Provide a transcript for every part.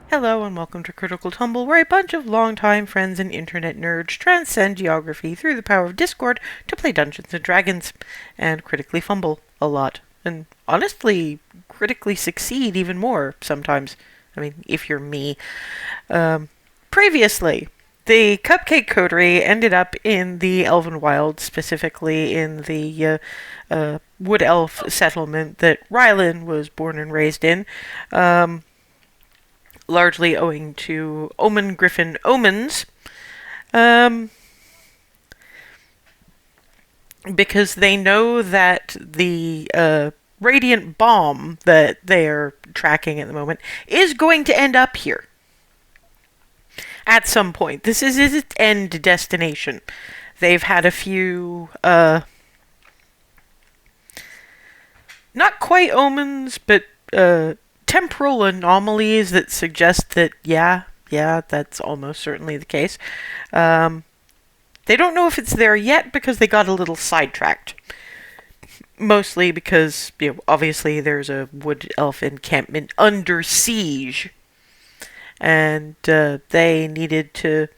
Hello and welcome to Critical Tumble, where a bunch of longtime friends and internet nerds transcend geography through the power of Discord to play Dungeons and Dragons, and critically fumble a lot. And honestly, critically succeed even more sometimes. I mean, if you're me. Previously, the Cupcake Coterie ended up in the Elven Wild, specifically in the Wood Elf settlement that Rylan was born and raised in. Largely owing to Omen Griffin omens, um, because they know that the radiant bomb that they're tracking at the moment is going to end up here at some point. This is its end destination. They've had a few, not quite omens, but temporal anomalies that suggest that, yeah, that's almost certainly the case. They don't know if it's there yet because they got a little sidetracked. Mostly because, obviously there's a wood elf encampment under siege. And they needed to,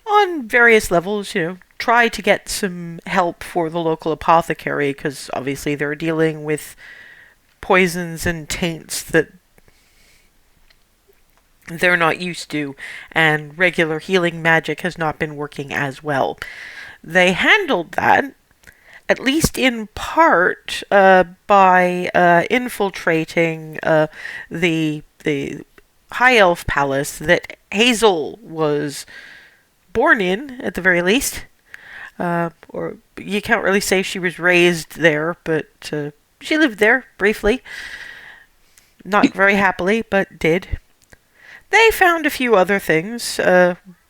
on various levels, try to get some help for the local apothecary, because obviously they're dealing with poisons and taints that they're not used to, and regular healing magic has not been working as well. They handled that, at least in part, by infiltrating the High Elf Palace that Hazel was born in, at the very least. Or you can't really say she was raised there, but she lived there briefly. Not very happily, but did. They found a few other things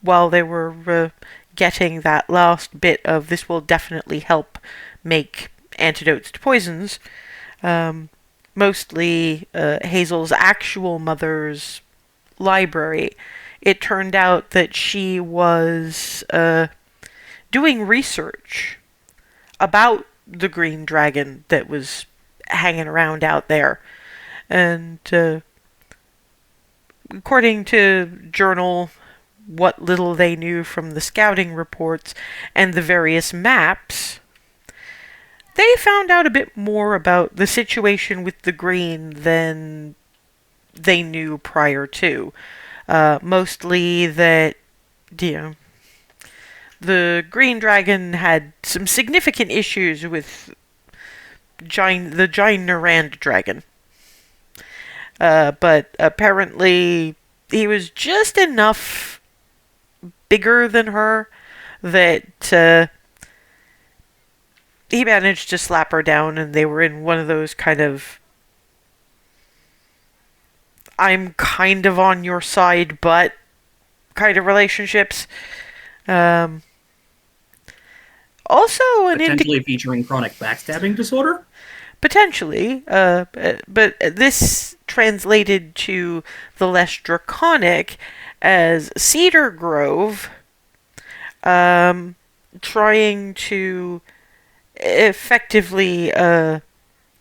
while they were getting that last bit of this will definitely help make antidotes to poisons. Mostly Hazel's actual mother's library. It turned out that she was doing research about the green dragon that was hanging around out there. And according to Journal, what little they knew from the scouting reports and the various maps, they found out a bit more about the situation with the green than they knew prior to. Mostly that, the green dragon had some significant issues with the giant Narand dragon. But apparently he was just enough bigger than her that he managed to slap her down, and they were in one of those kind of I'm kind of on your side, but kind of relationships. Also, Potentially featuring chronic backstabbing disorder? potentially, but this translated to the less draconic as Cedar Grove, trying to effectively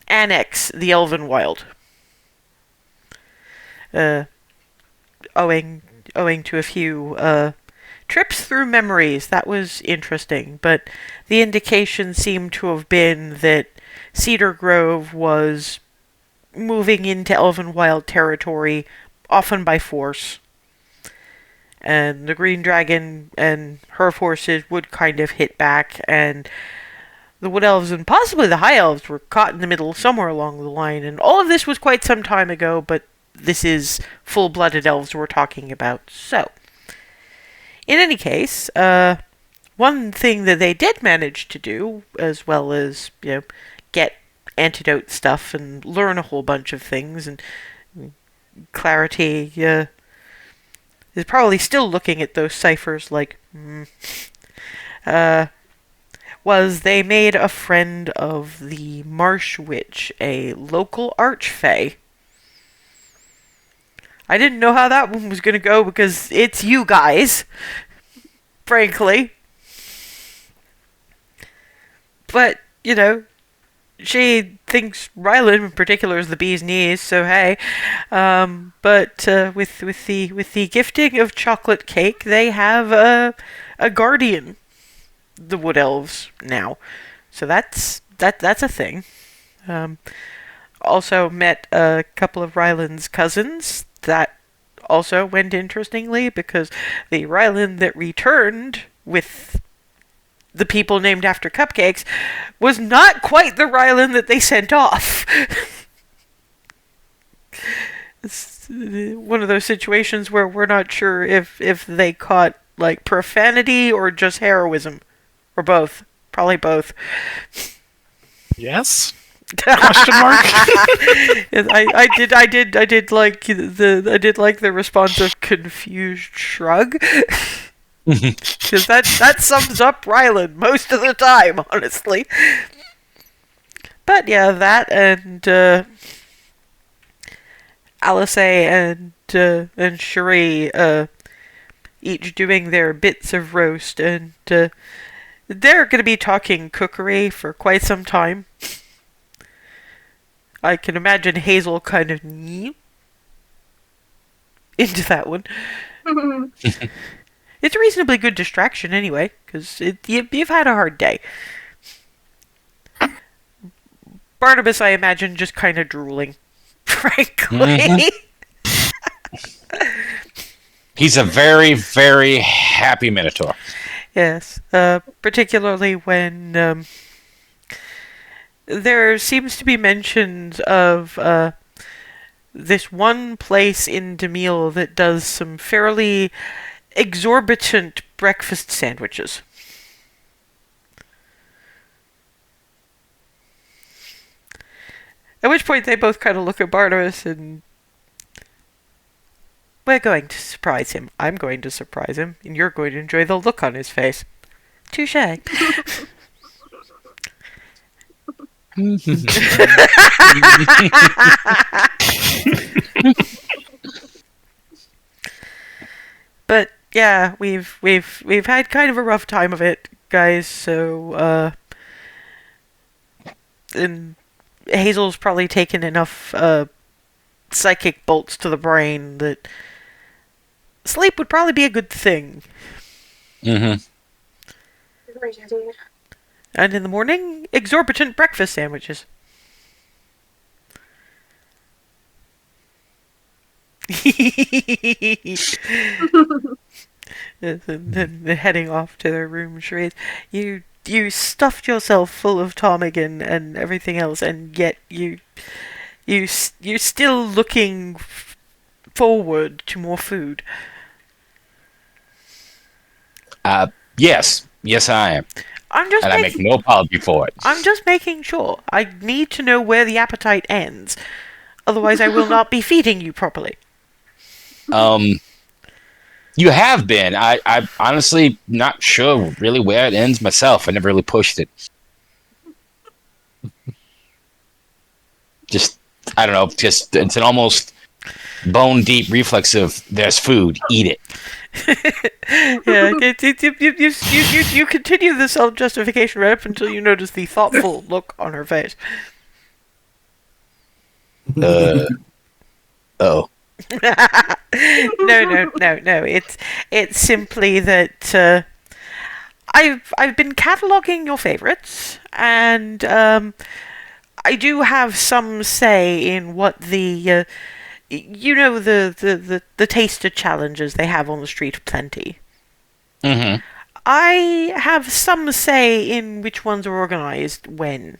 annex the Elven Wild, uh, owing to a few trips through memories. That was interesting, but the indication seemed to have been that Cedar Grove was moving into Elven Wild territory, often by force. And the Green Dragon and her forces would kind of hit back, and the Wood Elves and possibly the High Elves were caught in the middle somewhere along the line. And all of this was quite some time ago, but this is full-blooded elves we're talking about. So, in any case, one thing that they did manage to do, as well as, get antidote stuff and learn a whole bunch of things, and Clarity is probably still looking at those ciphers like, was they made a friend of the Marsh Witch, a local archfey. I didn't know how that one was going to go because it's you guys, frankly. But, she thinks Rylan in particular is the bee's knees, so hey. But with the gifting of chocolate cake, they have a guardian, the wood elves now. So that's a thing. Um, Also met a couple of Ryland's cousins. That also went interestingly because the Ryland that returned with the people named after cupcakes was not quite the Ryland that they sent off. It's one of those situations where we're not sure if they caught like profanity or just heroism or both. Probably both. Yes? Question mark? I did like the response of confused shrug. Because that sums up Ryland most of the time, honestly. But yeah, that and Alice and Cherie each doing their bits of roast, and they're going to be talking cookery for quite some time. I can imagine Hazel kind of into that one. It's a reasonably good distraction anyway, because you've had a hard day. Barnabas, I imagine, just kind of drooling, frankly. He's a very, very happy Minotaur. Yes, particularly when there seems to be mentions of this one place in Demille that does some fairly exorbitant breakfast sandwiches. At which point they both kind of look at Barnabas and... We're going to surprise him. I'm going to surprise him. And you're going to enjoy the look on his face. Touché. But yeah, we've had kind of a rough time of it, guys. So and Hazel's probably taken enough psychic bolts to the brain that sleep would probably be a good thing. Mm-hmm. And in the morning, exorbitant breakfast sandwiches. and heading off to their room, charades. You stuffed yourself full of ptarmigan and everything else, and yet you're still looking forward to more food. Yes, I am, and I make no apology for it. I'm just making sure. I need to know where the appetite ends. Otherwise, I will not be feeding you properly. You have been. I'm honestly not sure really where it ends myself. I never really pushed it. Just, I don't know, just it's an almost bone deep reflex of there's food, eat it. Yeah, you continue the self-justification right up until you notice the thoughtful look on her face. Oh. No. It's simply that I've been cataloging your favorites, and I do have some say in what the the taster challenges they have on the Street of Plenty. Mm-hmm. I have some say in which ones are organized when.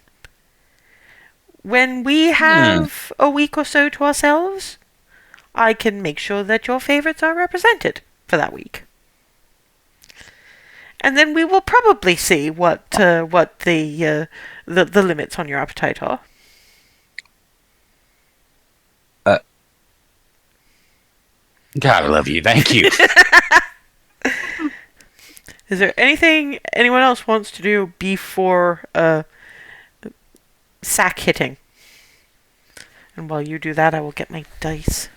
When we have a week or so to ourselves, I can make sure that your favorites are represented for that week. And then we will probably see what the limits on your appetite are. God, I love you. Thank you. Is there anything anyone else wants to do before sack hitting? And while you do that, I will get my dice.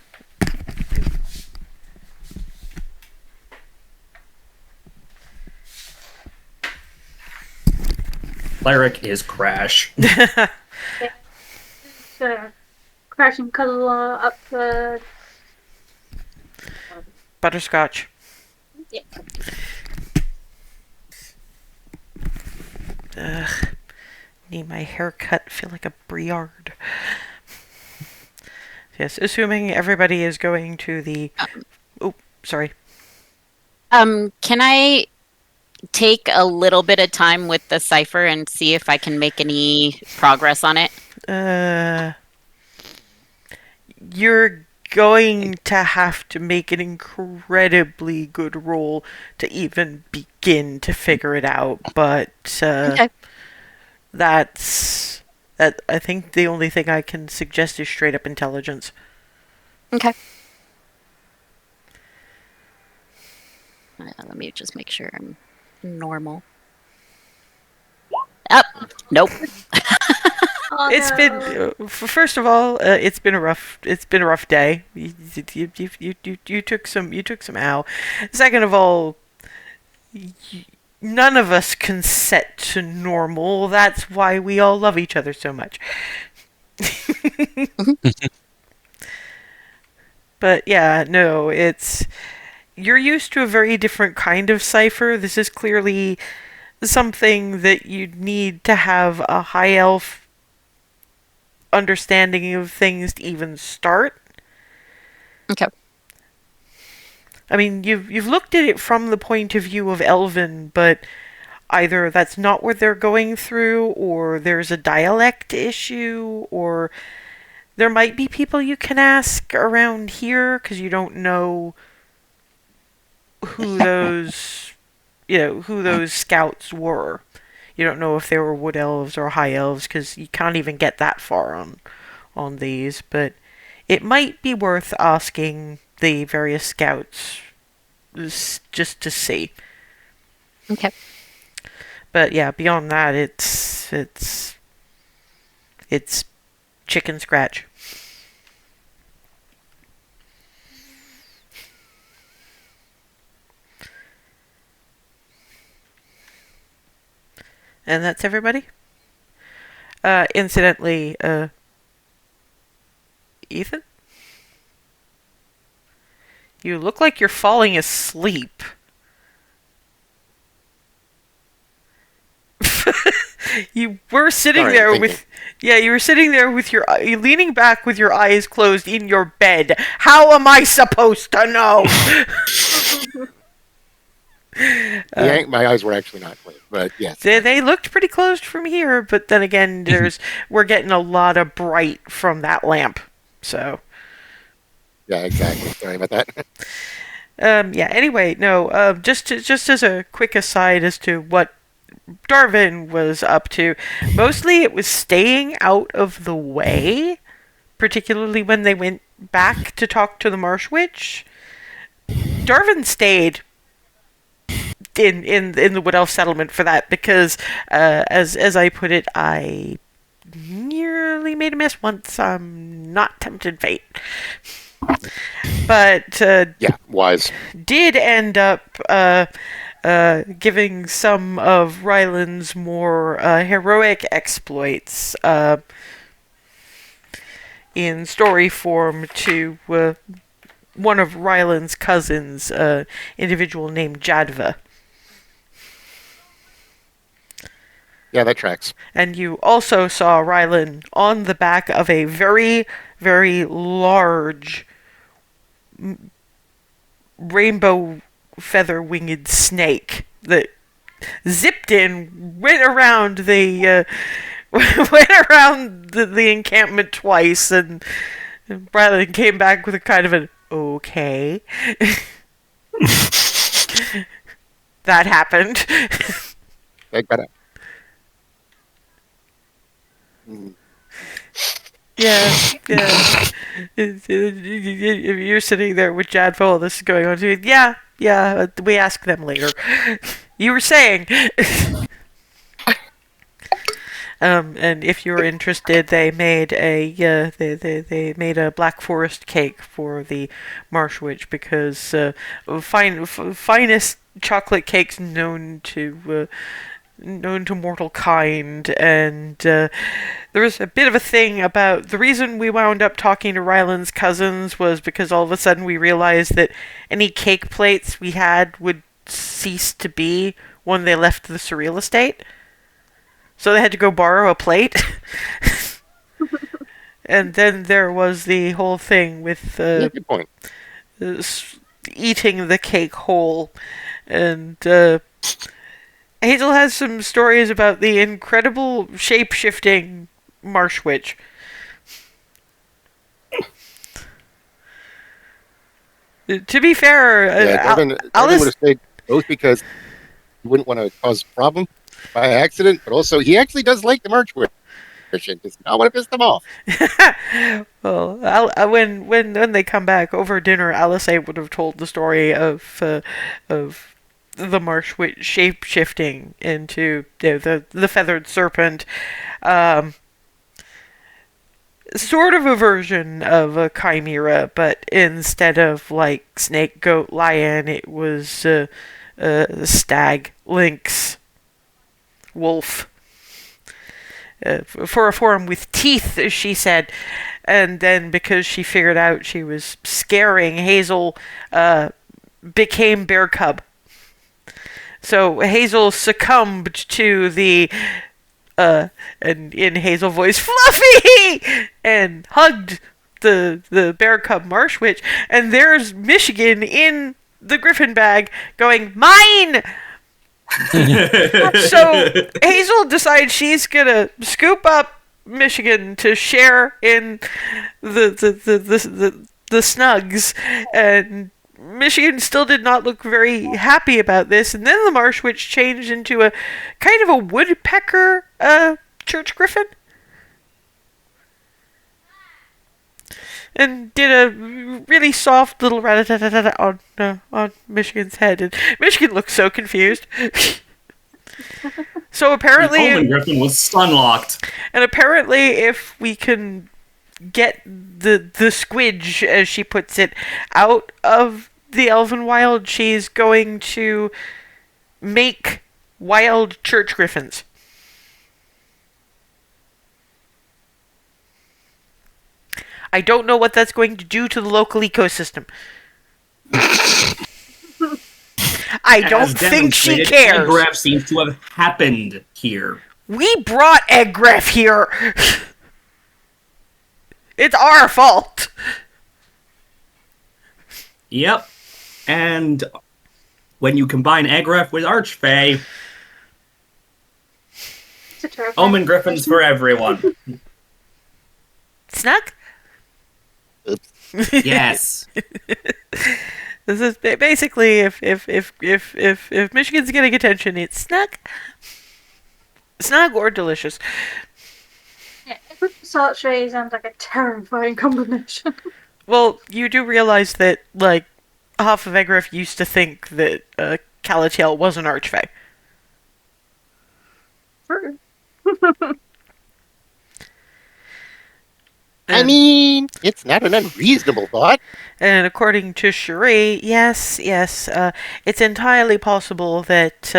Cleric is Crash. Yeah. Just crash and cuddle up the. Butterscotch. Yeah. Ugh. Need my hair cut. Feel like a Briard. Yes, assuming everybody is going to the. Oh, sorry. Can I take a little bit of time with the cipher and see if I can make any progress on it? You're going to have to make an incredibly good roll to even begin to figure it out, but Okay. that's that. I think the only thing I can suggest is straight up intelligence. Okay. Let me just make sure I'm normal. Up. Nope. Oh, It's no. been first of all, it's been a rough day. You took some ow. Second of all, none of us can set to normal. That's why we all love each other so much. But yeah, no, you're used to a very different kind of cipher. This is clearly something that you'd need to have a high elf understanding of things to even start. Okay. I mean, you've looked at it from the point of view of Elven, but either that's not what they're going through, or there's a dialect issue, or there might be people you can ask around here because you don't know who those who those scouts were. You don't know if they were wood elves or high elves because you can't even get that far on these, but it might be worth asking the various scouts just to see. Okay. But yeah, beyond that, it's chicken scratch. And that's everybody. Incidentally, Ethan, you look like you're falling asleep. You were sitting Sorry, there I'm thinking. you were sitting there with your leaning back with your eyes closed in your bed. How am I supposed to know? My eyes were actually not clear, but yes. They looked pretty closed from here, but then again, we're getting a lot of bright from that lamp. So Yeah, exactly. Sorry about that. yeah. Anyway, no. Just as a quick aside as to what Darwin was up to, mostly it was staying out of the way, particularly when they went back to talk to the Marsh Witch. Darwin stayed in the Wood Elf settlement for that because, as I put it, I nearly made a mess once. I'm not tempted fate. But Yeah, wise. did end up giving some of Ryland's more heroic exploits in story form to one of Ryland's cousins, individual named Jadva. Yeah, that tracks. And you also saw Ryland on the back of a very, very large rainbow feather-winged snake that zipped in, went around the encampment twice, and Ryland came back with a kind of an okay. That happened. Take that out. Yeah. You're sitting there with Jadful, this is going on too. Yeah, we ask them later. You were saying. And if you're interested, they made they made a Black Forest cake for the Marsh Witch because finest chocolate cakes known to mortal kind, and there was a bit of a thing about the reason we wound up talking to Ryland's cousins was because all of a sudden we realized that any cake plates we had would cease to be when they left the surreal estate. So they had to go borrow a plate. And then there was the whole thing with Good point. eating the cake whole. And Hazel has some stories about the incredible shape-shifting marsh witch. To be fair, Devin Alice... would have stayed both because he wouldn't want to cause a problem by accident, but also he actually does like the merch wear. Just not want to piss them off. Well, when they come back over dinner, Alice would have told the story of the marsh witch shape shifting into the feathered serpent, sort of a version of a chimera, but instead of like snake, goat, lion, it was stag, lynx, wolf. For a form with teeth, she said. And then because she figured out she was scaring, Hazel became bear cub. So Hazel succumbed to the and in Hazel voice, Fluffy, and hugged the bear cub marsh witch. And there's Michigan in the griffin bag going, mine. So Hazel decides she's gonna scoop up Michigan to share in the snugs, and Michigan still did not look very happy about this. And then the marsh witch changed into a kind of a woodpecker church griffin and did a really soft little rat-a-tat-tat on Michigan's head, and Michigan looked so confused. So apparently, Omen Griffin was stun-locked. And apparently, if we can get the squidge, as she puts it, out of the Elven Wild, she's going to make wild church griffins. I don't know what that's going to do to the local ecosystem. I don't think she cares. Eggraff seems to have happened here. We brought Eggraff here. It's our fault. Yep. And when you combine Eggraff with Archfey, Omen Griffins for everyone. Snug? Yes. This is basically if Michigan's getting attention, it's snug or delicious. Yeah, salt tray sounds like a terrifying combination. Well, you do realize that like half of Eggraff used to think that Calatiel was an archfey. True. I mean, it's not an unreasonable thought. And according to Cherie, yes, it's entirely possible that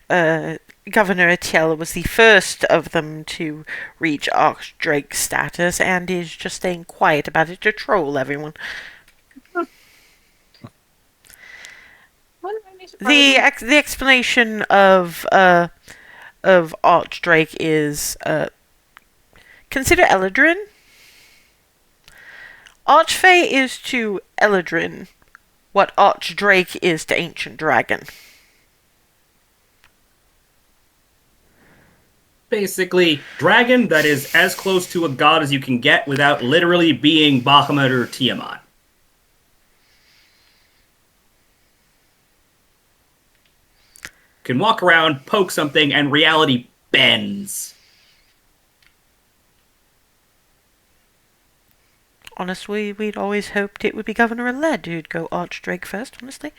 Governor Atiel was the first of them to reach Archdrake status and is just staying quiet about it to troll everyone. The explanation of Archdrake is consider Eladrin. Archfey is to Eladrin what Archdrake is to Ancient Dragon. Basically, dragon that is as close to a god as you can get without literally being Bahamut or Tiamat. Can walk around, poke something, and reality bends. Honestly, we'd always hoped it would be Governor Aled who'd go Archdrake first, honestly.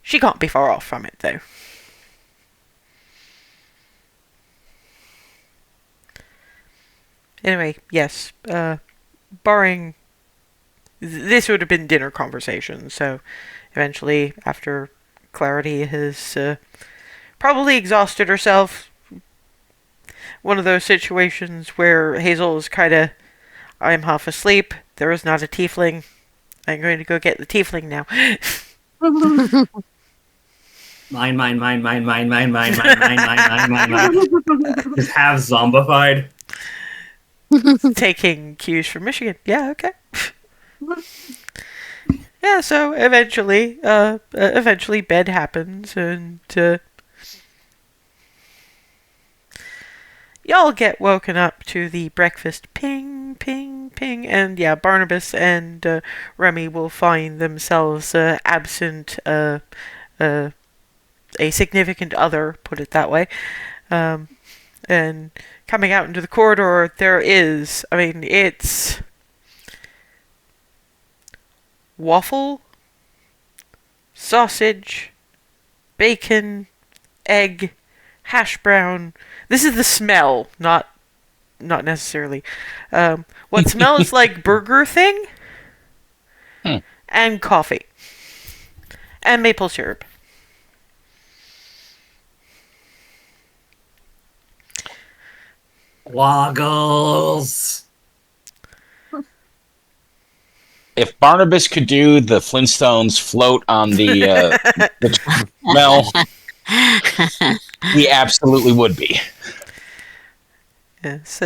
She can't be far off from it, though. Anyway, yes, barring... This would have been dinner conversation, so eventually, after Clarity has probably exhausted herself, one of those situations where Hazel is kind of, I'm half asleep. There is not a tiefling. I'm going to go get the tiefling now. Mine. Just half zombified. Taking cues from Michigan. Yeah, okay. Yeah, so eventually bed happens, and y'all get woken up to the breakfast ping, ping, ping, and yeah, Barnabas and Remy will find themselves absent a significant other, put it that way. And coming out into the corridor, it's waffle, sausage, bacon, egg, hash brown. This is the smell, not necessarily. What smells like burger thing, and coffee, and maple syrup. Woggles. If Barnabas could do the Flintstones float on the smell, he absolutely would be. Yes.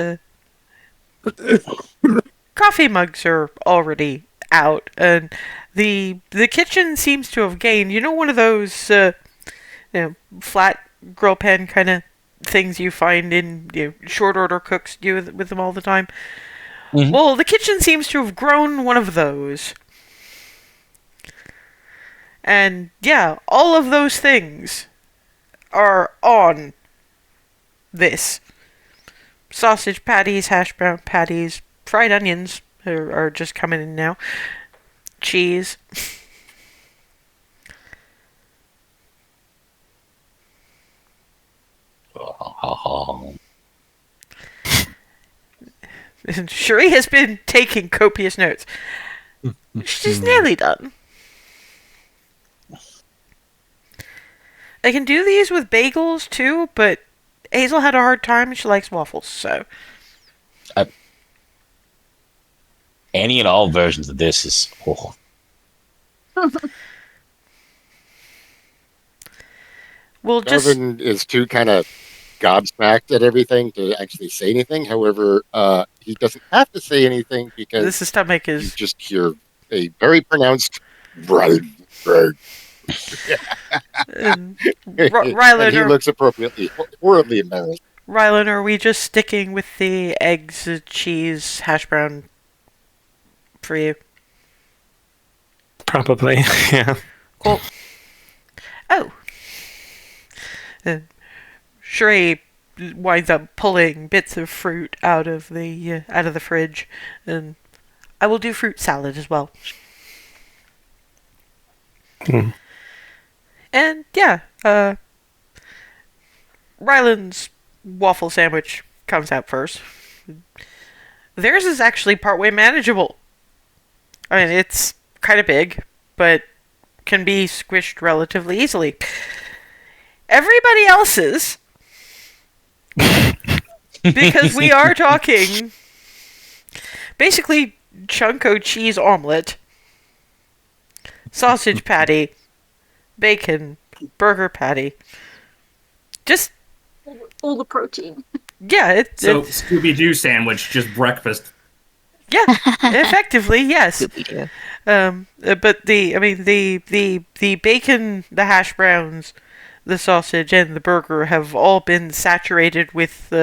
Coffee mugs are already out, and the kitchen seems to have gained. One of those flat grill pan kind of things you find in short order cooks do with them all the time. Mm-hmm. Well, the kitchen seems to have grown one of those. And yeah, all of those things are on this. Sausage patties, hash brown patties, fried onions are just coming in now. Cheese. Cherie has been taking copious notes. She's nearly done. I can do these with bagels too, but Hazel had a hard time and she likes waffles, so. Any and all versions of this is. Oh. Darvin is too kind of gobsmacked at everything to actually say anything. However, he doesn't have to say anything because this stomach is. You just hear a very pronounced right. And and he looks appropriately horribly embarrassed. Rylan, are we just sticking with the eggs, cheese, hash brown for you? Probably, yeah. Cool. Oh. Cherie winds up pulling bits of fruit out of the fridge, and I will do fruit salad as well. And yeah, Ryland's waffle sandwich comes out first. Theirs is actually partway manageable. I mean, it's kind of big, but can be squished relatively easily. Everybody else's, because we are talking basically chunko cheese omelet, sausage patty, bacon, burger patty. Just all the protein. Yeah, it's Scooby-Doo sandwich, just breakfast. Yeah, effectively, yes. Scooby-Doo. But the bacon, the hash browns, the sausage, and the burger have all been saturated with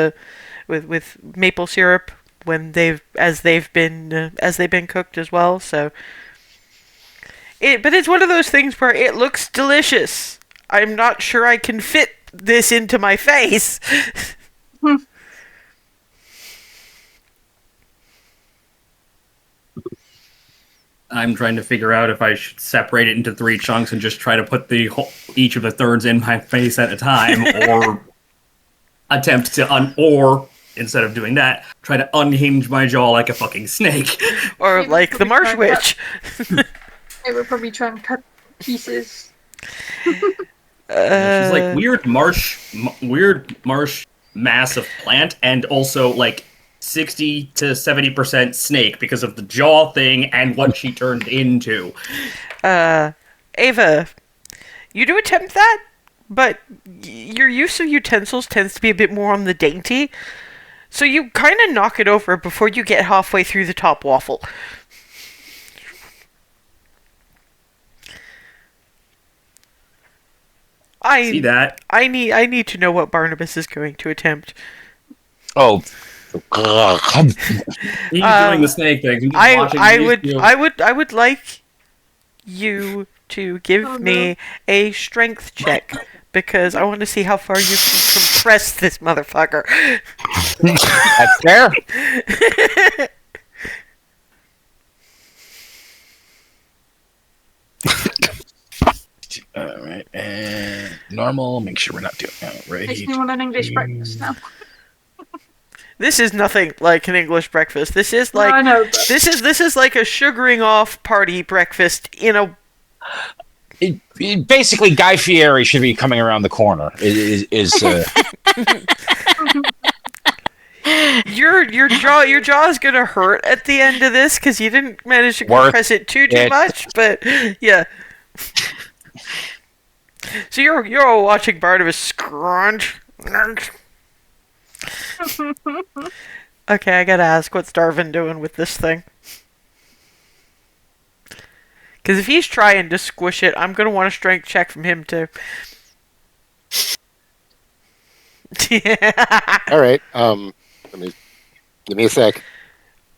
maple syrup as they've been cooked as well. So, but it's one of those things where it looks delicious. I'm not sure I can fit this into my face. I'm trying to figure out if I should separate it into 3 chunks and just try to put each of the thirds in my face at a time, or attempt to or instead of doing that, try to unhinge my jaw like a fucking snake. Or like the Marsh Witch. They would probably try and cut pieces. She's like weird marsh mass of plant and also like 60 to 70% snake because of the jaw thing and what she turned into. Ava, you do attempt that, but your use of utensils tends to be a bit more on the dainty, so you kind of knock it over before you get halfway through the top waffle. See that? I need to know what Barnabas is going to attempt. Oh. He's doing the snake thing. I'm just watching these two. I would like you to give me a strength check because I want to see how far you can compress this motherfucker. That's fair. All right, and normal. Make sure we're not doing outrage. Makes me want an English breakfast now. This is nothing like an English breakfast. This is like I know, but- this is like a sugaring off party breakfast in a. Basically, Guy Fieri should be coming around the corner. Your jaw is gonna hurt at the end of this because you didn't manage to compress it too much. But yeah. So you're all watching Barnabas scrunch. Okay, I gotta ask, what's Darvin doing with this thing? Because if he's trying to squish it, I'm gonna want a strength check from him too. Yeah. All right. Give me a sec.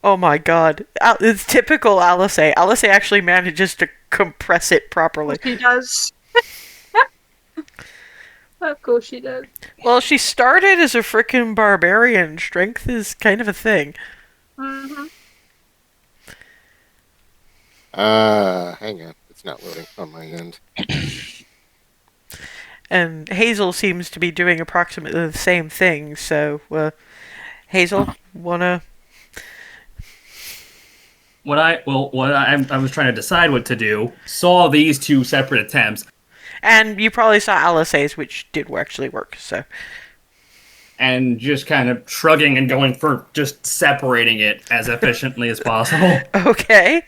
Oh my god. It's typical Alice. Alice actually manages to compress it properly. She does. Of course she does. Well, she started as a frickin' barbarian. Strength is kind of a thing. Mm-hmm. Hang on. It's not loading on my end. And Hazel seems to be doing approximately the same thing, so, Hazel, wanna... What I was trying to decide what to do, saw these two separate attempts. And you probably saw Alice's, which did actually work, so... And just kind of shrugging and going for just separating it as efficiently as possible. Okay.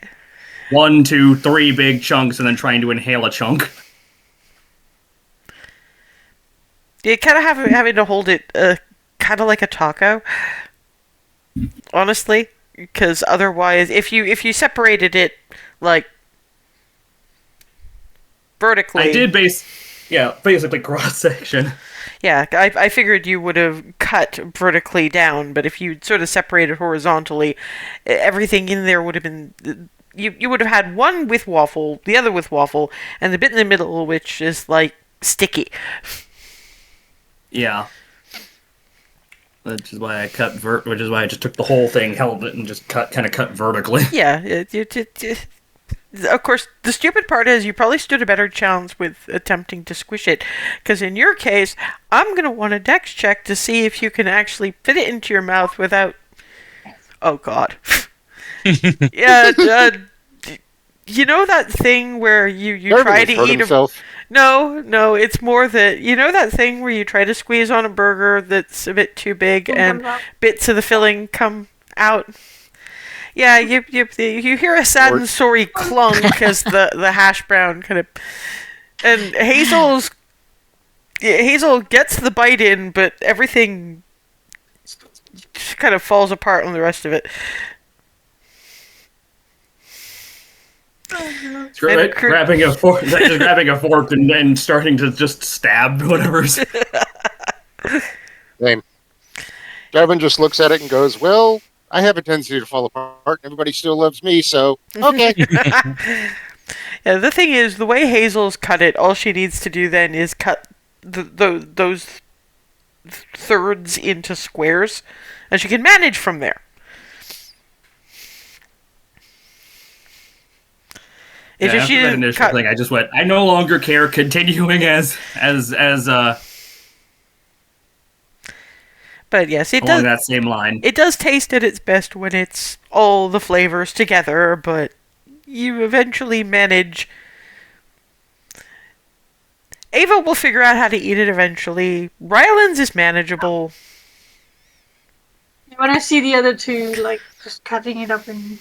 1, 2, 3 big chunks, and then trying to inhale a chunk. You kind of having to hold it, kind of like a taco. Honestly. Because otherwise, if you separated it, like, vertically... I did basically cross-section. Yeah, I figured you would have cut vertically down, but if you sort of separated horizontally, everything in there would have been... You would have had one with waffle, the other with waffle, and the bit in the middle, which is, like, sticky. Yeah. Which is why I just took the whole thing, held it, and just cut vertically. Yeah, of course, the stupid part is you probably stood a better chance with attempting to squish it. Because in your case, I'm going to want a dex check to see if you can actually fit it into your mouth without... Oh, God. Yeah, you know that thing where you try to eat himself. No, it's more that, you know that thing where you try to squeeze on a burger that's a bit too big and bits of the filling come out? Yeah, you hear a sad and sorry clunk as the hash brown kind of... And Hazel gets the bite in, but everything just kind of falls apart on the rest of it. Screw it. Grabbing a fork and starting to just stab whatever's... Same. Darvin just looks at it and goes, well, I have a tendency to fall apart. Everybody still loves me, so okay. Yeah, the thing is, the way Hazel's cut it, all she needs to do then is cut those thirds into squares, and she can manage from there. It's just After that initial thing, I just went, I no longer care, continuing as But yes, it along does. that same line. It does taste at its best when it's all the flavors together, but you eventually manage. Ava will figure out how to eat it eventually. Ryland's is manageable. when I see the other two, like, just cutting it up and...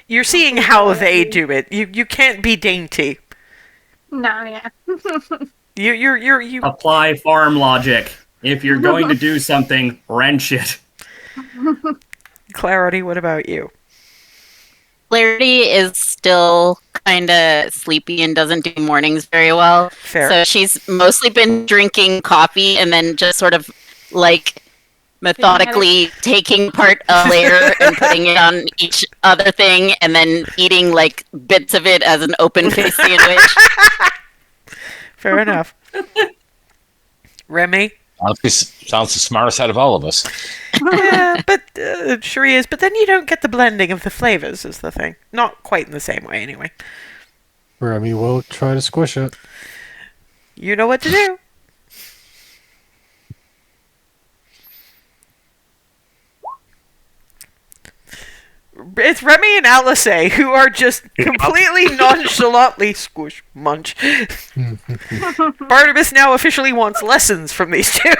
You're seeing how they do it. You can't be dainty. No, yeah. You. Apply farm logic. If you're going to do something, wrench it. Clarity, what about you? Clarity is still kind of sleepy and doesn't do mornings very well. Fair. So she's mostly been drinking coffee and then just sort of like methodically taking apart a layer and putting it on each other thing and then eating like bits of it as an open face sandwich. Fair enough. Remy? Sounds the smartest out of all of us. Yeah, but sure he is. But then you don't get the blending of the flavors, is the thing. Not quite in the same way, anyway. Remy will try to squish it. You know what to do. It's Remy and Alice who are just completely nonchalantly squish munch. Barnabas now officially wants lessons from these two.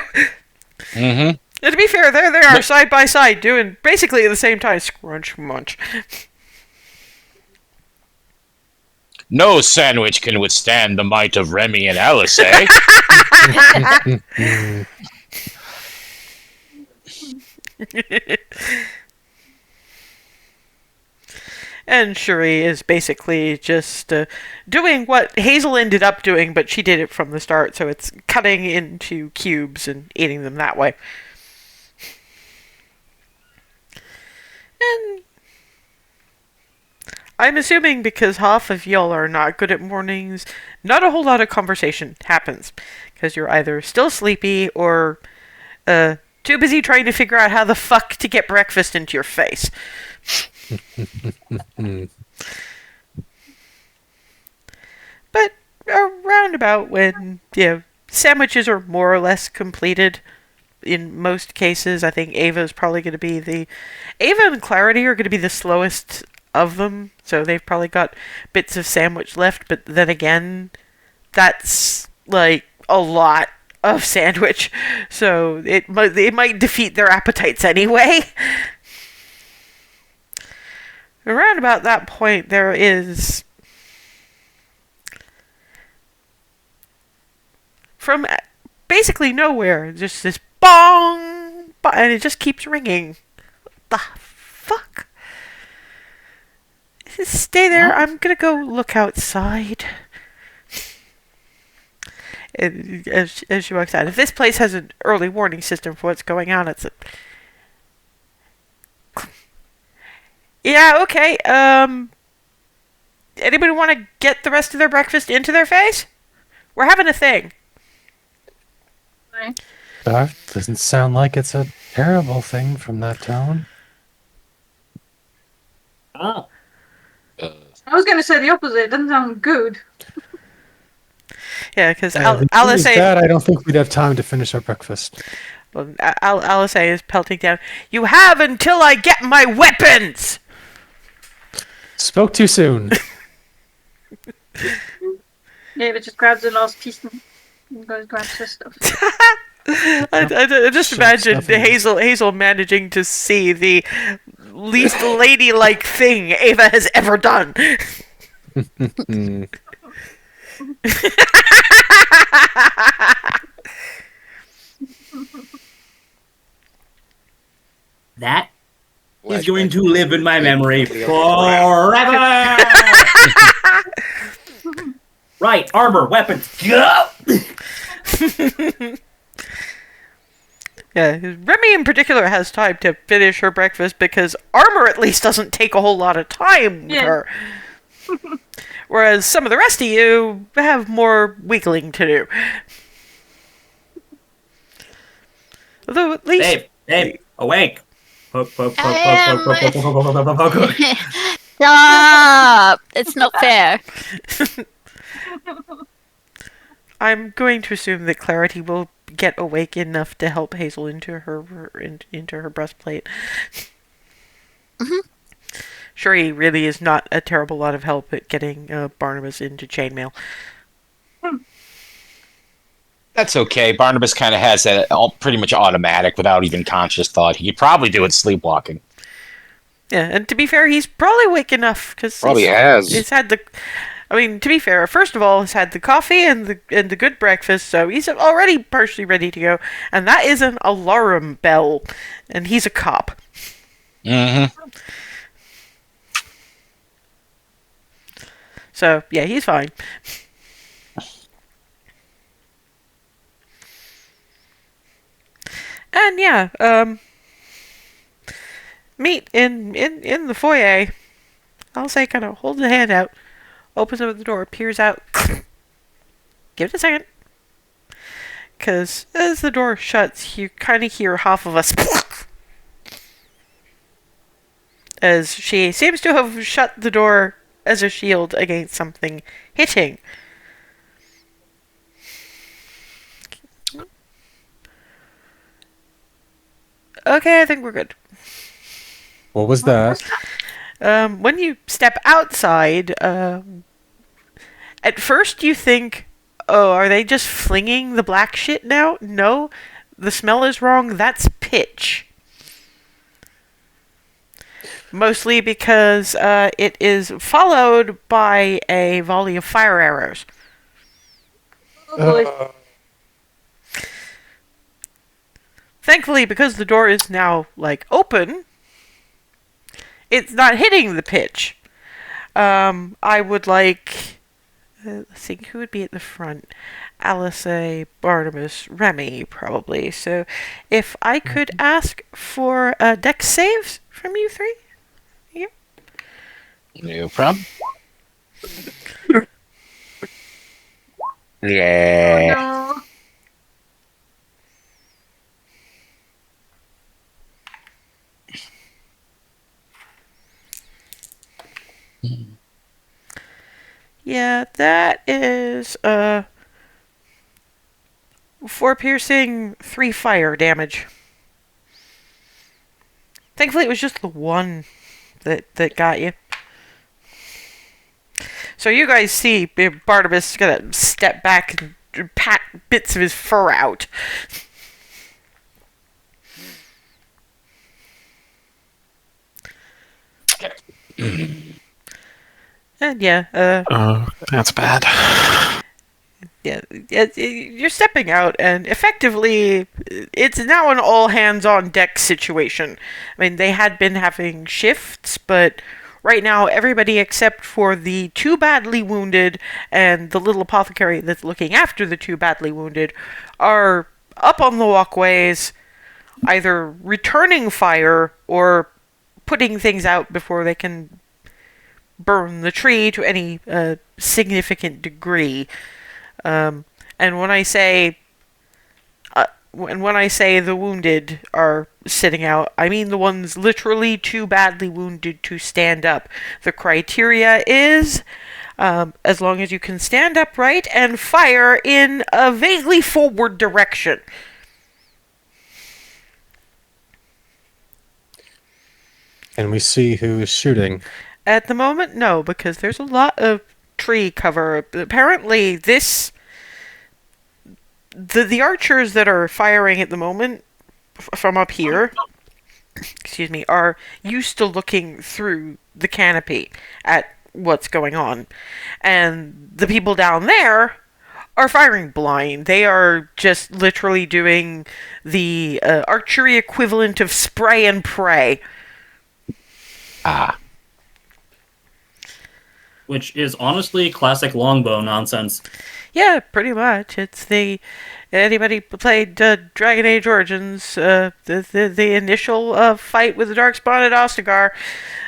Mm-hmm. And to be fair, there they are side by side doing basically at the same time scrunch munch. No sandwich can withstand the might of Remy and Alice, eh? And Shuri is basically just doing what Hazel ended up doing, but she did it from the start, so it's cutting into cubes and eating them that way. And I'm assuming because half of y'all are not good at mornings, not a whole lot of conversation happens. Because you're either still sleepy or too busy trying to figure out how the fuck to get breakfast into your face. But around about when sandwiches are more or less completed, in most cases, I think Ava's probably going to be Ava and Clarity are going to be the slowest of them, so they've probably got bits of sandwich left, but then again, that's like a lot of sandwich, so it might defeat their appetites anyway. Around about that point, there is, from basically nowhere, just this bong, and it just keeps ringing. What the fuck? Just stay there. I'm gonna go look outside. As she walks out, if this place has an early warning system for what's going on, it's a... Yeah, okay. Anybody want to get the rest of their breakfast into their face? We're having a thing. That doesn't sound like it's a terrible thing from that tone. Oh. I was going to say the opposite. It doesn't sound good. Yeah, because Alice that, I don't think we'd have time to finish our breakfast. Well, Alice is pelting down. You have until I get my weapons! Spoke too soon. Yeah, but just grabs the last piece and goes grabs her stuff. I just imagine Hazel managing to see the least ladylike thing Ava has ever done. That is going to live in my memory forever. Right, armor, weapons, go! Yeah, Remy in particular has time to finish her breakfast because armor at least doesn't take a whole lot of time with her. Whereas some of the rest of you have more wiggling to do. Although at least... Babe, awake. Poke. Stop! It's not fair. I'm going to assume that Clarity will get awake enough to help Hazel into her breastplate. Mm-hmm. Shuri really is not a terrible lot of help at getting Barnabas into chainmail. That's okay. Barnabas kind of has that pretty much automatic without even conscious thought. He could probably do it sleepwalking. Yeah, and to be fair, he's probably awake enough because Probably has. he's had the. I mean, to be fair, first of all, he's had the coffee and the good breakfast, so he's already partially ready to go. And that is an alarm bell, and he's a cop. Mm-hmm. So yeah, he's fine. And yeah, meet in the foyer. I'll say, kind of holds a hand out, opens up the door, peers out. Give it a second. Because as the door shuts, you kind of hear half of us. As she seems to have shut the door as a shield against something hitting. Okay, I think we're good. What was that? When you step outside, at first you think, oh, are they just flinging the black shit now? No, the smell is wrong. That's pitch. Mostly because it is followed by a volley of fire arrows. Oh, boy. Thankfully, because the door is now, open, it's not hitting the pitch. I would like... let's see, who would be at the front? Alice, Barnabas, Remy, probably. So, if I could ask for dex saves from you three? Yeah. No problem. Yeah. Oh, no. Yeah, that is 4 piercing, 3 fire damage. Thankfully, it was just the one that got you. So you guys see Barnabas gonna step back and pat bits of his fur out. And yeah, That's bad. yeah, you're stepping out, and effectively, it's now an all-hands-on-deck situation. I mean, they had been having shifts, but right now, everybody except for the 2 badly wounded and the little apothecary that's looking after the 2 badly wounded are up on the walkways, either returning fire or putting things out before they can burn the tree to any significant degree. And when I say the wounded are sitting out, I mean the ones literally too badly wounded to stand up. The criteria is as long as you can stand upright and fire in a vaguely forward direction. Can we see who's shooting? At the moment, no, because there's a lot of tree cover. Apparently, the archers that are firing at the moment from up here, excuse me, are used to looking through the canopy at what's going on, and the people down there are firing blind. They are just literally doing the archery equivalent of spray and pray. Ah. Which is honestly classic longbow nonsense. Yeah, pretty much. It's anybody played Dragon Age Origins, the initial fight with the Dark-Spotted Ostagar,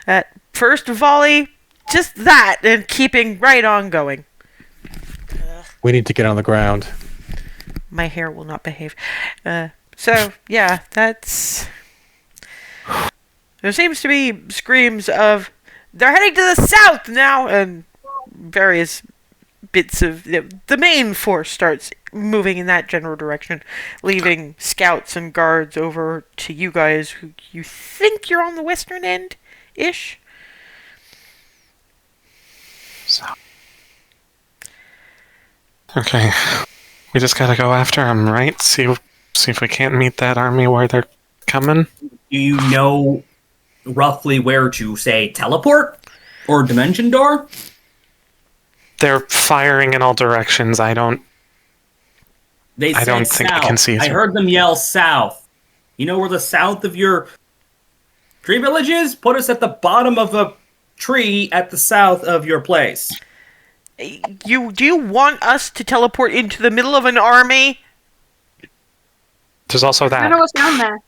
at first volley, just that, and keeping right on going. We need to get on the ground. My hair will not behave. So, yeah, that's... There seems to be screams of, they're heading to the south now, and various bits of... The main force starts moving in that general direction, leaving scouts and guards over to you guys, who you think you're on the western end-ish? So. Okay. We just gotta go after them, right? See if we can't meet that army where they're coming. Do you know roughly where to, say, teleport? Or dimension door? They're firing in all directions. I don't They said don't think I south. can see I through. heard them yell south. You know where the south of your tree village is? Put us at the bottom of a tree at the south of your place. Do you want us to teleport into the middle of an army? There's also I don't know that. what's down there.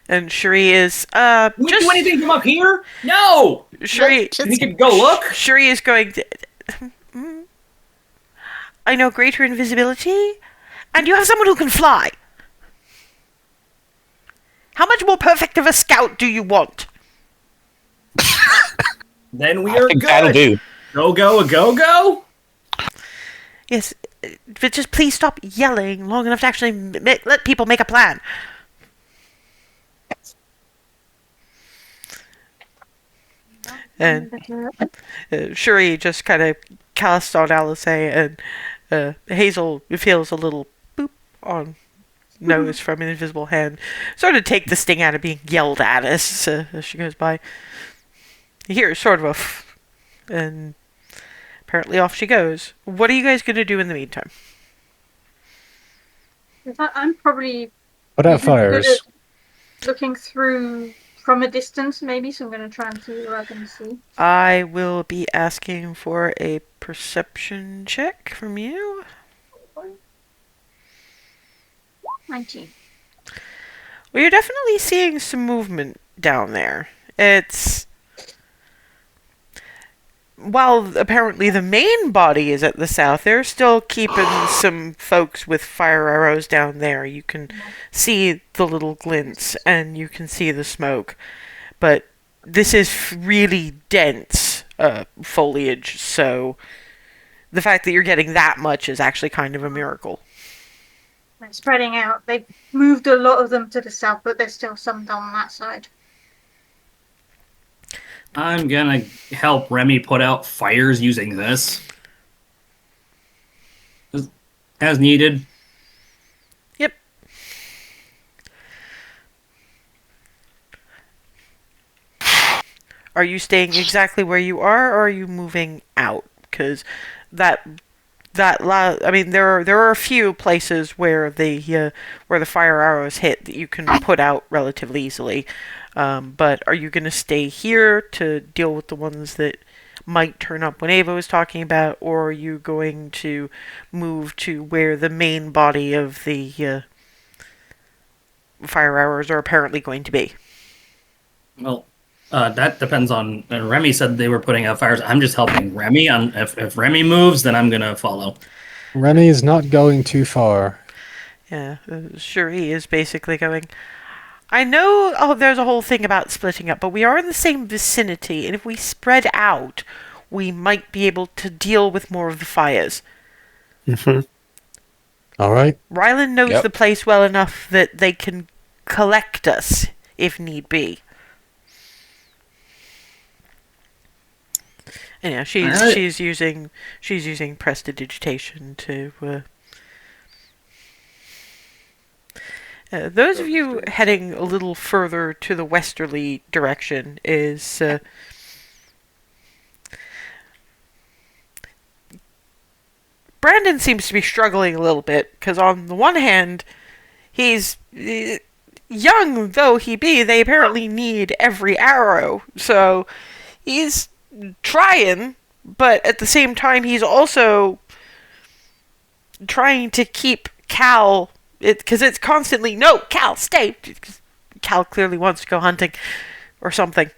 And Shuri is Can we do anything from up here? No! Shuri Just- We could go look? Shuri is going to. I know greater invisibility, and you have someone who can fly. How much more perfect of a scout do you want? Then we I are think good. that'll do. Go. Yes, but just please stop yelling long enough to actually let people make a plan. And Shuri just kind of cast on Alice, and Hazel feels a little boop on nose from an invisible hand. Sort of take the sting out of being yelled at as she goes by. You hear sort of a and apparently off she goes. What are you guys going to do in the meantime? I'm probably Put out good at fires. looking through from a distance, maybe, so I'm going to try and see what I can see. I will be asking for a perception check from you. 19. Well, you're definitely seeing some movement down there. It's... While apparently the main body is at the south, they're still keeping some folks with fire arrows down there. You can see the little glints, and you can see the smoke. But this is really dense foliage, so the fact that you're getting that much is actually kind of a miracle. They're spreading out. They've moved a lot of them to the south, but there's still some down that side. I'm gonna help Remy put out fires using this. As needed. Yep. Are you staying exactly where you are, or are you moving out? Because there are a few places where the fire arrows hit that you can put out relatively easily. But are you going to stay here to deal with the ones that might turn up when Ava was talking about, or are you going to move to where the main body of the fire arrows are apparently going to be? Well, that depends on. Remy said they were putting out fires. I'm just helping Remy. If Remy moves, then I'm gonna follow. Remy is not going too far. Yeah, Shuri is basically going, I know there's a whole thing about splitting up, but we are in the same vicinity, and if we spread out, we might be able to deal with more of the fires. Mm-hmm. All right. Ryland knows Yep. the place well enough that they can collect us if need be. And yeah, she's using prestidigitation to. Those of you heading a little further to the westerly direction is Brandon seems to be struggling a little bit because on the one hand, he's young though he be, they apparently need every arrow, so he's trying, but at the same time, he's also trying to keep Cal. Because it's constantly, no, Cal, stay. Cal clearly wants to go hunting or something.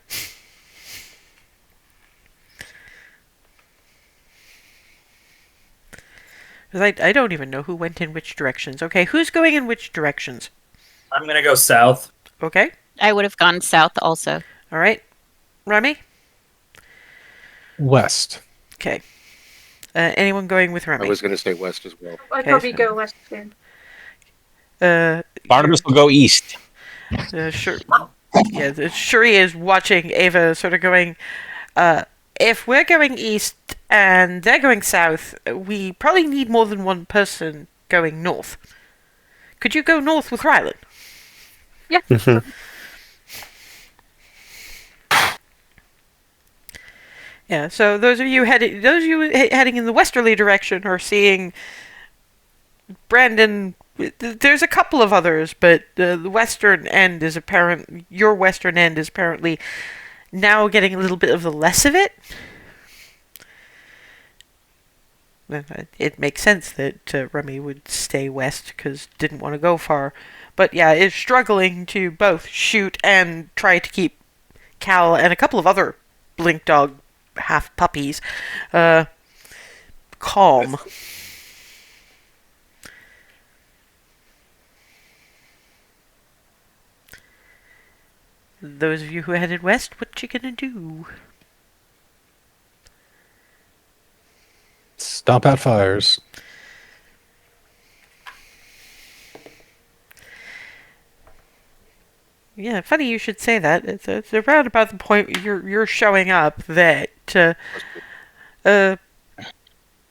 Because I don't even know who went in which directions. Okay, who's going in which directions? I'm gonna go south. Okay, I would have gone south also. all right. Remy? West. Okay. Anyone going with I Remy? was going to say west as well. I'd Okay, probably so- go west again. Barnabas will go east. Sure. Yeah, Shuri is watching Ava sort of going, if we're going east and they're going south, we probably need more than one person going north. Could you go north with Rylan? Yeah. Yeah, so those of you heading in the westerly direction are seeing Brandon. There's a couple of others, but the western end is apparent. Your western end is apparently now getting a little bit of the less of it. It makes sense that Remy would stay west because didn't want to go far, but yeah, is struggling to both shoot and try to keep Cal and a couple of other blink dog half puppies calm. Those of you who headed west, what you gonna do? Stomp out fires. Yeah, funny you should say that. It's around about the point you're showing up that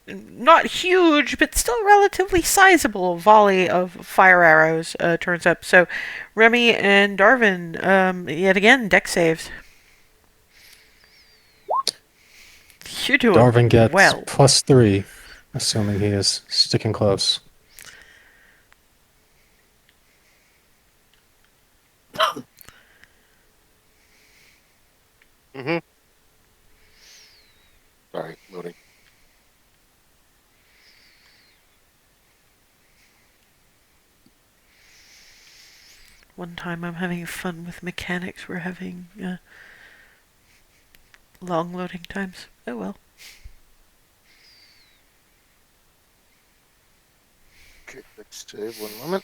not huge, but still relatively sizable volley of fire arrows turns up. So Remy and Darvin, yet again, deck saves. You're doing Darvin gets well. +3, assuming he is sticking close. Mm-hmm. Sorry, loading. One time I'm having fun with mechanics. We're having long loading times. Oh well. Okay, let's save 1 moment.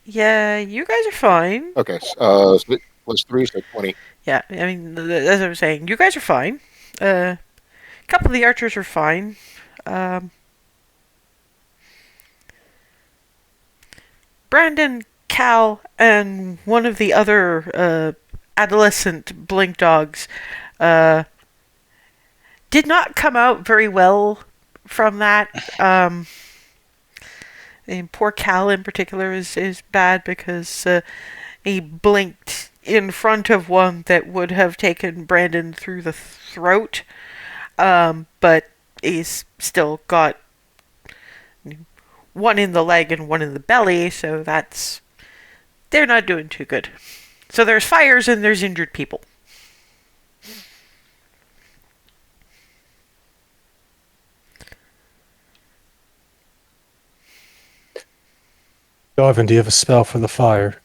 Yeah, you guys are fine. Okay, so +3, so 20. Yeah, I mean, as I was saying, you guys are fine. A couple of the archers are fine. Brandon, Cal, and one of the other adolescent blink dogs did not come out very well from that. And poor Cal in particular is bad because he blinked in front of one that would have taken Brandon through the throat, but he's still got one in the leg and one in the belly, so they're not doing too good. So there's fires and there's injured people. Darvin, do you have a spell for the fire?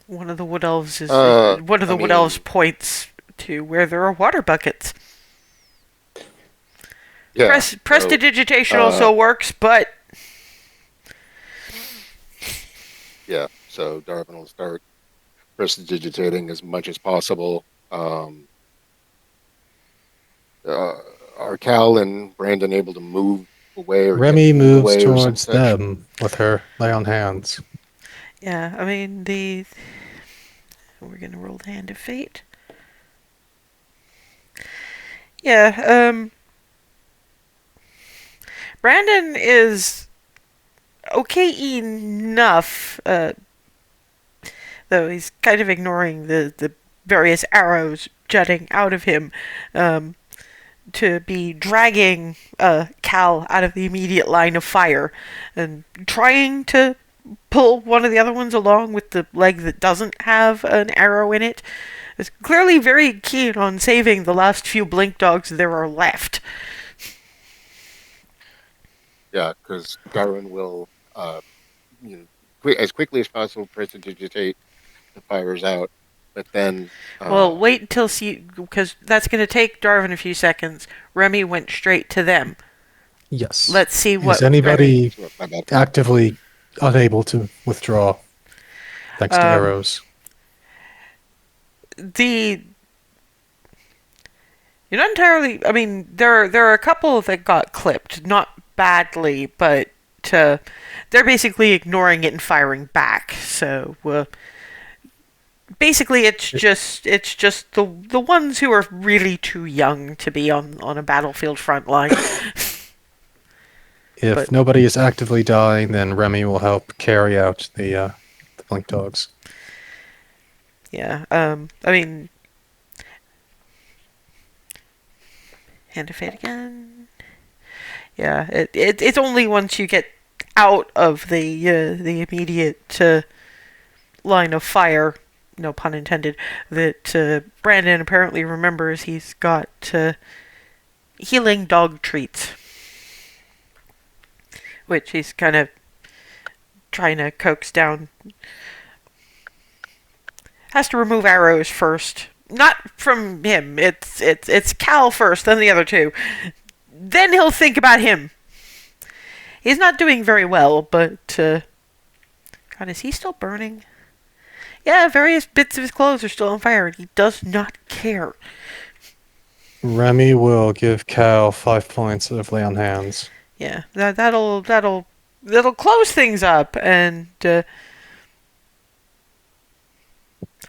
One of the wood elves wood elves points to where there are water buckets. Yeah. Prestidigitation also works, but yeah. So Darvin will start prestidigitating as much as possible. Are Cal and Brandon able to move away? Or Remy move moves away or towards some such? them with her lay on hands. yeah, I mean we're gonna roll the hand of fate. Yeah, Brandon is okay enough, though he's kind of ignoring the various arrows jutting out of him, to be dragging Cal out of the immediate line of fire and trying to pull one of the other ones along with the leg that doesn't have an arrow in it. Is clearly very keen on saving the last few blink dogs there are left. Yeah, because Darwin will, as quickly as possible, prestidigitate the fires out, but then. Well, wait until because that's going to take Darwin a few seconds. Remy went straight to them. Yes. Let's see what. Is anybody My bad. actively unable to withdraw thanks to arrows? You're not entirely. I mean, there are a couple that got clipped, not badly, but they're basically ignoring it and firing back. So basically, it's just the ones who are really too young to be on a battlefield front line. If But- nobody is actively dying, then Remy will help carry out the blink dogs. Yeah. I mean, hand to fate again. Yeah. It's only once you get out of the immediate line of fire, no pun intended, that Brandon apparently remembers he's got healing dog treats, which he's kind of trying to coax down. Has to remove arrows first. Not from him. It's Cal first, then the other two. Then he'll think about him. He's not doing very well, but God, is he still burning? Yeah, various bits of his clothes are still on fire, and he does not care. Remy will give Cal 5 points of lay on hands. Yeah, that'll close things up, and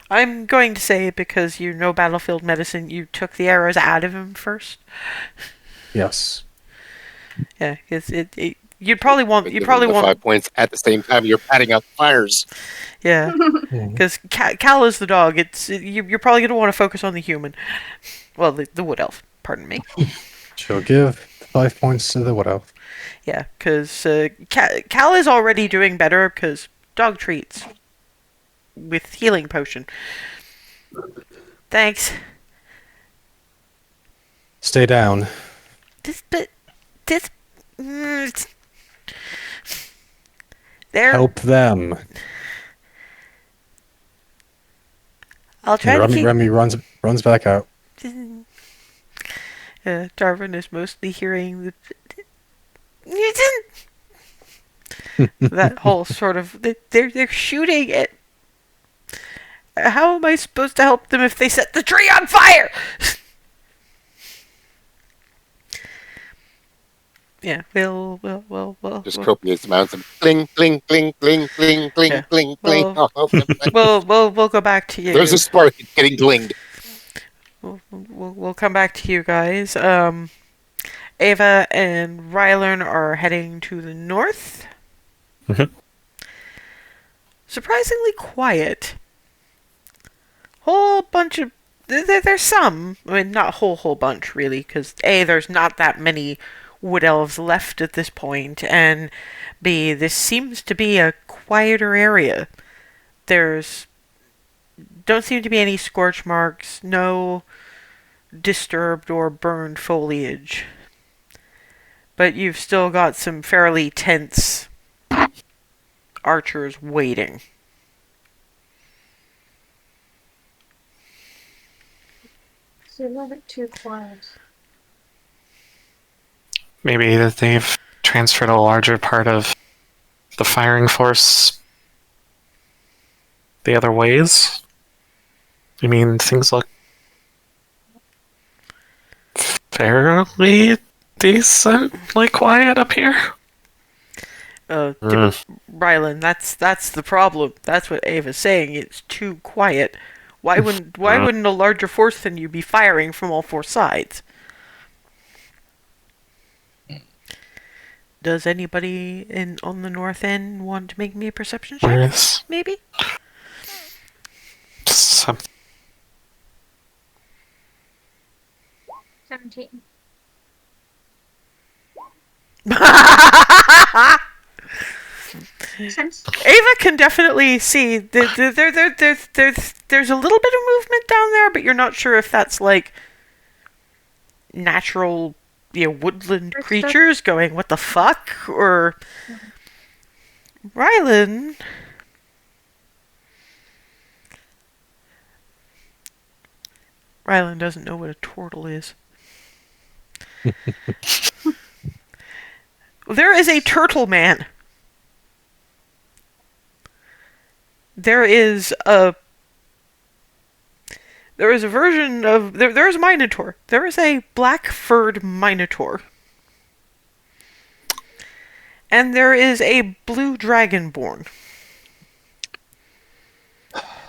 I'm going to say, because you know battlefield medicine, you took the arrows out of him first. Yes. Yeah, because you'd probably want 5 points at the same time you're patting out the fires. yeah, because Cal is the dog. You're probably going to want to focus on the human. Well, the wood elf. Pardon me. She'll give 5 points to the wood elf. Yeah, because Cal is already doing better because dog treats with healing potion. Thanks. Stay down. There. Help them. I'll try And to keep. Remy runs back out. Darwin is mostly hearing that whole sort of they're shooting it. How am I supposed to help them if they set the tree on fire? Yeah, we'll. Just copious amounts of bling, bling, bling, bling, bling, bling, Yeah. bling, bling. We'll go back to you. There's a spark getting blinged. We'll come back to you guys. Ava and Rylan are heading to the north. Mhm. Surprisingly quiet. Whole bunch of there's some. I mean, not a whole bunch really, because A, there's not that many wood elves left at this point, and B, this seems to be a quieter area. There's don't seem to be any scorch marks, no disturbed or burned foliage. But you've still got some fairly tense archers waiting. So a little bit too quiet. Maybe that they've transferred a larger part of the firing force the other ways. I mean, things look fairly decently quiet up here. Rylan, that's the problem. That's what Ava's saying. It's too quiet. Why wouldn't a larger force than you be firing from all four sides? Does anybody on the north end want to make me a perception check? Whereas Maybe? some 17. Sense. Ava can definitely see there's a little bit of movement down there, but you're not sure if that's like natural, woodland There's creatures going, "What the fuck?" or Rylan. Rylan doesn't know what a turtle is. There is a turtle man. There is a version of there is a minotaur. There is a black furred minotaur. And there is a blue dragonborn.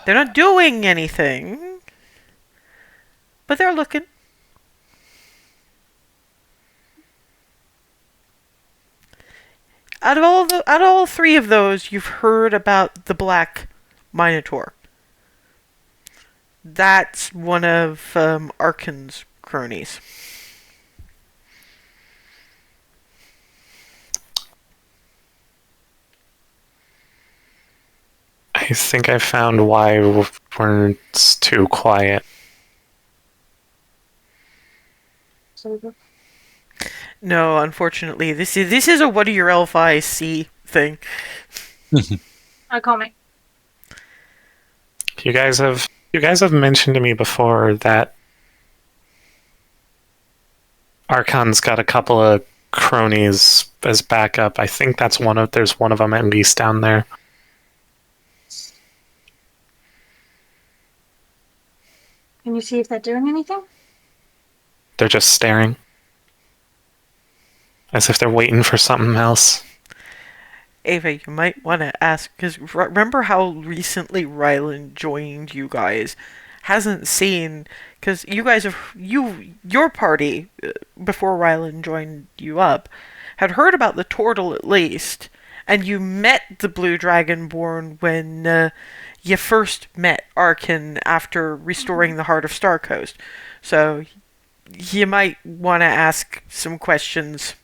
They're not doing anything, but they're looking. Out of all three of those, you've heard about the Black Minotaur. That's one of Arkan's cronies. I think I found why we're too quiet. So, No, unfortunately, this is a what do your elf eyes see thing. I comment. You guys have mentioned to me before that Archon's got a couple of cronies as backup. I think there's one of them at least down there. Can you see if they're doing anything? They're just staring. As if they're waiting for something else. Ava, you might want to ask, because remember how recently Rylan joined you guys? Hasn't seen, because you guys have, your party, before Rylan joined you up, had heard about the turtle at least, and you met the Blue Dragonborn when you first met Arkin after restoring the Heart of Starcoast. So, you might want to ask some questions.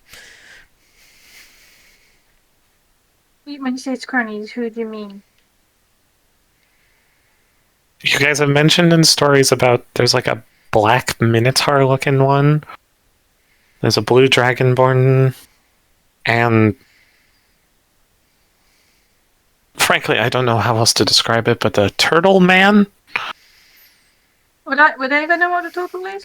When you say it's cronies, who do you mean? You guys have mentioned in stories about there's like a black minotaur looking one. There's a blue dragonborn, and frankly, I don't know how else to describe it, but the turtle man? Would I even know what a turtle is?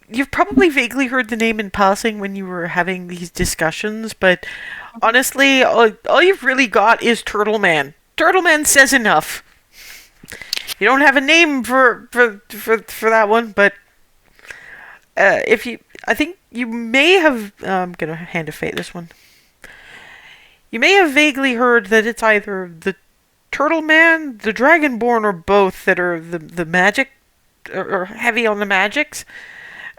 You've probably vaguely heard the name in passing when you were having these discussions, but honestly, all you've really got is Turtle Man. Turtle Man says enough. You don't have a name for that one, but I think you may have. I'm gonna hand of fate this one. You may have vaguely heard that it's either the Turtle Man, the Dragonborn, or both that are the magic, or heavy on the magics.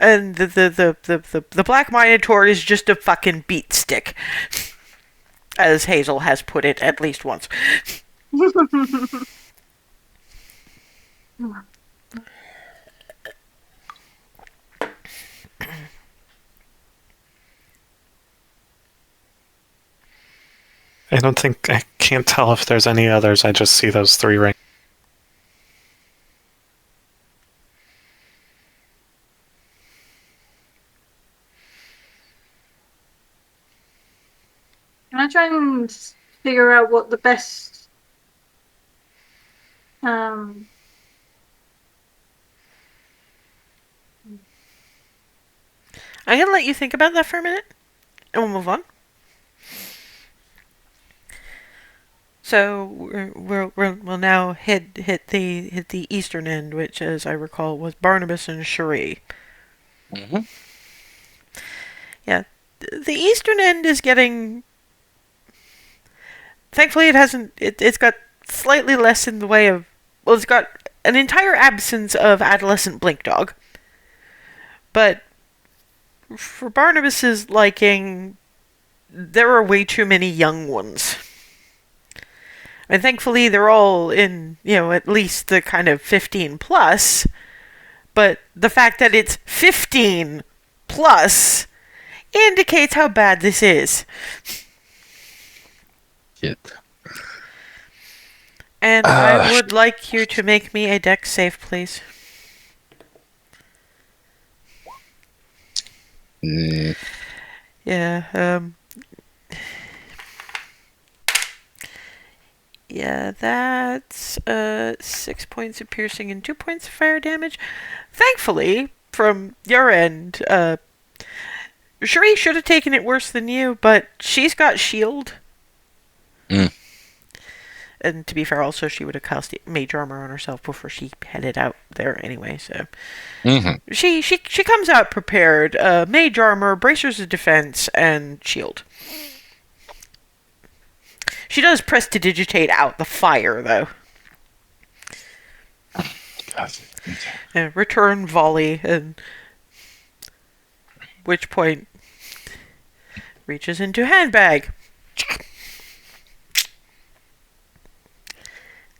And the Black Minotaur is just a fucking beat stick, as Hazel has put it at least once. I can't tell if there's any others. I just see those three rings. Can I try and figure out what the best I'm gonna let you think about that for a minute, and we'll move on. So we'll now hit the eastern end, which, as I recall, was Barnabas and Cherie. Mm-hmm. Yeah, the eastern end is getting. Thankfully, it hasn't. It's got slightly less in the way of. Well, it's got an entire absence of adolescent blink dog. But for Barnabas's liking, there are way too many young ones. And thankfully, they're all in, at least the kind of 15 plus. But the fact that it's 15 plus indicates how bad this is. Shit. And I would like you to make me a dex save, please. Yeah, yeah, that's 6 points of piercing and 2 points of fire damage. Thankfully, from your end, Cherie should have taken it worse than you, but she's got shield. And to be fair, also she would have cast mage armor on herself before she headed out there anyway. So she comes out prepared. Mage armor, bracers of defense, and shield. She does prestidigitate out the fire though. Return volley, and which point reaches into handbag.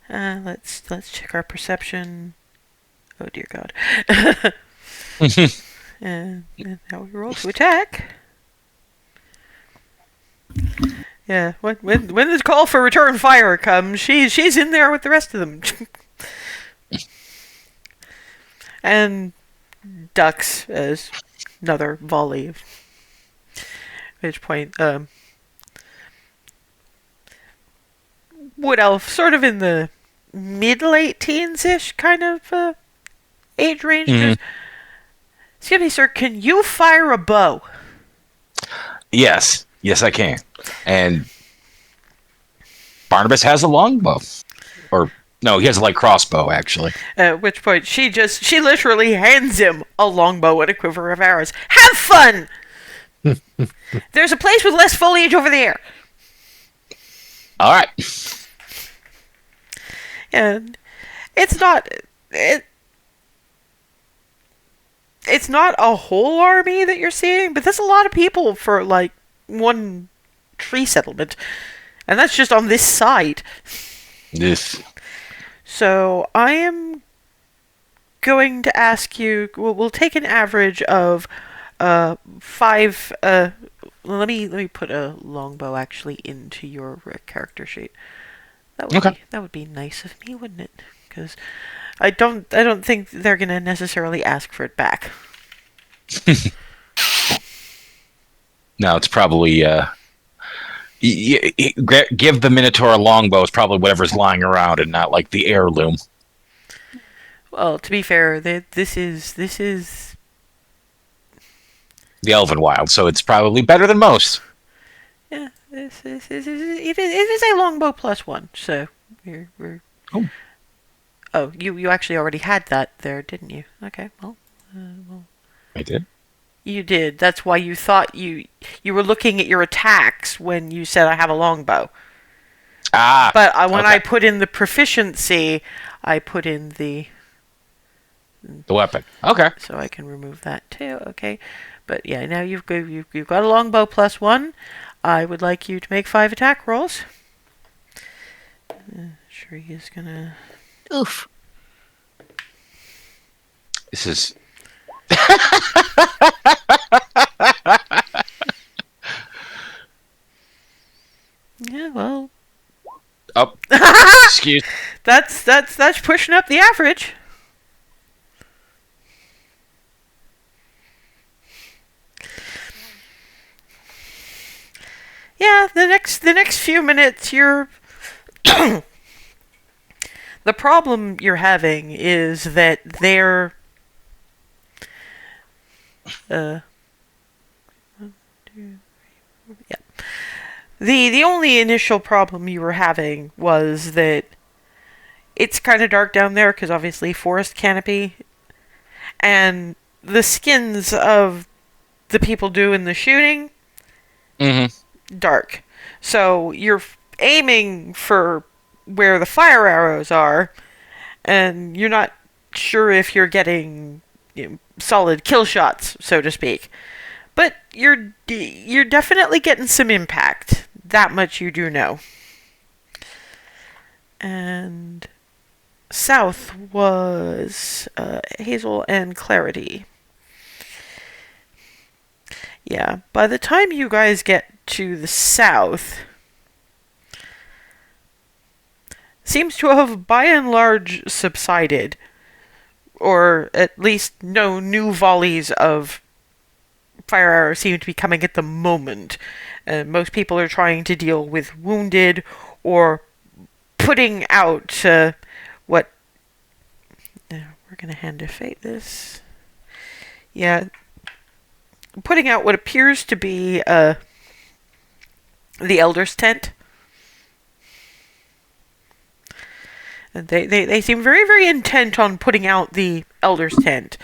Let's check our perception. Oh dear God. and now we roll to attack. Yeah, when the call for return fire comes, she's in there with the rest of them. And ducks as another volley. At which point, Wood Elf, sort of in the mid-late teens-ish kind of age range. Excuse me, sir, can you fire a bow? Yes, I can. And Barnabas has a longbow, or no, he has a light crossbow actually. At which point, she literally hands him a longbow and a quiver of arrows. Have fun. There's a place with less foliage over there. All right. And it's not a whole army that you're seeing, but that's a lot of people for like one tree settlement, and that's just on this side. Yes. So I am going to ask you. We'll take an average of 5. Let me put a longbow actually into your character sheet. That would be nice of me, wouldn't it? Because I don't think they're gonna necessarily ask for it back. No, it's probably give the Minotaur a longbow. It's probably whatever's lying around and not like the heirloom. Well, to be fair, this is the Elven Wild, so it's probably better than most. Yeah, it is a longbow +1, so we're. Oh, you actually already had that there, didn't you? Okay, well. I did. You did. That's why you thought you were looking at your attacks when you said I have a longbow. Ah. But when I put in the proficiency, I put in the weapon. Okay. So I can remove that too. Okay. But yeah, now you've got a longbow +1. I would like you to make 5 attack rolls. Sure, he's gonna. Oof. This is. Yeah, well. Oh. Excuse. That's pushing up the average. Yeah, the next few minutes you're the problem you're having is that they're yeah. The only initial problem you were having was that it's kind of dark down there because obviously forest canopy, and the skins of the people doing the shooting dark. So you're aiming for where the fire arrows are, and you're not sure if you're getting solid kill shots, so to speak. But you're definitely getting some impact. That much you do know. And south was Hazel and Clarity. Yeah, by the time you guys get to the south, seems to have by and large subsided, or at least no new volleys of fire arrows seem to be coming at the moment. Most people are trying to deal with wounded or putting out what... we're going to hand to fate this. Yeah. Putting out what appears to be the Elder's tent. And they seem very, very intent on putting out the Elder's Tent.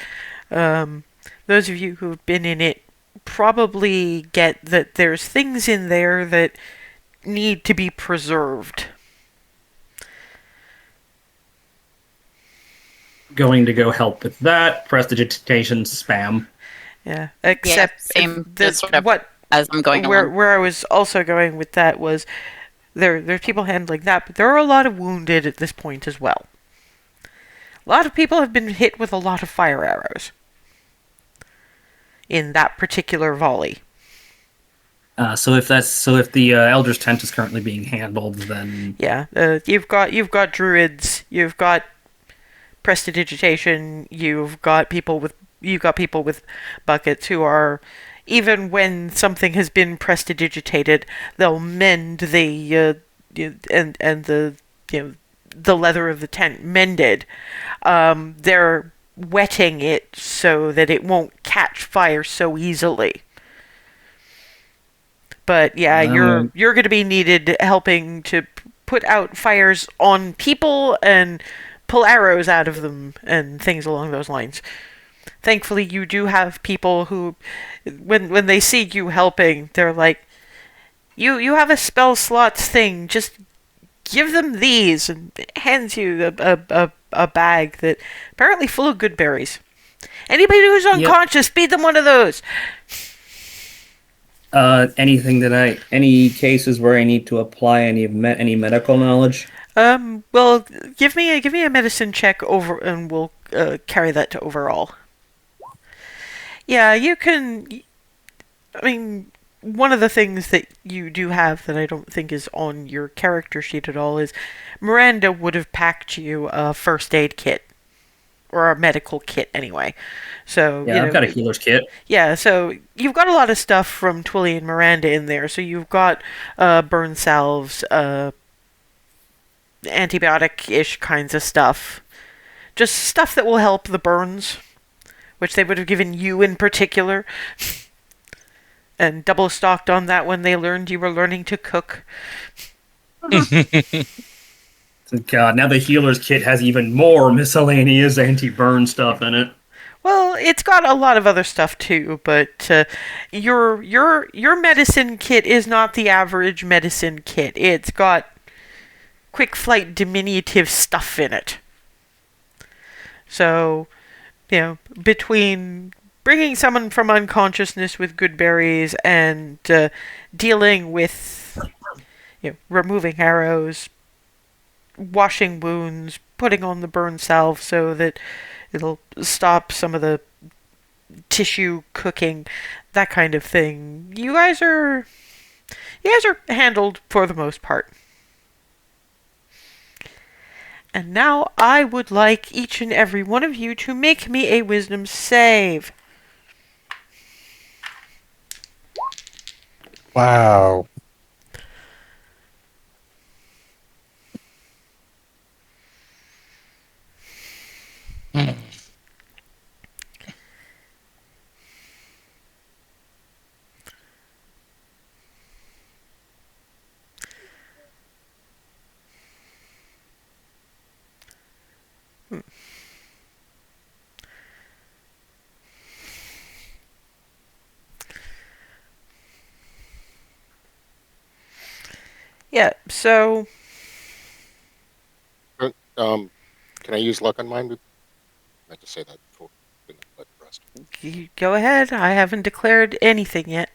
Those of you who've been in it probably get that there's things in there that need to be preserved. Going to go help with that. Prestidigitation spam. Yeah, except same. Just sort of what as I'm going along. where I was also going with that was there's people handling that, but there are a lot of wounded at this point as well. A lot of people have been hit with a lot of fire arrows in that particular volley. So if the Elder's Tent is currently being handled, then Yeah, you've got druids, you've got prestidigitation, you've got people with buckets who are, even when something has been prestidigitated, they'll mend the the leather of the tent mended. They're wetting it so that it won't catch fire so easily. But yeah, you're going to be needed helping to put out fires on people and pull arrows out of them and things along those lines. Thankfully, you do have people who, when they see you helping, they're like, you have a spell slots thing, just give them these, and hands you a bag that apparently full of good berries. Anybody who's unconscious, feed them one of those. Any cases where I need to apply any medical knowledge? Well, give me a medicine check over, and we'll carry that to overall. Yeah, you can. I mean, one of the things that you do have that I don't think is on your character sheet at all is Miranda would have packed you a first aid kit. Or a medical kit, anyway. So yeah, I've got a healer's kit. Yeah, so you've got a lot of stuff from Twilly and Miranda in there. So you've got burn salves, antibiotic-ish kinds of stuff. Just stuff that will help the burns, which they would have given you in particular. And double-stocked on that when they learned you were learning to cook. God, now the healer's kit has even more miscellaneous anti-burn stuff in it. Well, it's got a lot of other stuff too, but your medicine kit is not the average medicine kit. It's got quick flight diminutive stuff in it. So, between bringing someone from unconsciousness with good berries and dealing with removing arrows, washing wounds, putting on the burn salve so that it'll stop some of the tissue cooking, that kind of thing. You guys are handled for the most part. And now I would like each and every one of you to make me a wisdom save. Wow. Yeah, so Can I use luck on mine? I meant to say that before. Didn't let the rest. go ahead. I haven't declared anything yet.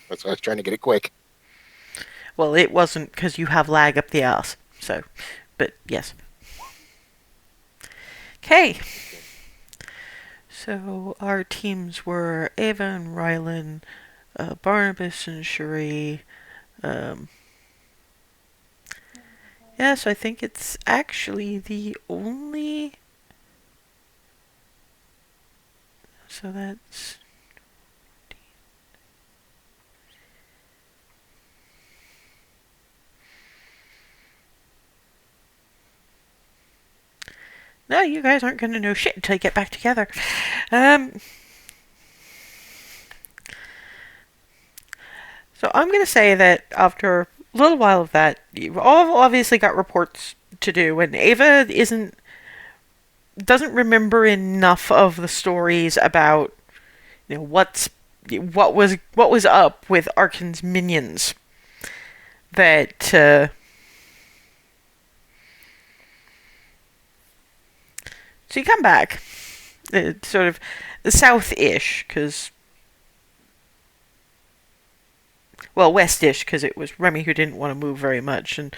That's why I was trying to get it quick. Well, it wasn't because you have lag up the ass. So, but yes. Okay. So our teams were Ava and Rylan, Barnabas and Cherie. Yes, I think it's actually the only. So that's. No, you guys aren't going to know shit until you get back together. So I'm going to say that after little while of that. You've all obviously got reports to do, and Ava doesn't remember enough of the stories about what was up with Arkin's minions that so you come back sort of south-ish, because west-ish, because it was Remy who didn't want to move very much, and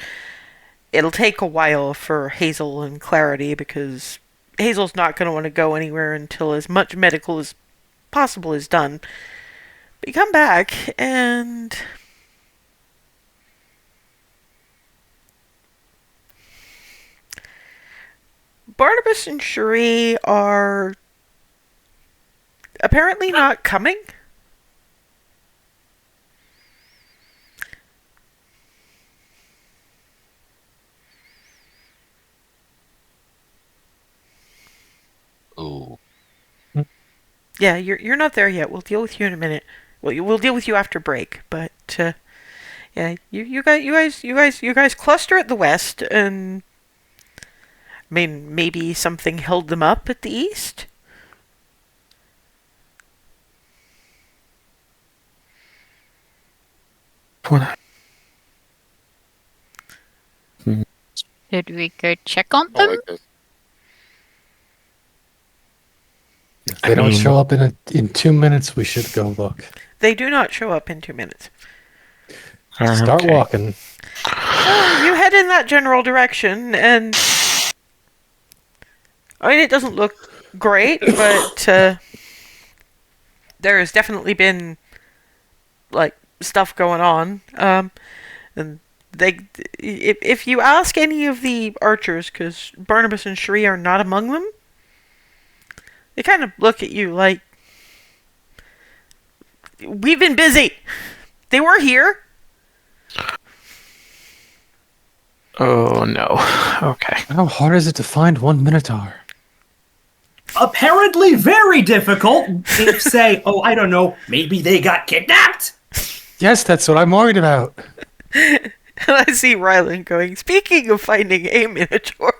it'll take a while for Hazel and Clarity, because Hazel's not going to want to go anywhere until as much medical as possible is done. But you come back, and Barnabas and Cherie are apparently not coming. Ooh. Yeah, you're not there yet. We'll deal with you in a minute. Well, we'll deal with you after break. But yeah, you guys cluster at the west, and I mean, maybe something held them up at the east. Should we go check on I them? like this. If they don't show up in 2 minutes, we should go look. They do not show up in 2 minutes. Start walking. You head in that general direction, and I mean, it doesn't look great, but there has definitely been like stuff going on. And if you ask any of the archers, because Barnabas and Cherie are not among them, they kind of look at you like, we've been busy. They were here. Oh no. Okay. How hard is it to find one Minotaur? Apparently very difficult. If, say, oh, I don't know, maybe they got kidnapped? Yes, that's what I'm worried about. And I see Rylan going, speaking of finding a Minotaur.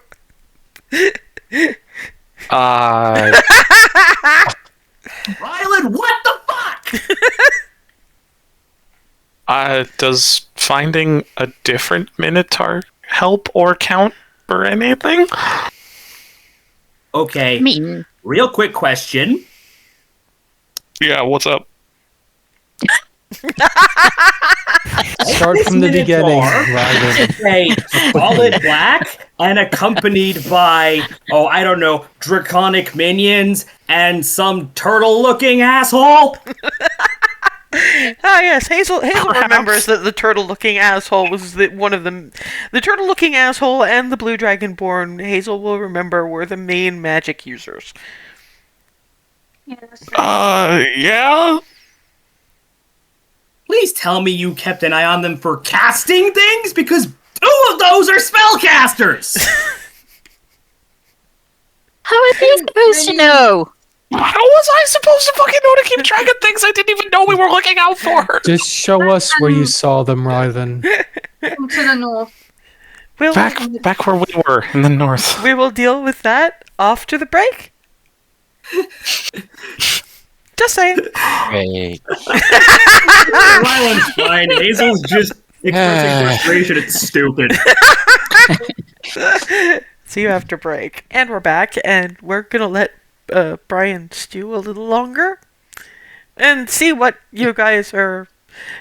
Rylan, what the fuck? Does finding a different Minotaur help or count for anything? Okay, I mean, real quick question. Yeah, what's up? Start from the beginning, Rylan. Say, solid black and accompanied by, oh, I don't know, draconic minions and some turtle-looking asshole? Ah, yes, Hazel remembers that the turtle-looking asshole was one of them. The turtle-looking asshole and the blue dragonborn, Hazel will remember, were the main magic users. Yeah, that's right. Yeah? Please tell me you kept an eye on them for casting things, because 2 of those are spellcasters! how are they supposed to know? How was I supposed to fucking know to keep track of things I didn't even know we were looking out for? Just show us where you saw them, Rylan. To the north. We'll, Back where we were, in the north. we will deal with that after the break. Just saying. Great. Rylan's fine. Hazel's just expressing frustration. It's stupid. See you after break. And we're back, and we're gonna let Brian stew a little longer and see what you guys are,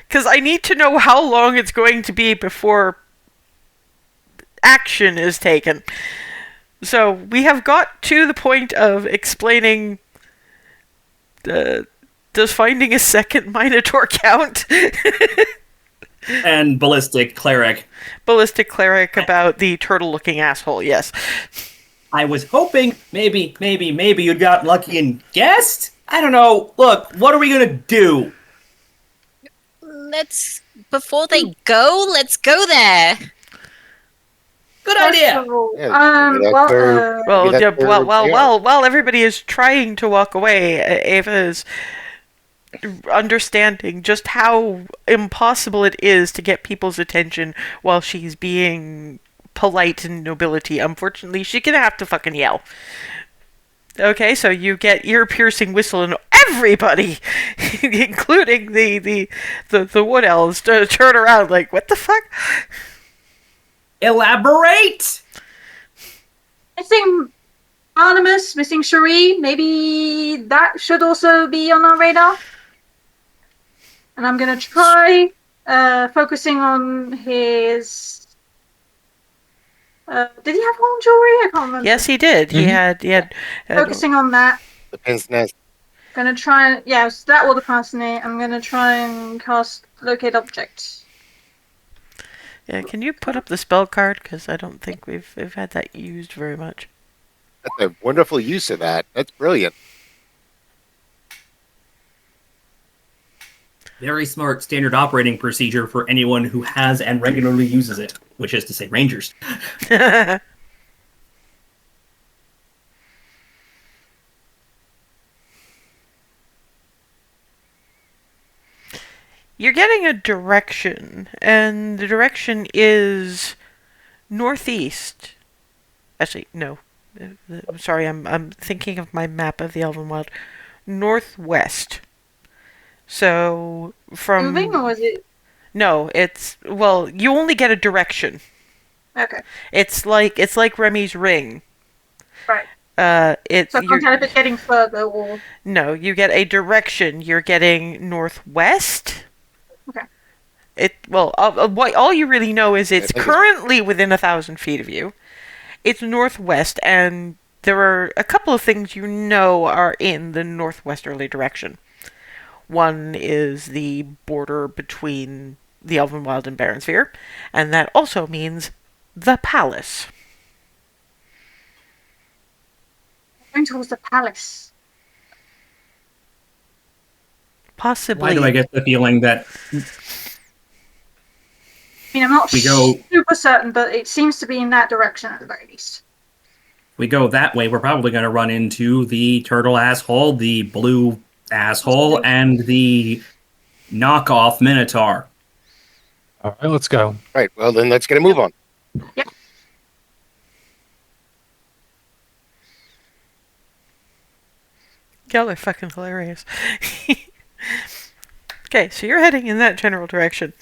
because I need to know how long it's going to be before action is taken. So we have got to the point of explaining does finding a second Minotaur count? And ballistic cleric. Ballistic cleric about the turtle-looking asshole, yes. I was hoping maybe you'd gotten lucky and guessed? I don't know. Look, what are we gonna do? Before they go, let's go there. Good First idea. of all, Yeah, maybe that's where- Well, maybe yeah, that's where they are. while everybody is trying to walk away, Ava is understanding just how impossible it is to get people's attention while she's being polite and nobility. Unfortunately, she's gonna have to fucking yell. Okay, so you get ear-piercing whistle, and everybody, including the wood elves, turn around like, what the fuck? Elaborate! Missing Artemis, missing Cherie. Maybe that should also be on our radar. And I'm gonna try focusing on his. Did he have horn jewelry? I can't remember. Yes, he did. He had. Focusing on that. The pin's nest. Gonna try and so that will fascinate. I'm gonna try and cast locate object. Yeah, can you put up the spell card? Because I don't think we've had that used very much. That's a wonderful use of that. That's brilliant. Very smart standard operating procedure for anyone who has and regularly uses it, which is to say rangers. You're getting a direction, and the direction is northeast. Actually, no. I'm sorry, I'm thinking of my map of the Elven Wild. Northwest. So from Moving, or is it? No, it's well, you only get a direction. Okay. It's like Remy's ring. Right. It's So I can't tell if it's getting further or. No, you get a direction. You're getting northwest. Okay. All you really know is it's I think currently within 1,000 feet of you. It's northwest, and there are a couple of things you know are in the northwesterly direction. One is the border between the Elven Wild and Baronsphere, and that also means the palace. Going towards the palace. Possibly. Why do I get the feeling that I mean, I'm not super certain, but it seems to be in that direction at the very least. we go that way, we're probably going to run into the turtle asshole, the blue asshole, and the knockoff minotaur? All right, let's go. Right. Well, then let's get a move on. Yep. Y'all are fucking hilarious. Okay, so you're heading in that general direction.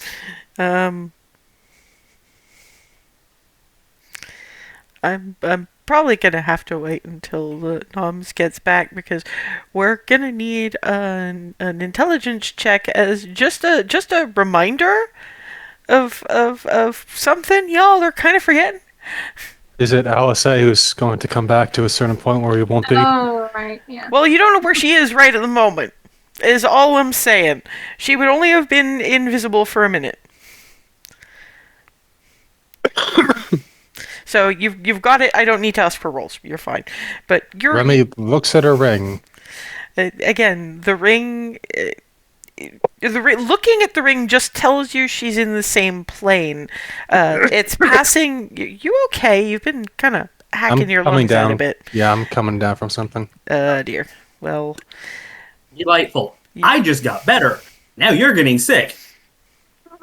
I'm probably gonna have to wait until the Noms gets back because we're gonna need an intelligence check as just a reminder of something y'all are kind of forgetting. Is it Alisa who's going to come back to a certain point where we won't be? Oh, right, yeah. Well, you don't know where she is right at the moment, is all I'm saying. She would only have been invisible for a minute. So you've got it. I don't need to ask for rolls. You're fine. But you're Remy looks at her ring. Again, the ring. Looking at the ring just tells you she's in the same plane. It's passing. You okay? You've been kind of hacking your lungs out a bit. Yeah, I'm coming down from something. Dear. Well. Delightful. I just got better. Now you're getting sick.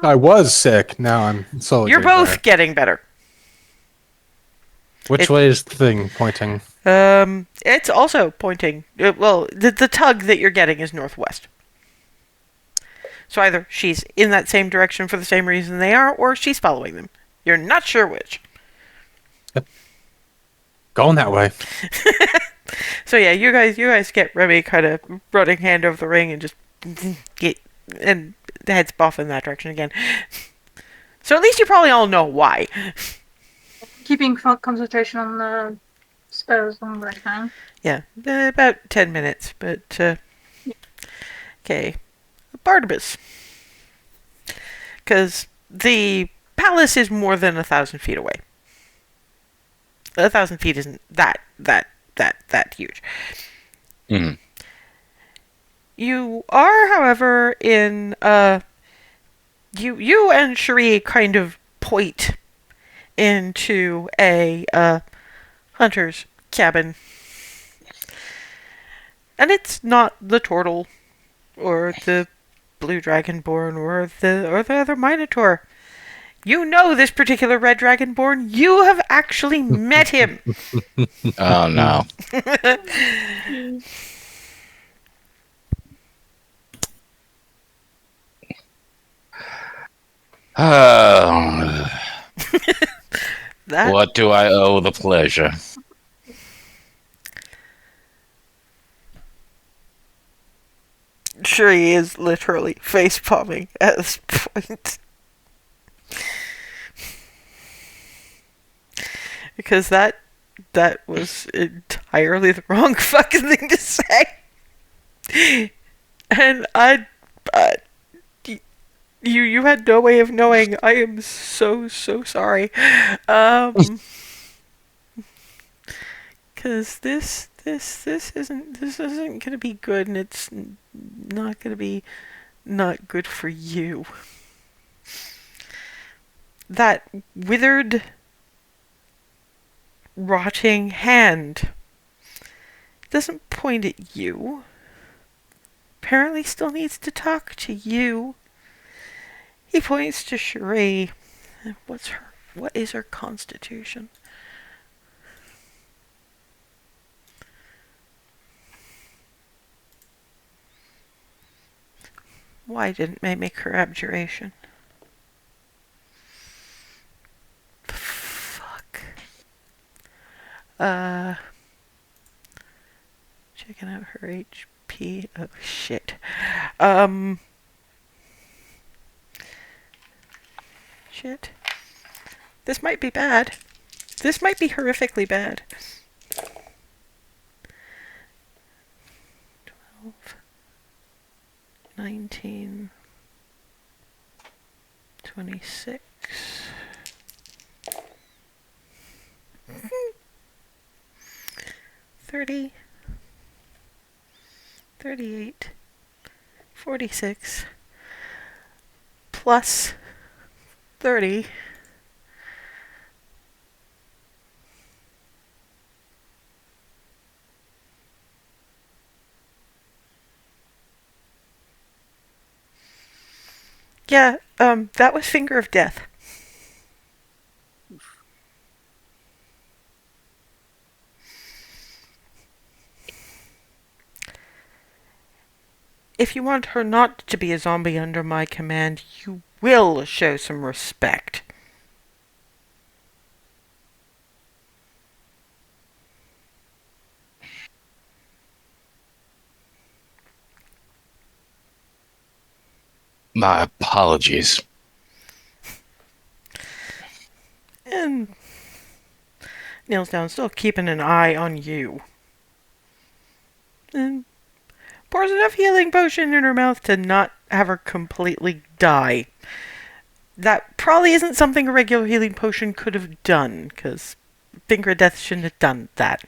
I was sick. Now I'm slowly. You're getting both better. getting better. Which way is the thing pointing? It's also pointing. Well, the tug that you're getting is northwest. So either she's in that same direction for the same reason they are, or she's following them. You're not sure which. Yep. Going that way. So yeah, you guys get Remy kind of running hand over the ring and just get and heads off in that direction again. So at least you probably all know why. Keeping concentration on the spells as long as I can. Yeah, about 10 minutes, but okay. Barnabas. Because the palace is more than 1,000 feet away. 1,000 feet isn't that huge. Mhm. You are, however, in you and Cherie kind of point into a hunter's cabin. And it's not the turtle or the blue dragonborn, or the other minotaur. You know this particular red dragonborn. You have actually met him. Oh no. Oh, That what do I owe the pleasure? Shuri is literally face palming at this point. Because that was entirely the wrong fucking thing to say. And you had no way of knowing. I am so sorry. Cause this isn't gonna be good, and it's not gonna be not good for you. That withered, rotting hand doesn't point at you. Apparently still needs to talk to you. He points to Cherie. What is her constitution? Why didn't they make her abjuration? Fuck. Checking out her HP. Oh shit. Shit. This might be bad. This might be horrifically bad. 12, 19, 26. 30, 38, 46, plus 30. Yeah, that was Finger of Death. If you want her not to be a zombie under my command, you will show some respect. My apologies. And kneels down, still keeping an eye on you. And pours enough healing potion in her mouth to not have her completely die. That probably isn't something a regular healing potion could have done, because Finger of Death shouldn't have done that.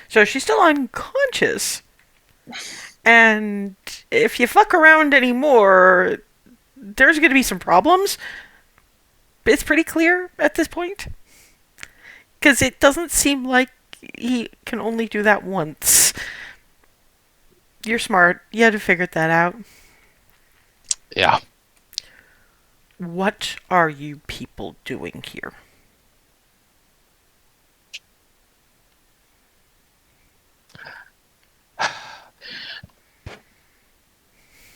So she's still unconscious. And if you fuck around anymore, there's going to be some problems. It's pretty clear at this point. Because it doesn't seem like he can only do that once. You're smart. You had to figure that out. Yeah. What are you people doing here?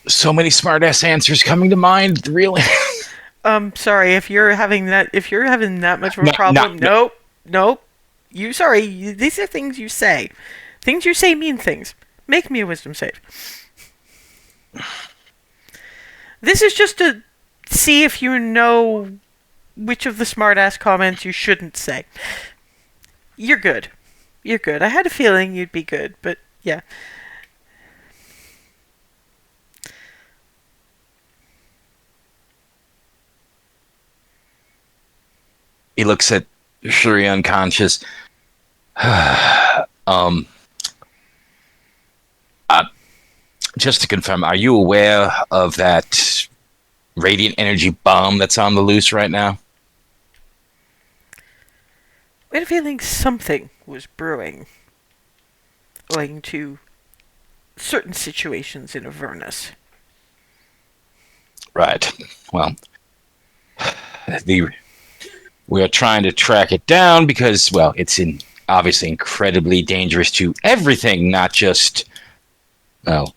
So many smart-ass answers coming to mind, really. Sorry, if you're having that much of a problem, nope. These are things you say. Things you say mean things. Make me a wisdom save. This is just to see if you know which of the smart-ass comments you shouldn't say. You're good. You're good. I had a feeling you'd be good, but yeah. He looks at Shuri unconscious. Just to confirm, are you aware of that radiant energy bomb that's on the loose right now? I had a feeling something was brewing, owing to certain situations in Avernus. Right. Well, we're trying to track it down because, well, it's obviously incredibly dangerous to everything, not just, well,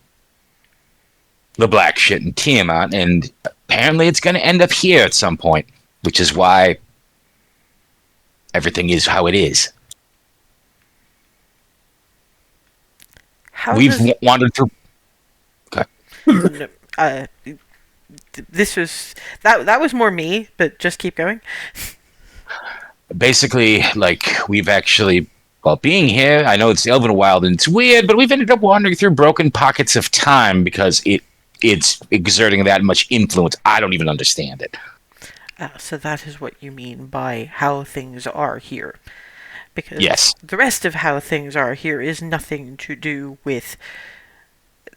the black shit in Tiamat, and apparently it's going to end up here at some point, which is why everything is how it is. How We've does wandered through. no, this was that was more me, but just keep going. Basically, like, we've actually, well, being here, I know it's the Elven Wild and it's weird, but we've ended up wandering through broken pockets of time because it's exerting that much influence. I don't even understand it. So that is what you mean by how things are here. Because Yes. the rest of how things are here is nothing to do with...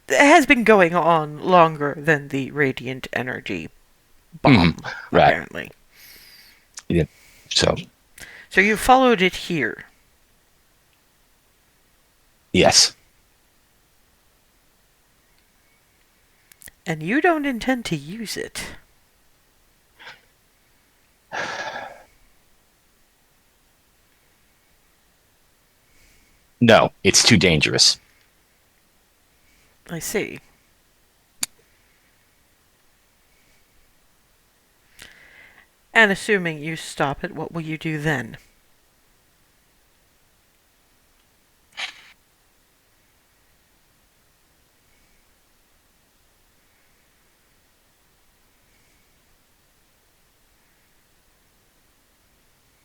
It has been going on longer than the radiant energy bomb, right. apparently. Yeah. So you followed it here. yes. And you don't intend to use it. No, it's too dangerous. I see. And assuming you stop it, what will you do then?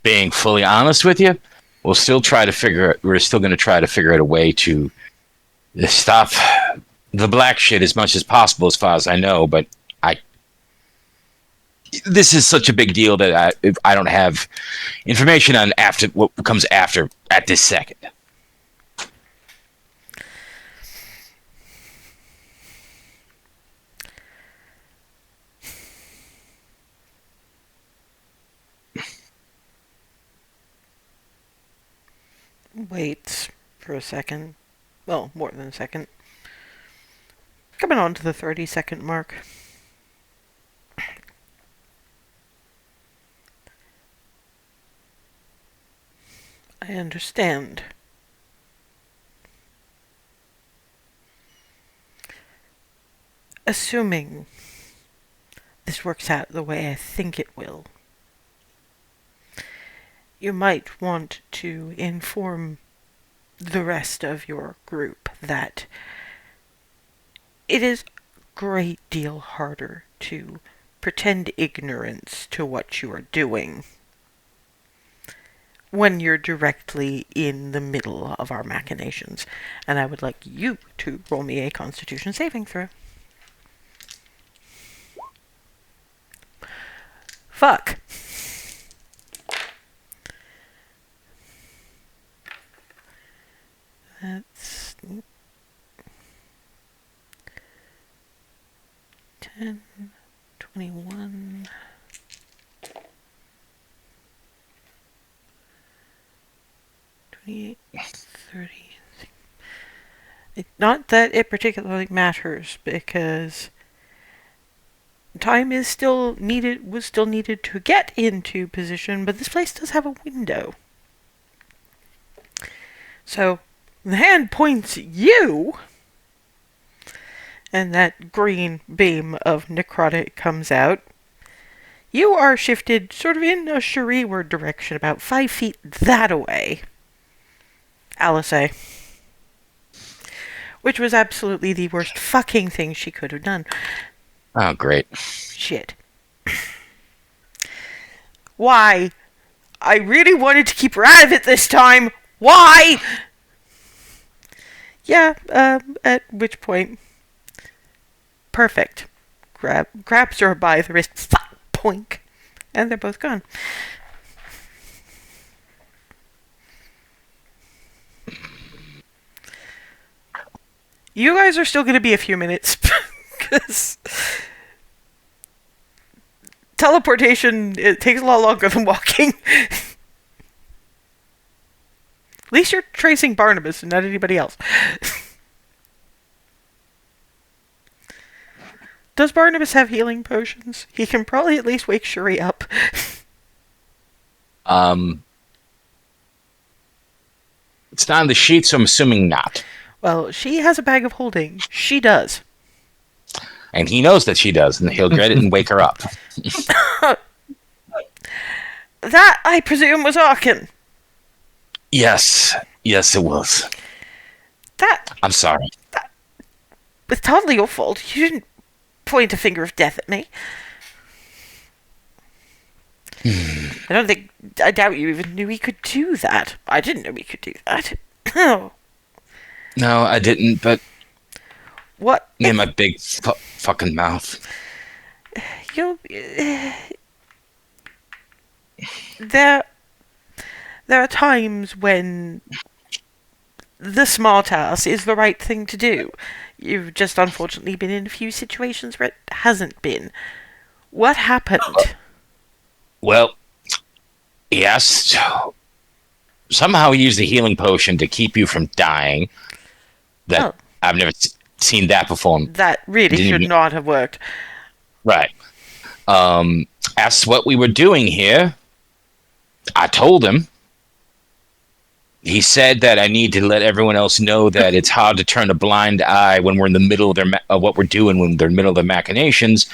Being fully honest with you, we're still going to try to figure out a way to stop the black shit as much as possible, as far as I know. But this is such a big deal that I don't have information on after what comes after at this second. Wait for a second. Well, more than a second. Coming on to the 30-second mark. I understand. Assuming this works out the way I think it will, you might want to inform the rest of your group that it is a great deal harder to pretend ignorance to what you are doing when you're directly in the middle of our machinations. And I would like you to roll me a Constitution saving throw. Fuck. That's 10, 21... 28, 30. Not that it particularly matters, because time was still needed to get into position, but this place does have a window. So the hand points at you, and that green beam of necrotic comes out. You are shifted sort of in a Shari'ward direction, about 5 feet that away. Alice, which was absolutely the worst fucking thing she could have done. Oh, great. Shit. Why? I really wanted to keep her out of it this time. Why? Yeah, at which point... Perfect. Grabs her by the wrist. Fuck! Poink. And they're both gone. You guys are still going to be a few minutes, because teleportation, it takes a lot longer than walking. At least you're tracing Barnabas and not anybody else. Does Barnabas have healing potions? He can probably at least wake Cherie up. It's not in the sheet, so I'm assuming not. Well, she has a bag of holding. She does. And he knows that she does, and he'll get it and wake her up. That, I presume, was Arkin. Yes, it was. That I'm sorry. was totally your fault. You didn't point a finger of death at me. I doubt you even knew he could do that. I didn't know he could do that. Oh. No, I didn't, but What? in my big fucking mouth. You... There are times when the smart ass is the right thing to do. You've just unfortunately been in a few situations where it hasn't been. What happened? Well, yes. Somehow he used a healing potion to keep you from dying. That I've never seen that before. That really should not have worked. Right. Asked what we were doing here. I told him. He said that I need to let everyone else know that it's hard to turn a blind eye when we're in the middle of what we're doing when they're in the middle of their machinations.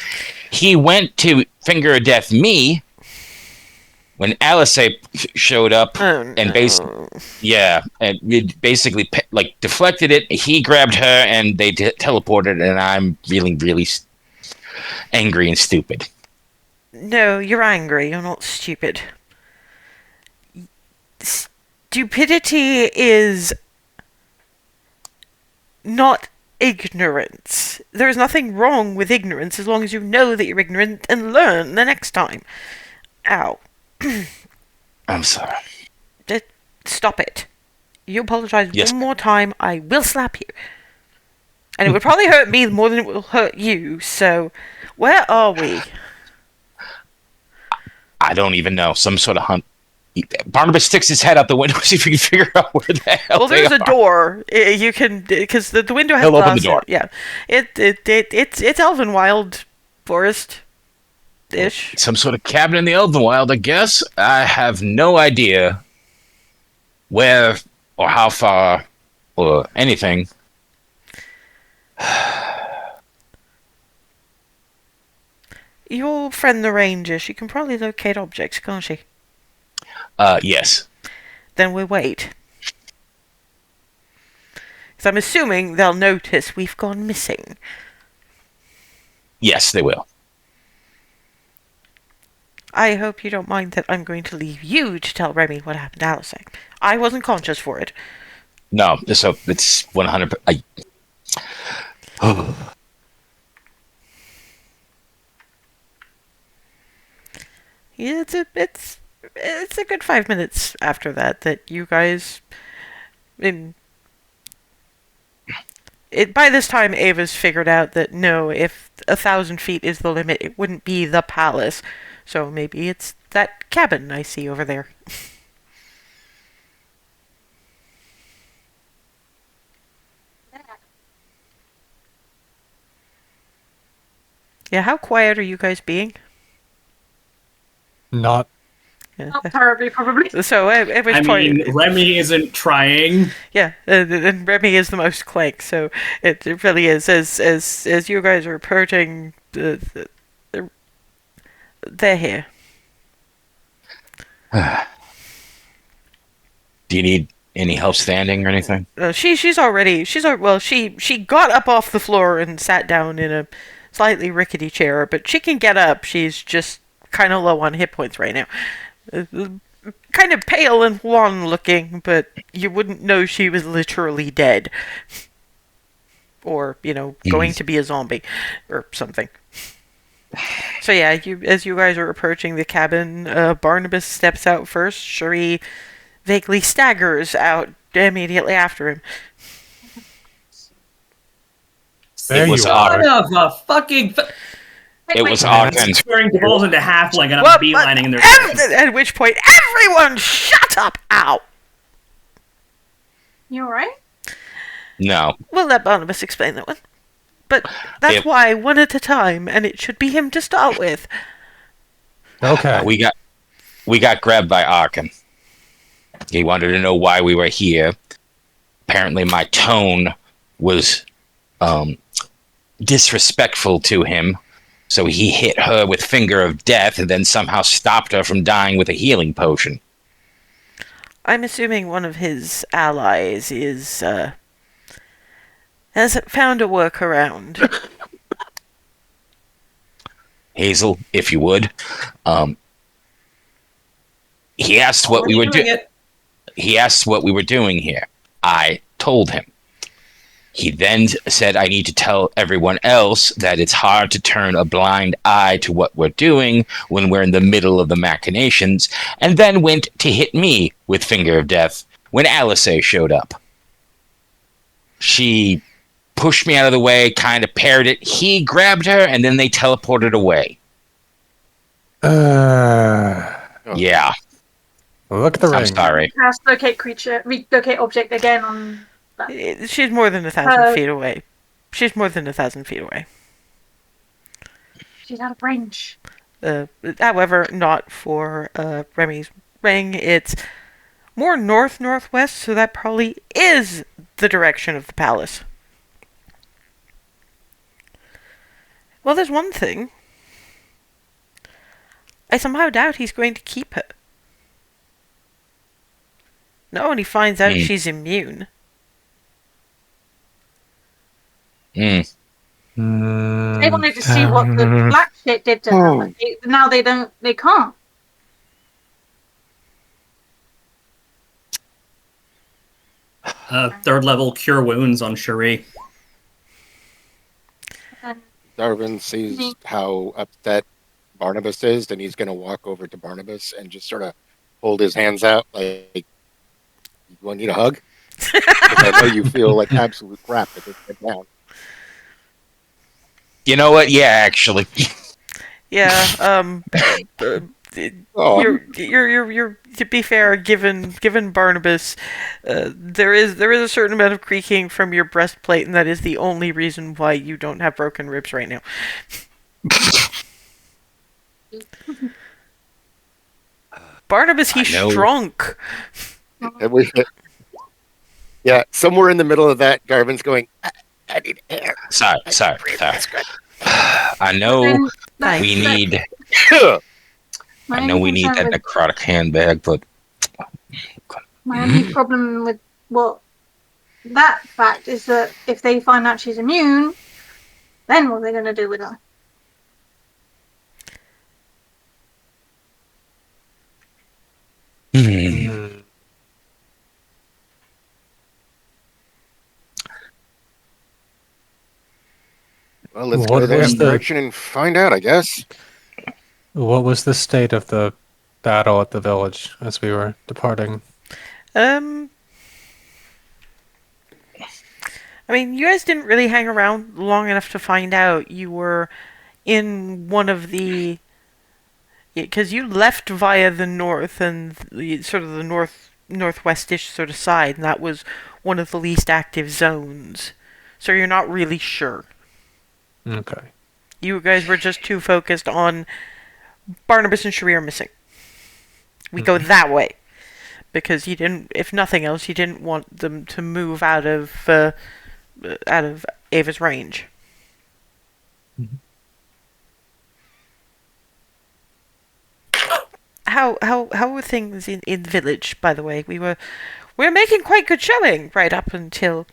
He went to finger of death me when Alice showed up and basically like deflected it. He grabbed her and they teleported, and I'm feeling really angry and stupid. No, you're angry. You're not stupid. Stupidity is not ignorance. There is nothing wrong with ignorance as long as you know that you're ignorant and learn the next time. Ow. I'm sorry. Just stop it. You apologize one more time, I will slap you. And it would probably hurt me more than it will hurt you, so where are we? I don't even know. Some sort of hunt. Barnabas sticks his head out the window, see if he can figure out where the hell well, there's a door. You can, because the window has He'll glass. open the door. Yeah, it's Elven Wild forest-ish. Some sort of cabin in the Elvenwild, I guess. I have no idea where or how far or anything. Your friend the ranger, she can probably locate objects, can't she? Yes. Then we'll wait. Because I'm assuming they'll notice we've gone missing. Yes, they will. I hope you don't mind that I'm going to leave you to tell Remy what happened to Alice. I wasn't conscious for it. No, so it's 100. Yeah, it's a good 5 minutes after that you guys. By this time, Ava's figured out that no, if 1,000 feet is the limit, it wouldn't be the palace. So maybe it's that cabin I see over there. Yeah, how quiet are you guys being? Not. Yeah. Not terribly, probably. So at which point, Remy isn't trying. Yeah, and Remy is the most clank. So it really is. As you guys are approaching, they're here. Do you need any help standing or anything? She got up off the floor and sat down in a slightly rickety chair, but she can get up. She's just kind of low on hit points right now. Kind of pale and wan looking, but you wouldn't know she was literally dead. Or, going to be a zombie or something. So yeah, as you guys are approaching the cabin, Barnabas steps out first. Cherie vaguely staggers out immediately after him. There It was you are. Son of a fucking... It was Arkin. Squaring balls into half like and I'm beelining in their At which point, everyone shut up! Ow! You alright? No. We'll let Barnabas explain that one. But that's It- why, one at a time, and it should be him to start with. Okay. We got grabbed by Arkham. He wanted to know why we were here. Apparently, my tone was disrespectful to him, so he hit her with Finger of Death and then somehow stopped her from dying with a healing potion. I'm assuming one of his allies has found a workaround. Hazel, if you would. He asked what we were doing doing. it. He asked what we were doing here. I told him. He then said I need to tell everyone else that it's hard to turn a blind eye to what we're doing when we're in the middle of the machinations, and then went to hit me with Finger of Death when Alice showed up. She pushed me out of the way, kind of parried it. He grabbed her, and then they teleported away. Yeah, Look at the I'm ring. sorry. Cast locate object again on. She's more than 1,000 feet away. She's more than 1,000 feet away. She's out of range. However, not for Remy's ring. It's more north-northwest, so that probably is the direction of the palace. Well, there's one thing. I somehow doubt he's going to keep her. Not when he finds out she's immune. They wanted to see what the black shit did to her. But now they don't. They can't. Third level cure wounds on Cherie. Darwin sees how upset Barnabas is, and he's going to walk over to Barnabas and just sort of hold his hands out like, "You want need a hug?" Because I know you feel like absolute crap if it's get down. You know what? Yeah, actually. Yeah, Oh, you're to be fair, given Barnabas, there is a certain amount of creaking from your breastplate, and that is the only reason why you don't have broken ribs right now. Barnabas, he's shrunk. Yeah, somewhere in the middle of that, Garvin's going, I need air. Sorry. I know we need. I know we need that necrotic handbag, but My only problem with that fact is that if they find out she's immune, then what are they going to do with her? Well, let's go that direction and find out, I guess. What was the state of the battle at the village as we were departing? I mean, you guys didn't really hang around long enough to find out. You were in one of the... Because you left via the north and sort of the northwestish sort of side, and that was one of the least active zones. So you're not really sure. Okay. You guys were just too focused on Barnabas and Cherie are missing. We go that way. Because you didn't, if nothing else, you didn't want them to move out of Ava's range. How were things in the village, by the way? We were making quite good showing right up until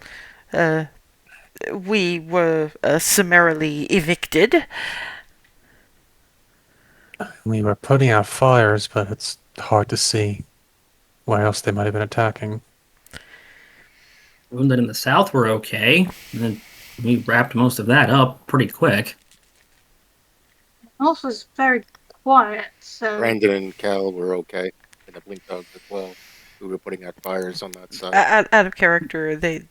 we were summarily evicted. We were putting out fires, but it's hard to see where else they might have been attacking. Wounded in the south were okay. And then we wrapped most of that up pretty quick. North was very quiet, so... Brandon and Cal were okay. And the Blink Dogs as well, who were putting out fires on that side. Out of character, they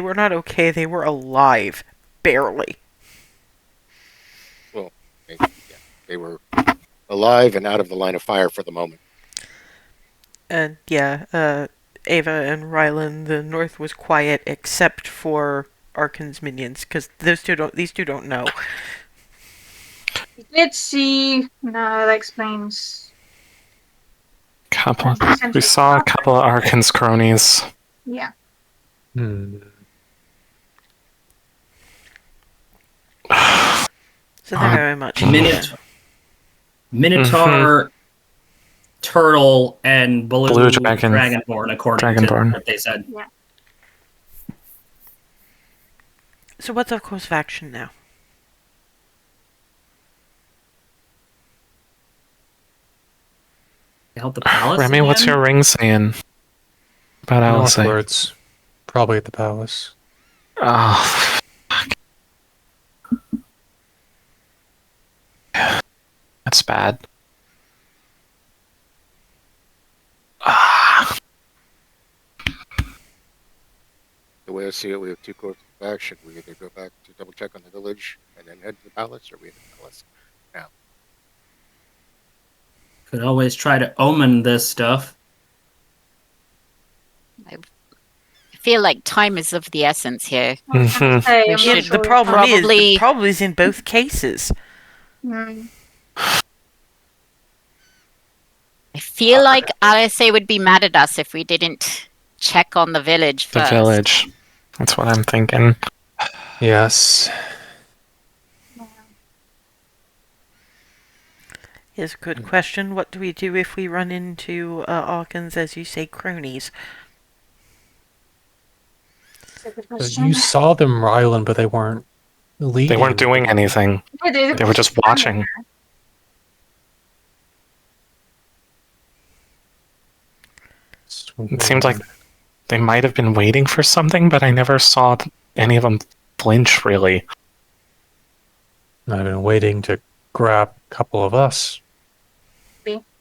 were not okay. They were alive, barely. Well, they were alive and out of the line of fire for the moment. And yeah, Ava and Rylan, the north was quiet except for Arkan's minions, because these two don't know. We did see. No, that explains. We saw a couple of Arkan's cronies. Yeah. Hmm. So they're very much Minotaur, Turtle, and Blue Dragon. Dragonborn, according to what they said. Yeah. So what's our course of action now? Help the palace. Remy, again? what's your ring saying about Alice? Northwards. Probably at the palace. Oh, that's bad. The way I see it, we have two courses of action. We either go back to double check on the village and then head to the palace, or we head to the palace now. Could always try to omen this stuff. I feel like time is of the essence here. I was gonna say, I'm should not sure The problem Probably- is in both cases. Mm. I feel like Alice would be mad at us if we didn't check on the village The first. village. That's what I'm thinking. Yes. Here's a good question. What do we do if we run into Arkans, as you say, cronies? That's a good But question. you saw them, Rylan, but they weren't leading. They weren't doing anything. Yeah, They were just watching. It seemed like they might have been waiting for something, but I never saw any of them flinch, really. I've been waiting to grab a couple of us.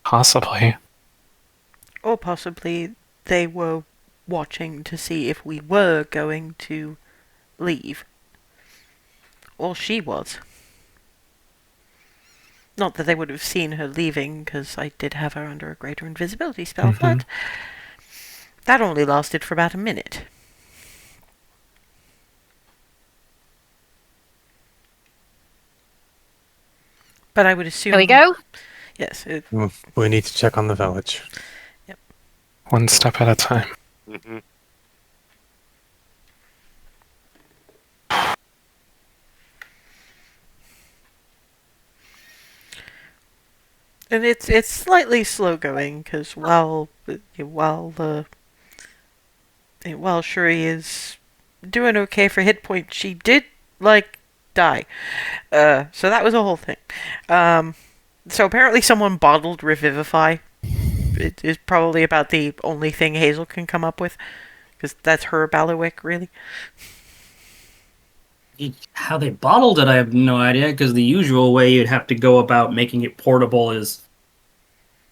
Possibly. Or possibly they were watching to see if we were going to leave. Or she was. Not that they would have seen her leaving, because I did have her under a greater invisibility spell, but that only lasted for about a minute. But I would assume... Here we go. Yes. We need to check on the village. One step at a time. Mm-hmm. And it's slightly slow going, because while Shuri is doing okay for hit points, she did die. So that was a whole thing. So apparently someone bottled Revivify. It is probably about the only thing Hazel can come up with, because that's her Bailiwick, really. How they bottled it, I have no idea, because the usual way you'd have to go about making it portable is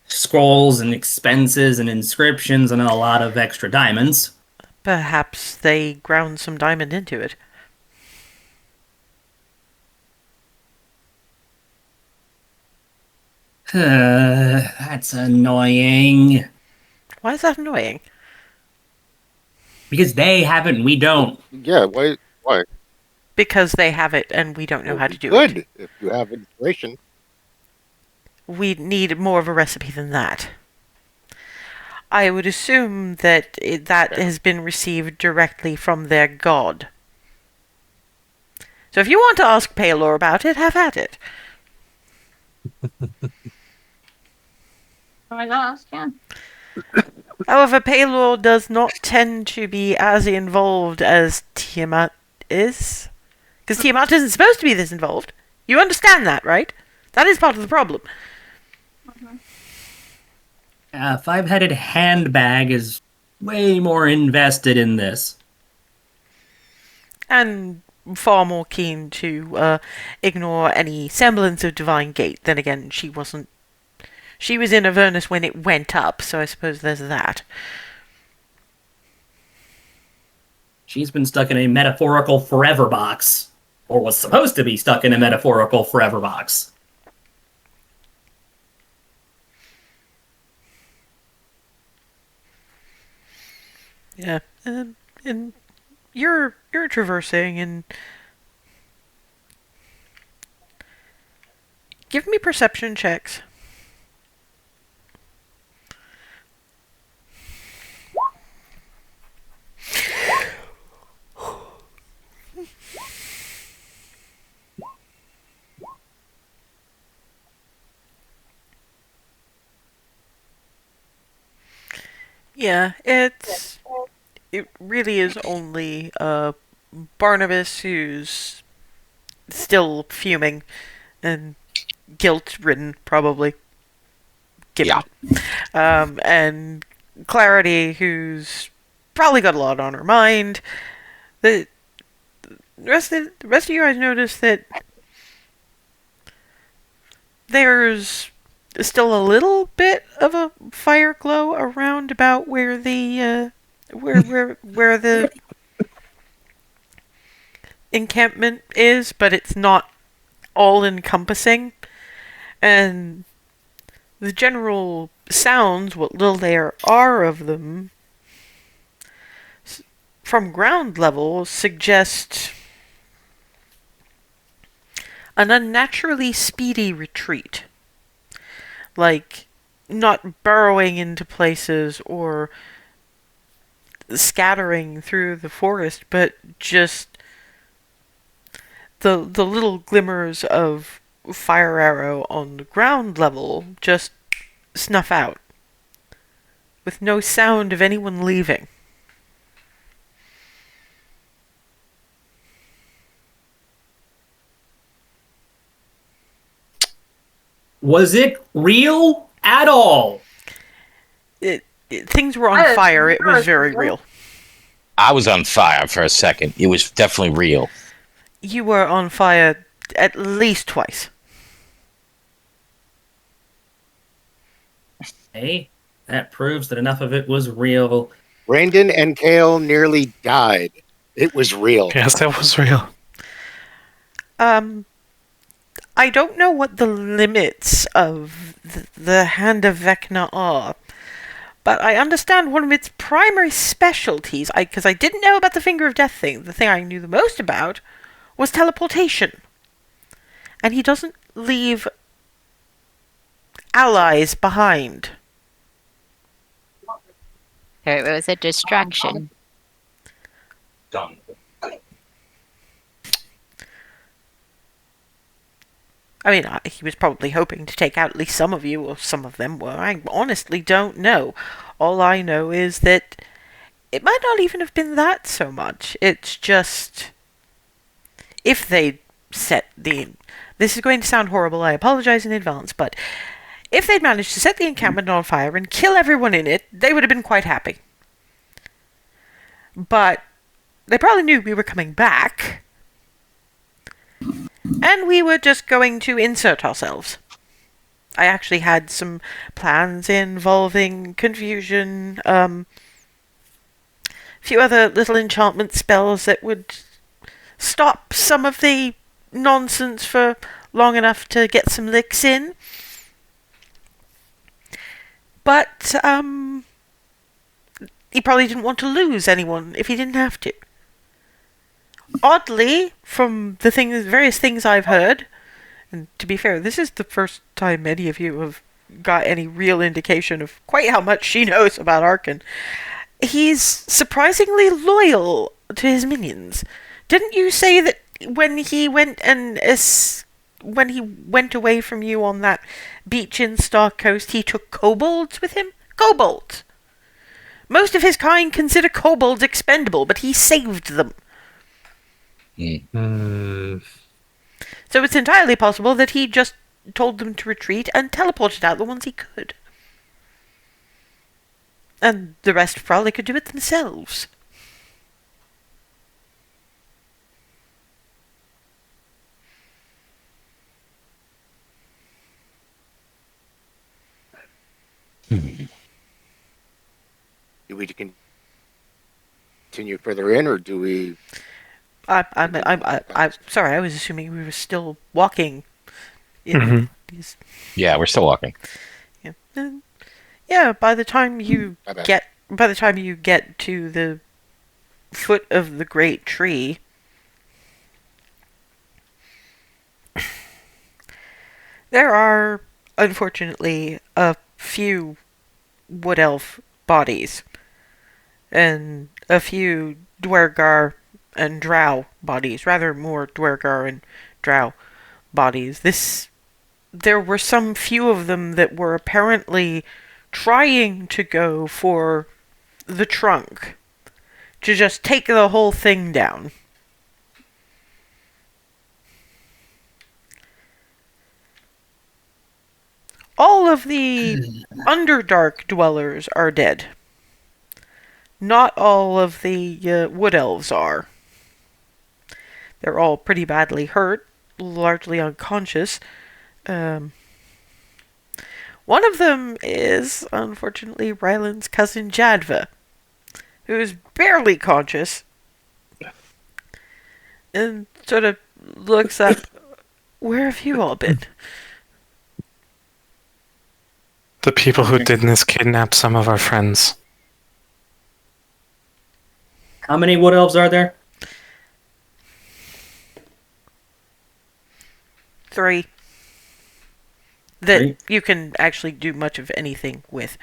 scrolls and expenses and inscriptions and a lot of extra diamonds. Perhaps they ground some diamond into it. That's annoying. Why is that annoying? Because they have it and we don't. Yeah, why? Why? Because they have it and we don't know how to do Good, it. if you have inspiration. We need more of a recipe than that. I would assume that that has been received directly from their god. So if you want to ask Paylor about it, have at it. I ask, yeah. However, Paylor does not tend to be as involved as Tiamat is. Because Tiamat isn't supposed to be this involved. You understand that, right? That is part of the problem. Five-headed handbag is way more invested in this. And far more keen to ignore any semblance of Divine Gate. Then again, she wasn't. She was in Avernus when it went up, so I suppose there's that. She's been stuck in a metaphorical forever box. Or was supposed to be stuck in a metaphorical forever box. Yeah. And you're traversing, and give me perception checks. Yeah, it really is only Barnabas who's still fuming and guilt-ridden, probably. Given. And Clarity, who's probably got a lot on her mind. The rest of you guys notice that there's still a little bit of a fire glow around about where the where the encampment is, but it's not all encompassing. And the general sounds, what little there are of them, from ground level, suggest an unnaturally speedy retreat. Like, not burrowing into places or scattering through the forest, but just the little glimmers of fire arrow on the ground level just snuff out, with no sound of anyone leaving. Was it real at all? Things were on fire. It was very real. I was on fire for a second. It was definitely real. You were on fire at least twice. Hey, that proves that enough of it was real. Brandon and Kale nearly died. It was real. Yes, that was real. I don't know what the limits of the Hand of Vecna are, but I understand one of its primary specialties, because I didn't know about the Finger of Death thing. The thing I knew the most about was teleportation. And he doesn't leave allies behind. It was a distraction. Done. I mean, he was probably hoping to take out at least some of you, or some of them were. I honestly don't know. All I know is that it might not even have been that so much. It's just, if they'd set the... This is going to sound horrible, I apologize in advance, but if they'd managed to set the encampment on fire and kill everyone in it, they would have been quite happy. But they probably knew we were coming back, and we were just going to insert ourselves. I actually had some plans involving confusion, a few other little enchantment spells that would stop some of the nonsense for long enough to get some licks in. But, he probably didn't want to lose anyone if he didn't have to. Oddly, from the various things I've heard, and to be fair, this is the first time any of you have got any real indication of quite how much she knows about Arkan, he's surprisingly loyal to his minions. Didn't you say that when he went away from you on that beach in Star Coast, he took kobolds with him? Kobolds! Most of his kind consider kobolds expendable, but he saved them. So it's entirely possible that he just told them to retreat and teleported out the ones he could. And the rest probably could do it themselves. Do we continue further in, or do we? I'm sorry. I was assuming we were still walking. Yeah, we're still walking. Yeah. Yeah. By the time you get to the foot of the great tree, there are, unfortunately, a few wood elf bodies, and a few Dwergar and Drow bodies, rather more Dwergar and Drow bodies. There were some few of them that were apparently trying to go for the trunk, to just take the whole thing down. All of the Underdark dwellers are dead. Not all of the Wood Elves are. They're all pretty badly hurt, largely unconscious. One of them is, unfortunately, Ryland's cousin Jadva, who is barely conscious, and sort of looks up. Where have you all been? The people who did this kidnapped some of our friends. How many wood elves are there? 3. That Three? you can actually do much of anything with.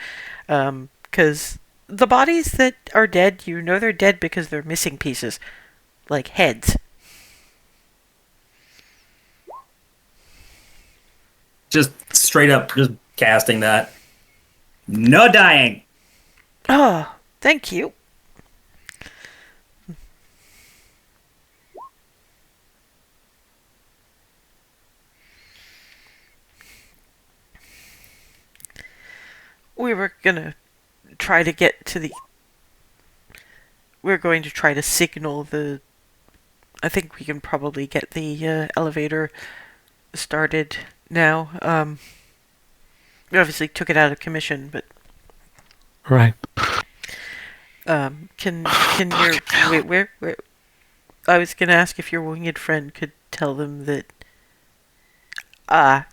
Because the bodies that are dead, you know they're dead because they're missing pieces. Like heads. Just straight up, just casting that. No dying. Oh, thank you. We were gonna try to get to the... We're going to try to signal the... I think we can probably get the elevator started now. We obviously took it out of commission, but Right. can your where I was gonna ask if your winged friend could tell them that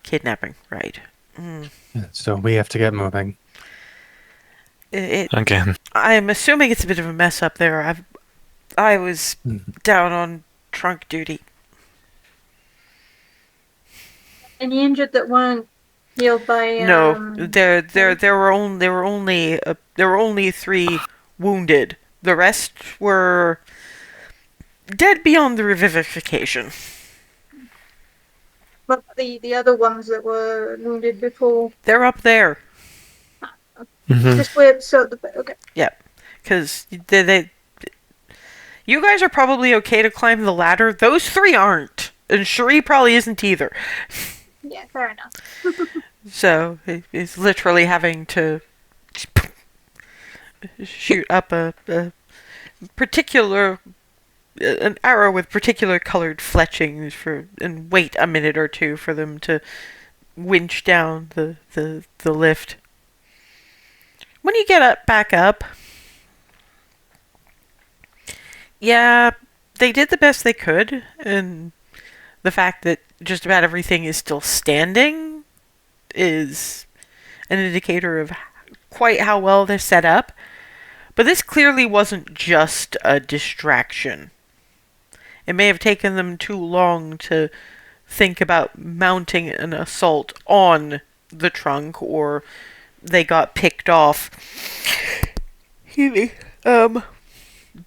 kidnapping, right? So we have to get moving. Again. I'm assuming it's a bit of a mess up there. I was down on trunk duty. Any injured that weren't healed by No, there were only 3 wounded. The rest were dead beyond the revivification. But the other ones that were wounded before. They're up there. Mhm. Just where okay. Yeah, because you guys are probably okay to climb the ladder. Those 3 aren't, and Cherie probably isn't either. Yeah, fair enough. So he's literally having to shoot up a particular an arrow with particular colored fletchings and wait a minute or two for them to winch down the lift. When you get back up, yeah, they did the best they could, and the fact that just about everything is still standing is an indicator of quite how well they're set up. But this clearly wasn't just a distraction. It may have taken them too long to think about mounting an assault on the trunk, or they got picked off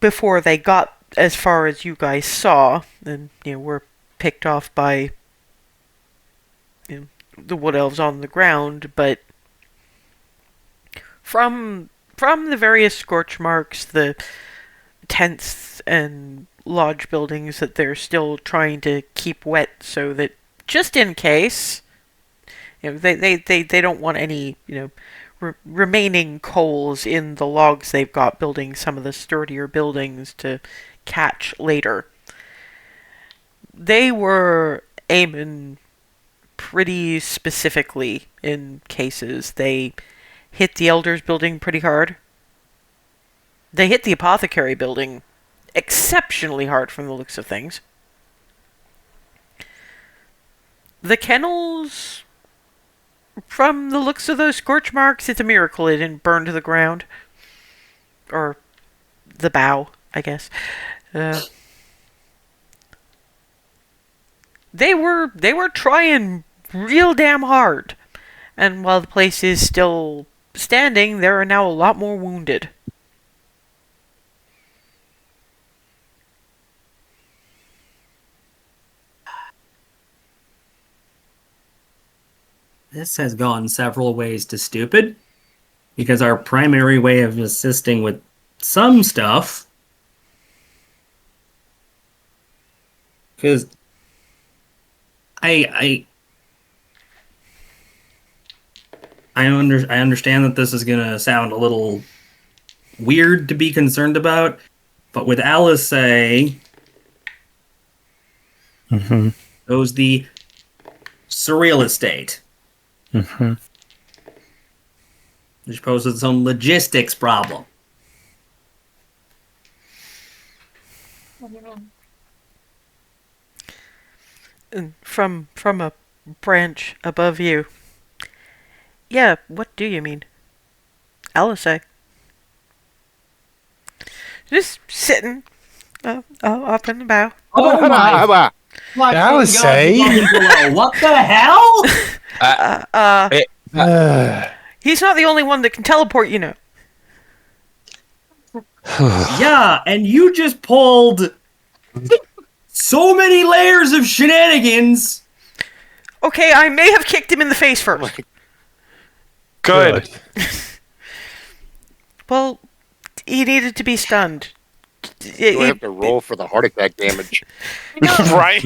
before they got as far as you guys saw, and were picked off by the wood elves on the ground. But from the various scorch marks, the tents and lodge buildings that they're still trying to keep wet, so that just in case, they don't want any remaining coals in the logs they've got building some of the sturdier buildings to catch later. They were aiming pretty specifically in cases. They hit the Elders building pretty hard. They hit the Apothecary building exceptionally hard from the looks of things. The kennels, from the looks of those scorch marks, it's a miracle it didn't burn to the ground. Or the bow. I guess. Uh, they were trying real damn hard, and while the place is still standing, there are now a lot more wounded. This has gone several ways to stupid, because our primary way of assisting with some stuff, because I understand that this is gonna sound a little weird to be concerned about, but with Alice Mm-hmm. goes the surreal estate, Mm-hmm. which poses its own logistics problem. What do you mean? And from a branch above you. Yeah, what do you mean? Alice, just sitting up in the bow. Oh my! Alice, below. What the hell? He's not the only one that can teleport, you know. Yeah, and you just pulled so many layers of shenanigans. Okay, I may have kicked him in the face first. Good. Well, he needed to be stunned. You have to roll for the heart attack damage. Right.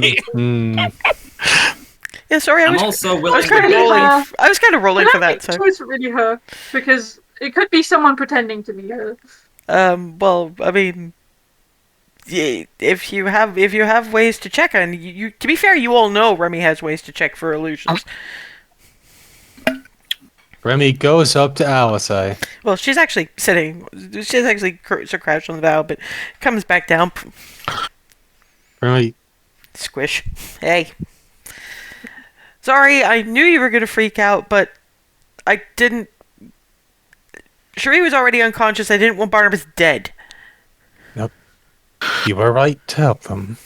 Yeah, sorry, I I'm was also I willing was kind of to rolling. I was kind of rolling for I that. don't So, think it's really her, because it could be someone pretending to be her. well, I mean, if you have ways to check, and you to be fair, you all know Remy has ways to check for illusions. Remy goes up to Alice. Well, she's actually sitting. She's actually crouched on the bow, but comes back down. Remy, Squish. Hey. Sorry, I knew you were gonna freak out, but I didn't. Cherie was already unconscious. I didn't want Barnabas dead. you were right to help them.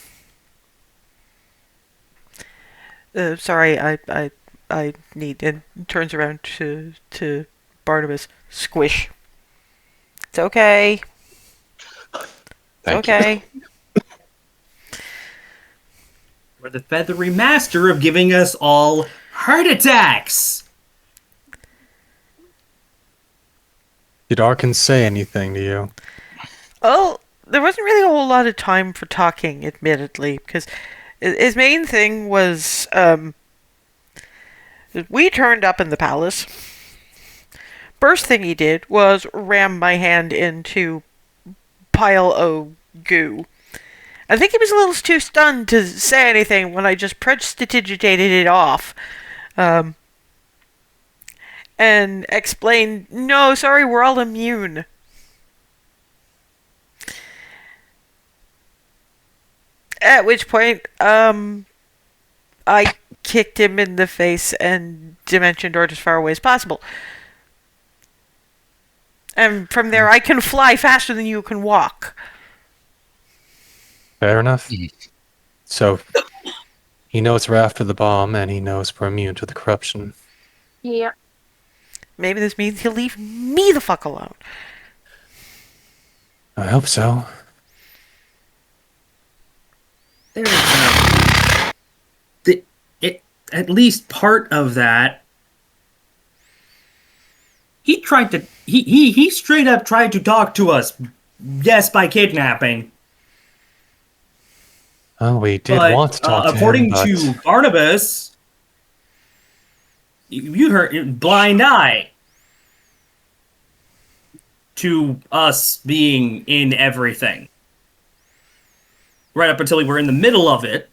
Sorry, I need, and turns around to Barnabas. Squish. It's okay. Thank you. Okay. We're the feathery master of giving us all heart attacks. Did Arkin say anything to you? Well, there wasn't really a whole lot of time for talking, admittedly, because his main thing was, we turned up in the palace. First thing he did was ram my hand into pile of goo. I think he was a little too stunned to say anything when I just prestidigitated it off. And explained, no, sorry, we're all immune. At which point, I kicked him in the face and dimension doored as far away as possible. And from there, I can fly faster than you can walk. Fair enough. So, he knows we're after the bomb, and he knows we're immune to the corruption. Yeah. Maybe this means he'll leave me the fuck alone. I hope so. There's at least part of that. He tried to. He straight up tried to talk to us. Yes, by kidnapping. Oh, we did But, want to talk to according him, but to Barnabas, you heard blind eye to us being in everything. Right up until we were in the middle of it.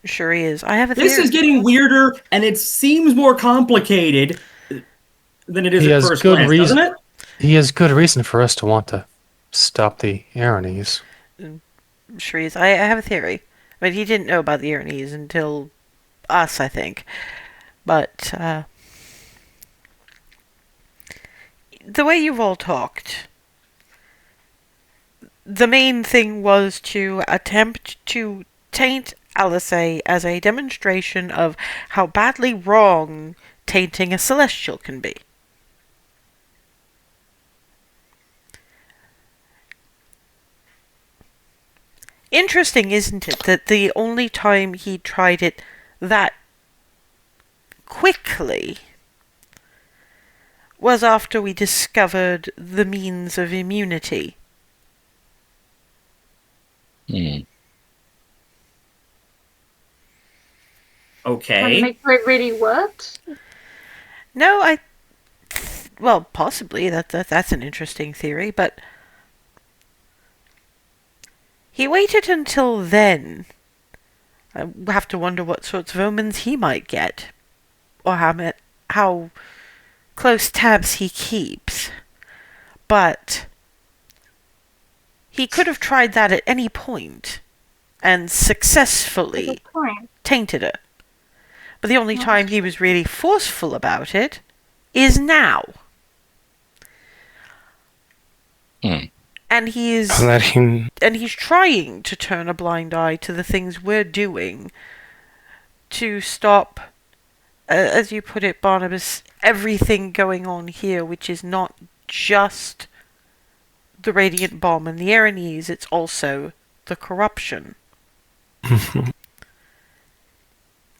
Sure he is. I have a This theory. is getting weirder, and it seems more complicated than it is He at has first good glance, reason- doesn't it? he has good reason for us to want to stop the ironies. Sure he is. I have a theory. I mean, he didn't know about the ironies until us, I think. But, the way you've all talked, the main thing was to attempt to taint Alice as a demonstration of how badly wrong tainting a celestial can be. Interesting, isn't it, that the only time he tried it that quickly was after we discovered the means of immunity. Okay. And make sure it really worked. No, well, possibly that's an interesting theory, but he waited until then. I have to wonder what sorts of omens he might get, or how close tabs he keeps. But he could have tried that at any point and successfully Good point. tainted it. But the only time he was really forceful about it is now. And he's trying to turn a blind eye to the things we're doing to stop, as you put it, Barnabas, everything going on here, which is not just the radiant bomb and the Aranese, it's also the corruption.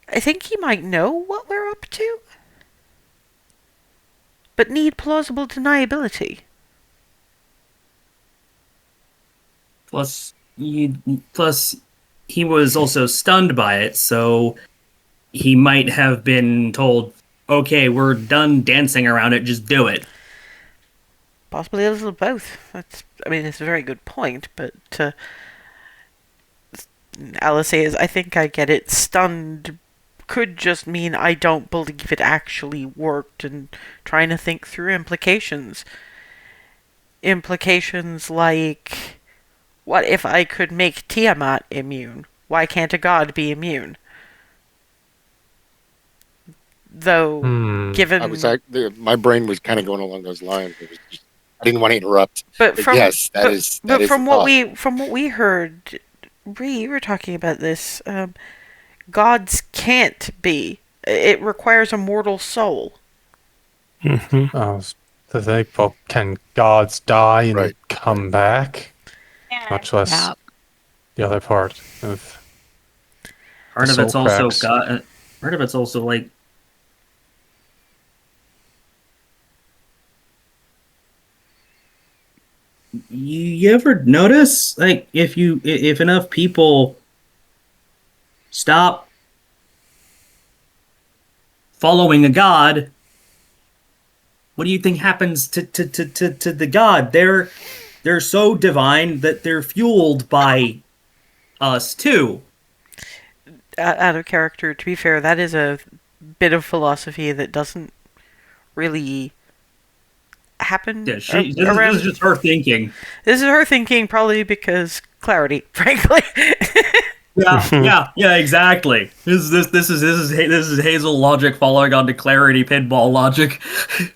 I think he might know what we're up to, but need plausible deniability. Plus, he was also stunned by it, so he might have been told, okay, we're done dancing around it, just do it. Possibly a little of both. It's a very good point, but Alice says, I think I get it. Stunned could just mean I don't believe it actually worked, and trying to think through implications. Implications like, what if I could make Tiamat immune? Why can't a god be immune? Though, given... my brain was kind of going along those lines. I didn't want to interrupt. But from what we heard, Bree, you were talking about this. Gods can't be. It requires a mortal soul. Well, can gods die and come back? Yeah. Much less the other part of Part of it's also like, you ever notice, like, if enough people stop following a god, what do you think happens to the god? They're so divine that they're fueled by us too. Out of character, to be fair, that is a bit of philosophy that doesn't really happen. Yeah, this is just her thinking. This is her thinking, probably because clarity, frankly. Yeah, exactly. This is Hazel logic following on to clarity pinball logic. I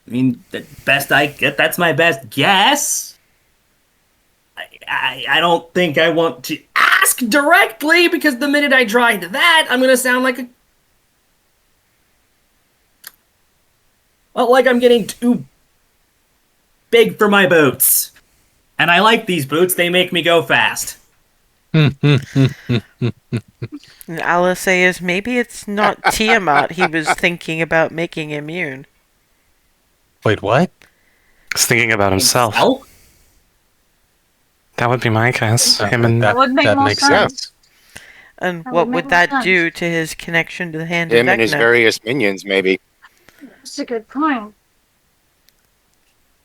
mean, that's my best guess. I don't think I want to ask directly, because the minute I try that, I'm gonna sound like I'm getting too big for my boots. And I like these boots, they make me go fast. Alice says maybe it's not Tiamat he was thinking about making immune. Wait, what? He's thinking about himself. That would be my guess. Him and That would make more makes sense. And That what would would make that more do to his connection to the hand of Him and his Vecna? various minions, maybe. That's a good point.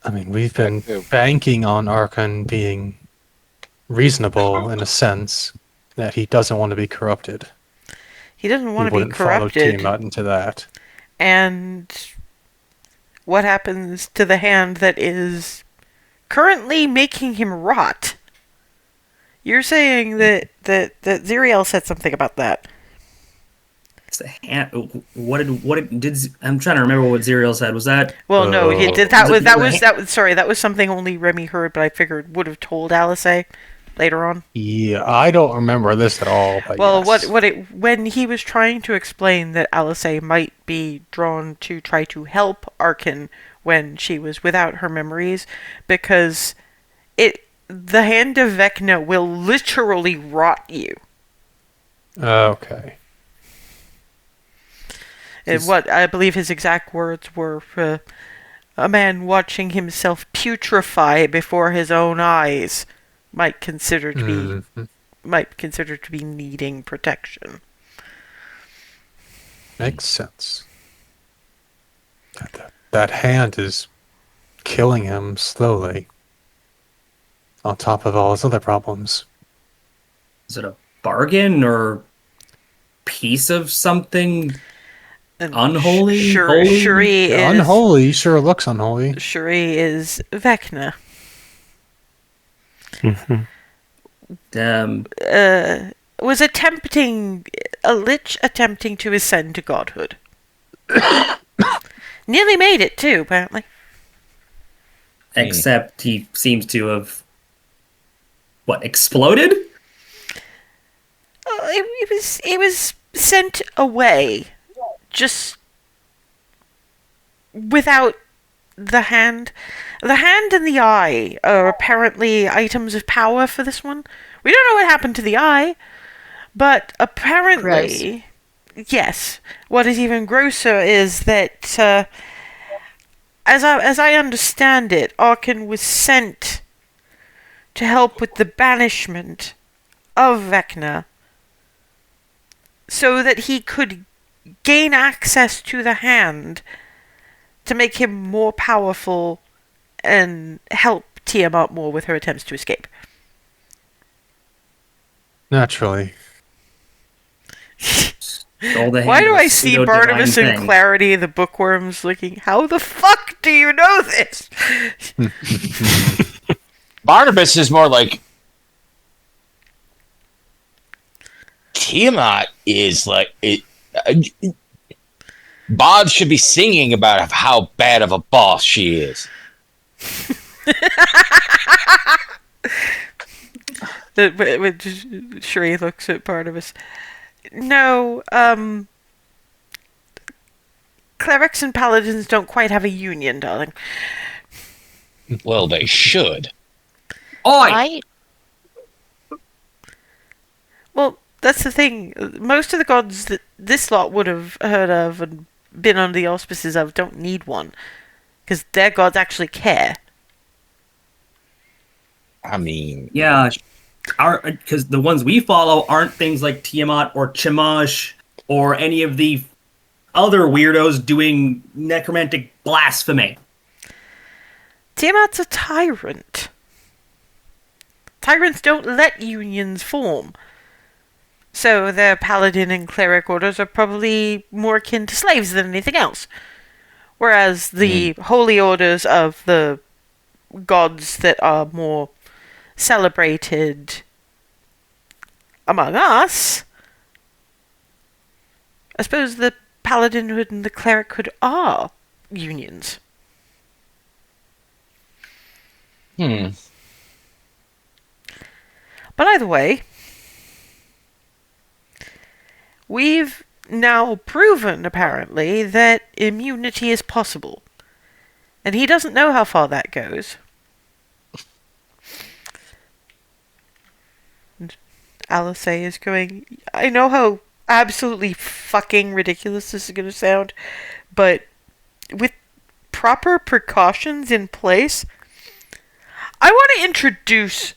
I mean, we've been banking on Archon being reasonable in a sense that he doesn't want to be corrupted. He doesn't want to be wouldn't follow corrupted. Tiamat into that. And what happens to the hand that is currently making him rot? You're saying that Ziriel said something about that. I'm trying to remember what Zerial said. Was that? Well, no, he did. That was. Sorry, that was something only Remy heard, but I figured would have told Alice later on. Yeah, I don't remember this at all. But Well, yes. when he was trying to explain that Alice might be drawn to try to help Arkin when she was without her memories, because the hand of Vecna will literally rot you. Okay. What I believe his exact words were, a man watching himself putrefy before his own eyes might consider to be needing protection. Makes sense. That hand is killing him slowly. On top of all his other problems. Is it a bargain or piece of something unholy? Shuri is unholy. Sure looks unholy. Shuri is Vecna. Was a lich attempting to ascend to godhood. Nearly made it too, apparently. Except he seems to have exploded? It was sent away, just without the hand. The hand and the eye are apparently items of power for this one. We don't know what happened to the eye, but apparently, yes. What is even grosser is that, as I understand it, Arkin was sent to help with the banishment of Vecna, so that he could gain access to the hand to make him more powerful and help Tiamat more with her attempts to escape. Naturally. Why do I see Barnabas and Clarity, the bookworms, looking, how the fuck do you know this? Barnabas is more like Tiamat is like Bod should be singing about how bad of a boss she is. Shuri looks at Barnabas. No, clerics and paladins don't quite have a union, darling. Well, they should. Oi! Well, that's the thing. Most of the gods that this lot would have heard of and been under the auspices of don't need one. Because their gods actually care. I mean... Yeah, because the ones we follow aren't things like Tiamat or Chemosh or any of the other weirdos doing necromantic blasphemy. Tiamat's a tyrant. Tyrants don't let unions form. So their paladin and cleric orders are probably more akin to slaves than anything else. Whereas the holy orders of the gods that are more celebrated among us, I suppose the paladinhood and the clerichood are unions. But either way, we've now proven, apparently, that immunity is possible. And he doesn't know how far that goes. And Alice is going, I know how absolutely fucking ridiculous this is going to sound, but with proper precautions in place, I want to introduce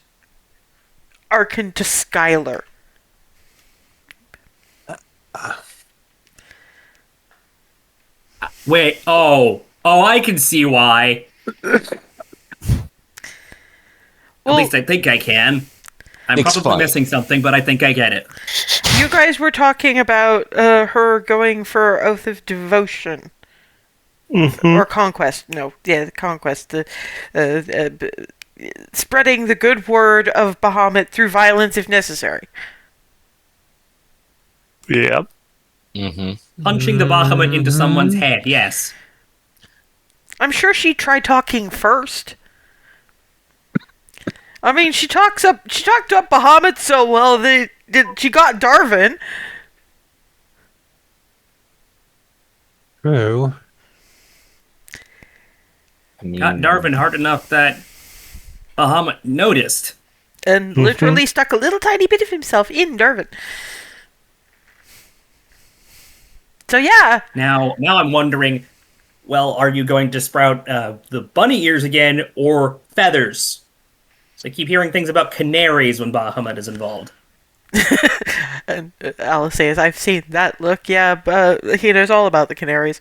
Arkin to Skylar. Wait, I can see why. At least I think I can. I'm probably missing something, but I think I get it. You guys were talking about her going for Oath of Devotion. Or Conquest. No, yeah, Conquest. Spreading the good word of Bahamut through violence if necessary. Yep. Punching the Bahamut into someone's head, yes. I'm sure she tried talking first. I mean, she talked up Bahamut so well that she got Darwin. True. I mean, Got Darwin hard enough that Bahamut noticed. And literally stuck a little tiny bit of himself in Darwin. So yeah. Now I'm wondering, well, are you going to sprout the bunny ears again or feathers? So I keep hearing things about canaries when Bahamut is involved. And Alice says, I've seen that look, yeah, but he knows all about the canaries.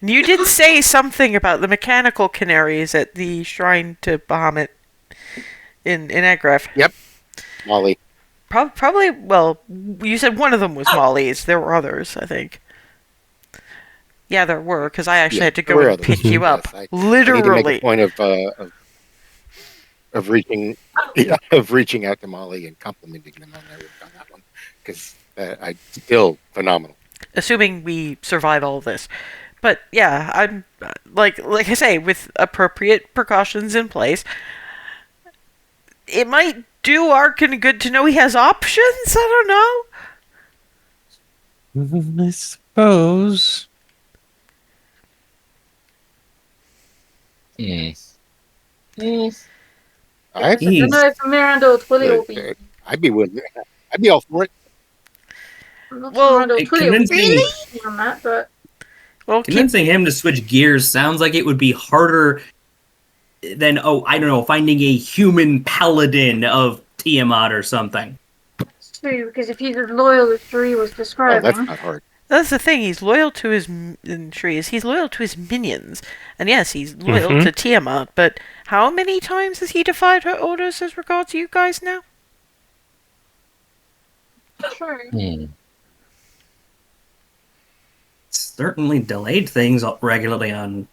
And you did say something about the mechanical canaries at the shrine to Bahamut in Agraf. Yep. Molly. Probably, well, you said one of them was Molly's. There were others, I think. Yeah, there were, because I actually had to go and pick you up. Yes, Literally. I need to make a point of reaching out to Molly and complimenting them on their work on that one, because I still phenomenal. Assuming we survive all of this. But yeah, I'm like I say, with appropriate precautions in place, it might do Arkin good to know he has options. I don't know. I suppose. I'd I don't know if Miranda or Twilly will be. I'd be willing. I'd be all for it. I'm not Well, sure Miranda or Twilly will convincing- be on that, but Well, Convincing him to switch gears sounds like it would be harder than, finding a human paladin of Tiamat or something. it's true, because if he's as loyal as Sheree was Oh, describing, that's not hard. that's the thing. He's loyal to his He's loyal to his minions, and yes, he's loyal to Tiamat. But how many times has he defied her orders as regards you guys now? true. Certainly delayed things regularly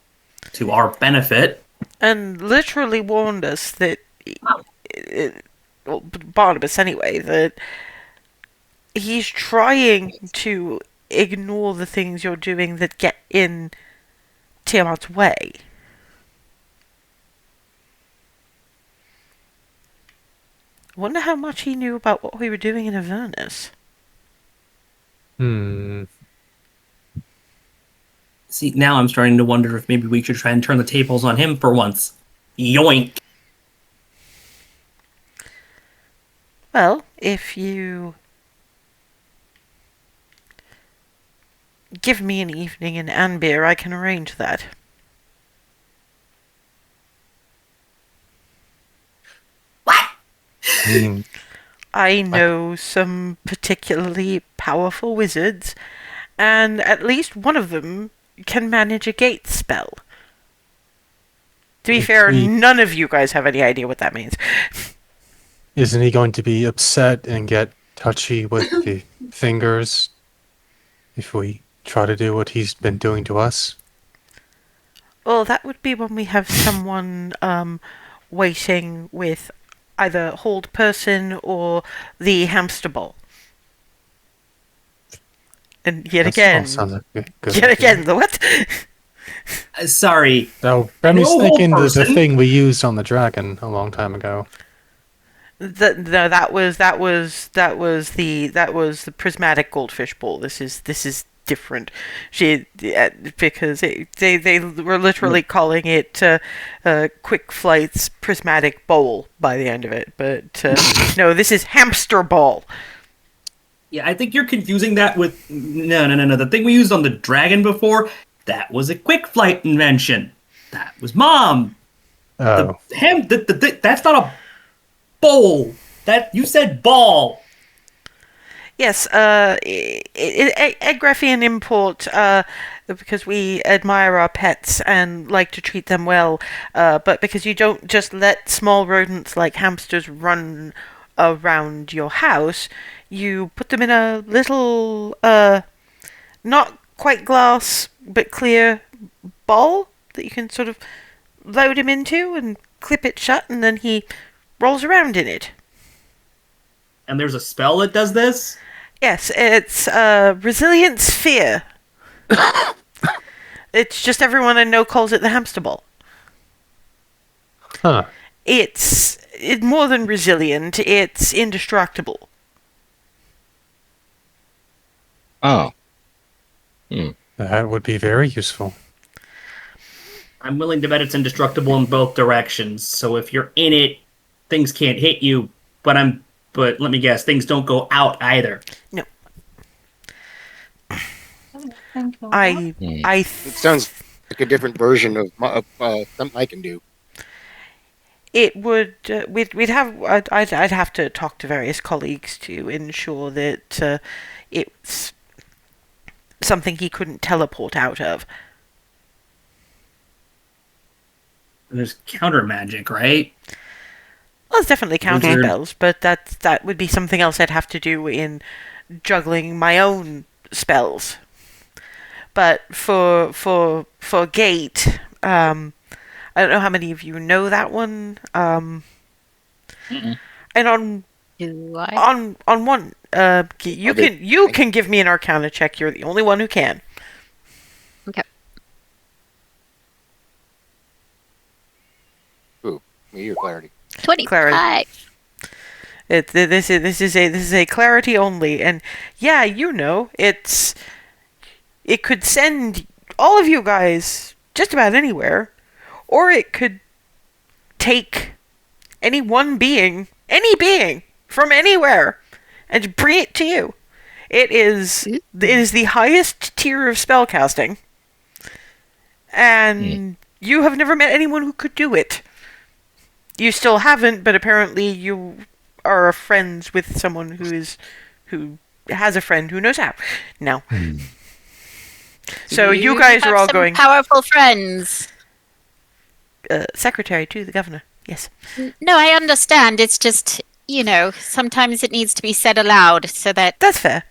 to our benefit. And literally warned us that, well, Barnabas anyway, that he's trying to ignore the things you're doing that get in Tiamat's way. I wonder how much he knew about what we were doing in Avernus. See, now I'm starting to wonder if maybe we should try and turn the tables on him for once. Yoink! Well, if you give me an evening in Anbir, I can arrange that. I know some particularly powerful wizards, and at least one of them can manage a gate spell. To be fair, none of you guys have any idea what that means. Isn't he going to be upset and get touchy with the fingers if we try to do what he's been doing to us? Well, that would be when we have someone waiting with either hold person or the hamster ball. And yet again, Sounds like a good yet idea. again, the what? Sorry. No, Remy's No thinking the person. thing we used on the dragon a long time ago. No, that was the prismatic goldfish ball. This is different. Because they were literally calling it Quick Flight's prismatic bowl by the end of it. But no, this is hamster ball. Yeah, I think you're confusing that with... No. The thing we used on the dragon before, that was a quick flight invention. That was Mom. Oh. That's not a bowl. You said ball. Yes, Agraffian import, because we admire our pets and like to treat them well, but because you don't just let small rodents like hamsters run around your house, you put them in a little, not quite glass, but clear ball that you can sort of load him into and clip it shut, and then he rolls around in it. And there's a spell that does this? Yes, it's resilient sphere. It's just everyone I know calls it the hamster ball. Huh. It's more than resilient. It's indestructible. Oh. That would be very useful. I'm willing to bet it's indestructible in both directions. So if you're in it, things can't hit you. But let me guess, things don't go out either. No. Thank you. It sounds like a different version of something I can do. It would. We'd have. I'd have to talk to various colleagues to ensure that it's something he couldn't teleport out of. There's counter magic, right? Well, it's definitely counter Wizard. spells, but that would be something else I'd have to do in juggling my own spells. But for Gate, I don't know how many of you know that one. And on Do I? on one, you can give me an Arcana check. You're the only one who can. Okay. Ooh, me or clarity? 25. This is a clarity only, and yeah, you know, it could send all of you guys just about anywhere, or it could take any being from anywhere and bring it to you. It is the highest tier of spellcasting, and you have never met anyone who could do it. You still haven't, but apparently you are friends with someone who has a friend who knows how. Now, so you guys have are all some going powerful friends. secretary to the governor. Yes. No, I understand. It's just, sometimes it needs to be said aloud so that That's fair.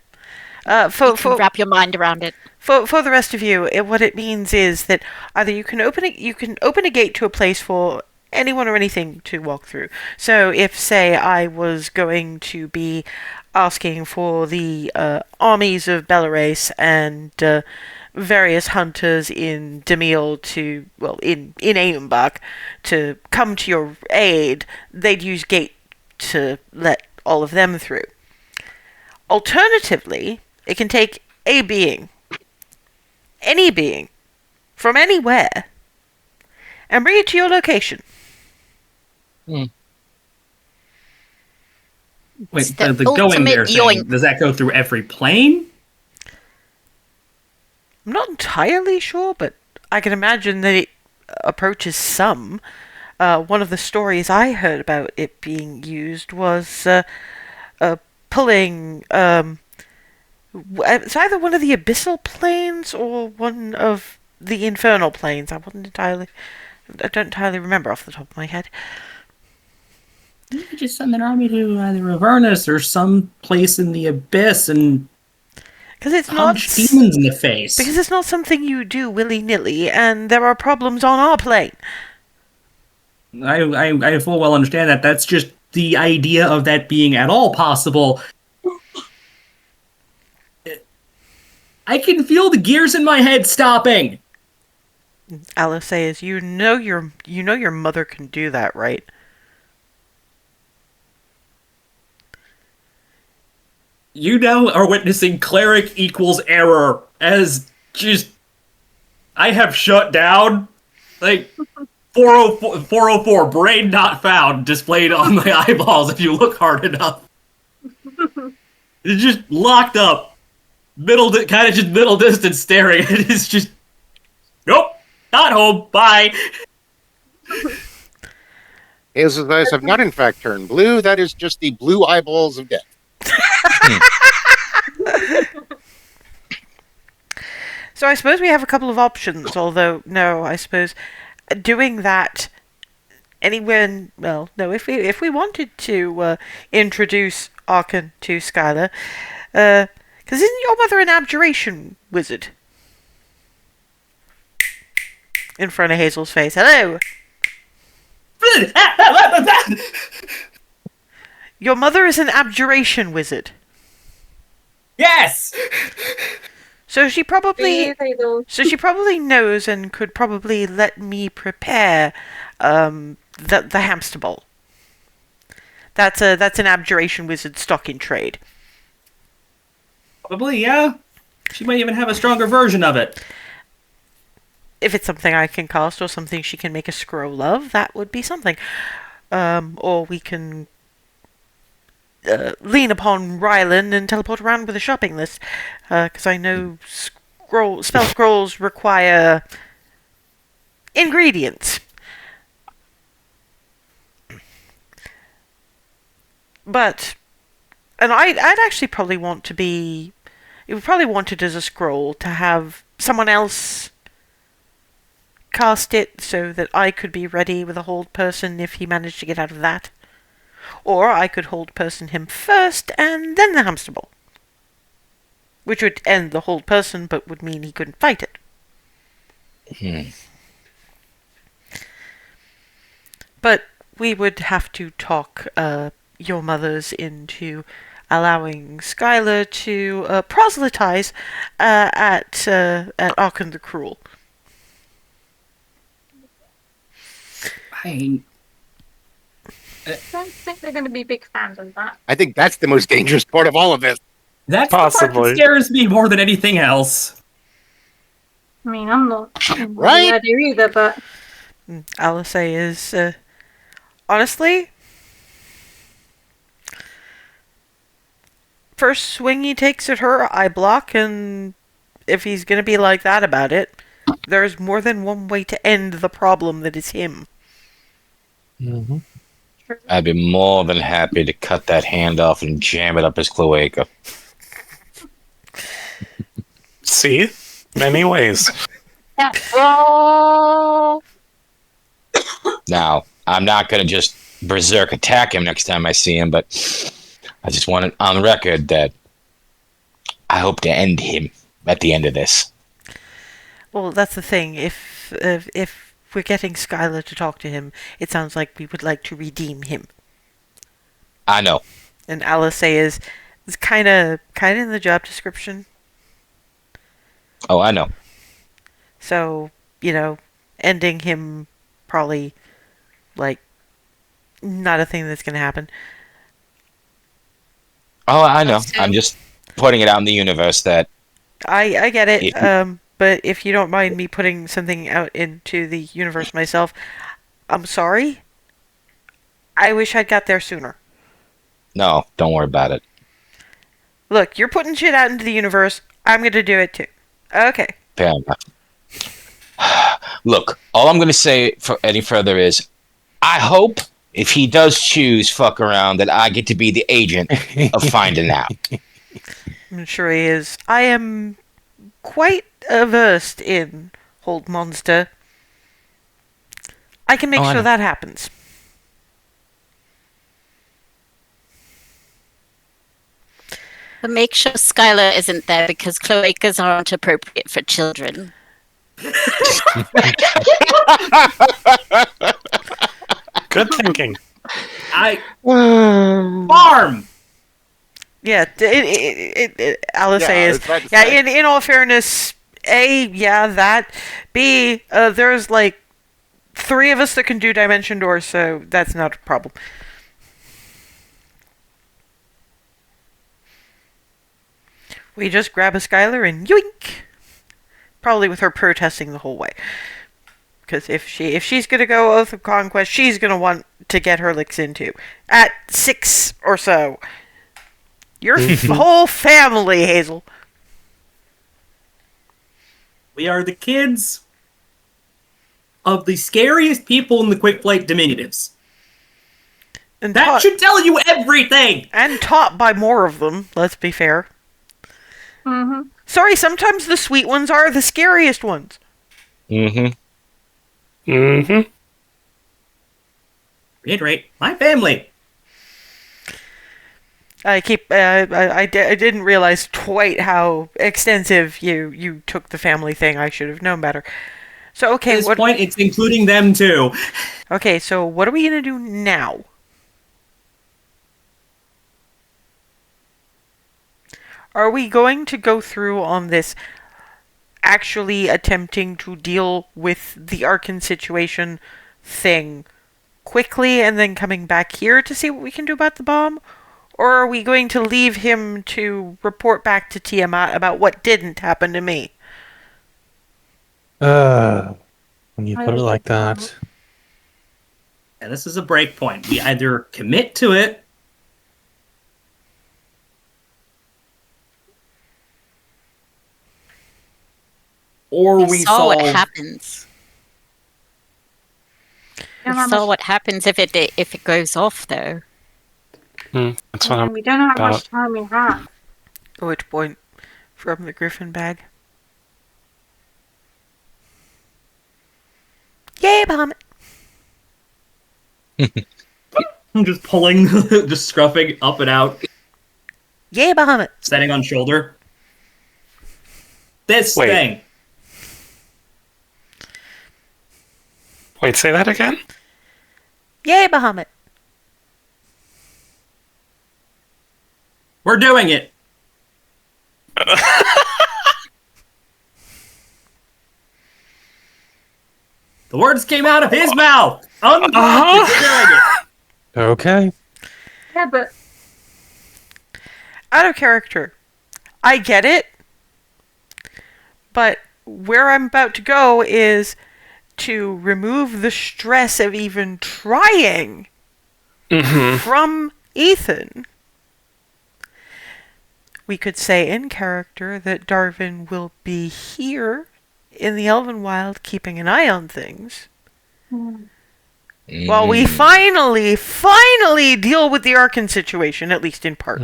you can wrap your mind around it. For the rest of you, what it means is that either you can open a gate to a place for anyone or anything to walk through. So if, say, I was going to be asking for the armies of Belarus and various hunters in Demille in Enumbach to come to your aid, they'd use gate to let all of them through. Alternatively, it can take a being, any being, from anywhere, and bring it to your location. Wait, It's the the going ultimate there thing, yoink. does that go through every plane? I'm not entirely sure, but I can imagine that it approaches some. One of the stories I heard about it being used was pulling. It's either one of the abyssal planes or one of the infernal planes. I don't entirely remember off the top of my head. You could just send an army to either Avernus or some place in the abyss and Because it's punch demons in the face. Because it's not something you do willy-nilly, and there are problems on our plane. I full well understand that. That's just the idea of that being at all possible. I can feel the gears in my head stopping. Alice says, "You know your mother can do that, right?" You now are witnessing cleric equals error as just I have shut down like 404 brain not found displayed on my eyeballs if you look hard enough. It's just locked up. Middle distance staring. It is just nope, not home. Bye. His eyes have not in fact turned blue. That is just the blue eyeballs of death. So I suppose we have a couple of options, although, no, I suppose doing that anywhere, well, no, if we wanted to introduce Archon to Skylar, because isn't your mother an abjuration wizard? In front of Hazel's face. Hello! Your mother is an abjuration wizard. Yes! So she probably Breathe, Hazel. So she probably knows and could probably let me prepare the hamster ball. That's an abjuration wizard stock in trade. Probably, yeah. She might even have a stronger version of it. If it's something I can cast or something she can make a scroll of, that would be something. Or we can lean upon Rylan and teleport around with a shopping list. Because I know spell scrolls require ingredients. But, and I'd actually probably want to be, it would probably want it as a scroll to have someone else cast it so that I could be ready with a hold person if he managed to get out of that. Or I could hold person him first and then the hamster ball. Which would end the hold person but would mean he couldn't fight it. But we would have to talk your mothers into allowing Skylar to proselytize at Arkan the Cruel. I don't think they're going to be big fans of that. I think that's the most dangerous part of all of this. That's the part Possibly. that scares me more than anything else. I mean, I'm not Right? the idea either, but Alice is honestly, first swing he takes at her, I block, and if he's gonna be like that about it, there's more than one way to end the problem that is him. Mm-hmm. I'd be more than happy to cut that hand off and jam it up his cloaca. See? Many ways. Oh. Now, I'm not going to just berserk attack him next time I see him, but I just want it on record that I hope to end him at the end of this. Well, that's the thing. If we're getting Skylar to talk to him, it sounds like we would like to redeem him. I know. And Alice is kind of in the job description. Oh, I know. So, ending him probably, not a thing that's going to happen. Oh, I know. So- I'm just putting it out in the universe that I get it, Yeah. but if you don't mind me putting something out into the universe myself, I'm sorry. I wish I'd got there sooner. no, don't worry about it. Look, you're putting shit out into the universe. I'm going to do it too. Okay. Fair enough. Look, all I'm going to say for any further is, I hope if he does choose fuck around that I get to be the agent of finding out. I'm sure he is. I am quite versed in Hold Monster. I can make Oh, I sure know. that happens. But make sure Skylar isn't there because cloacas aren't appropriate for children. Good thinking. Farm! Yeah, Alice Yeah, I is. was about to Yeah, say. in all fairness, A, yeah, that. B, there's 3 of us that can do Dimension Doors, so that's not a problem. We just grab a Skylar and yoink! Probably with her protesting the whole way. Because if she's gonna go Oath of Conquest, she's gonna want to get her licks into. At 6 or so. Your whole family, Hazel. We are the kids of the scariest people in the quick flight diminutives. And That should tell you everything! and taught by more of them, let's be fair. mm-hmm. Sorry, sometimes the sweet ones are the scariest ones. Mm-hmm. Mm-hmm. Reiterate, my family. I didn't realize quite how extensive you took the family thing. I should have known better. So At okay, this point, it's including them too. okay, so what are we gonna do now? Are we going to go through on this actually attempting to deal with the Arkan situation thing quickly and then coming back here to see what we can do about the bomb? Or are we going to leave him to report back to Tiamat about what didn't happen to me? When you put it like that. And this is a break point. We either commit to it, or we saw solve... what happens. We saw what happens if it goes off, though. That's what I'm We don't know how about. much time we have. At which point, from the Griffin bag. Yay, Bahamut! just pulling, just scruffing up and out, Yay, Bahamut! standing on shoulder. This Wait. thing. Wait, say that again? Yay, Bahamut! We're doing it. The words came out of his mouth. Unprompted. We're doing it. Okay. Yeah, but Out of character. I get it. But where I'm about to go is to remove the stress of even trying from Ethan. We could say in character that Darwin will be here in the Elven Wild keeping an eye on things. While we finally deal with the Arkan situation, at least in part.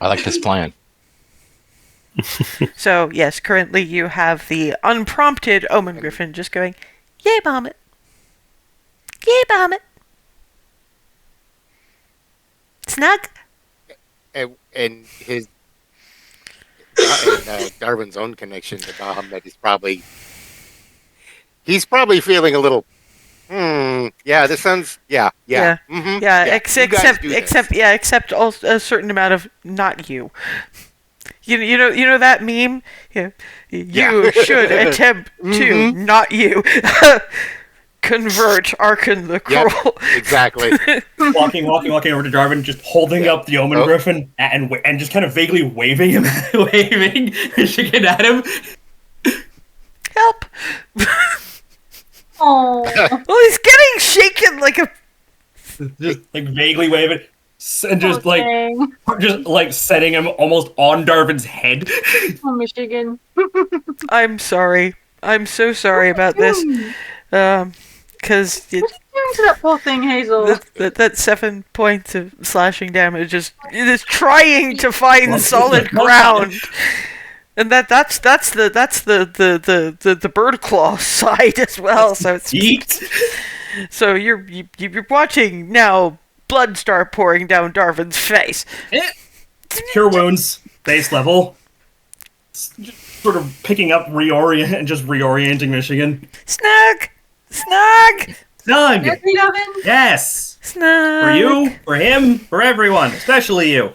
I like this plan. So, yes, currently you have the unprompted Omen Griffin just going, yay, Bahamut! Yay, Bahamut! Snug! And his Darwin's own connection to Bahamut is he's probably feeling a little yeah, this sounds Yeah, except a certain amount of not you. You know that meme? Yeah. You should attempt to not you convert Arkan the Cruel. Yep, exactly. walking over to Darwin, just holding up the Omen Griffin and just kind of vaguely waving Michigan at him. Help! oh, Well, he's getting shaken like a. Just like vaguely waving, and just like dang. setting him almost on Darwin's head. Oh, Michigan. I'm sorry. I'm so sorry about this. Because What are you doing to that poor thing, Hazel? that 7 points of slashing damage is trying to find solid ground. And that's the bird claw side as well. So it's Yeet. so you're watching now blood start pouring down Darwin's face. Cure wounds, base level. Just sort of picking up, reorienting Michigan. Snug. Snug! Every oven? Yes! Snug. For you, for him, for everyone, especially you.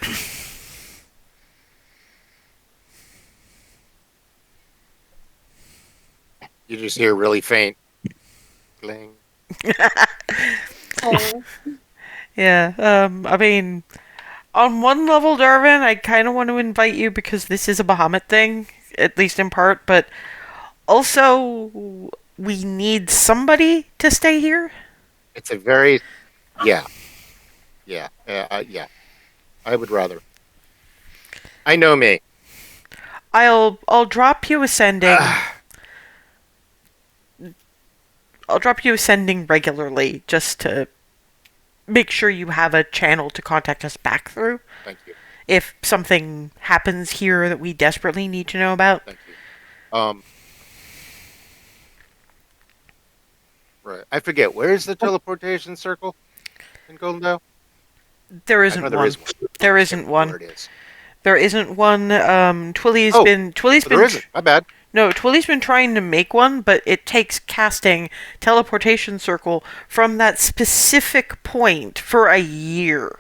You just hear really faint. Cling. Oh. Yeah. I mean, on one level, Darwin, I kind of want to invite you because this is a Bahamut thing, at least in part. But also, we need somebody to stay here. It's a very, yeah. I would rather. I know me. I'll drop you ascending. I'll drop you ascending regularly just to make sure you have a channel to contact us back through. Thank you. If something happens here that we desperately need to know about. Thank you. Right. I forget. Where's the teleportation circle in Golden Dale? There I isn't know one. There isn't one. Where it is. There isn't one. Twilly's been. There isn't. My bad. No, Twilly's been trying to make one, but it takes casting teleportation circle from that specific point for a year.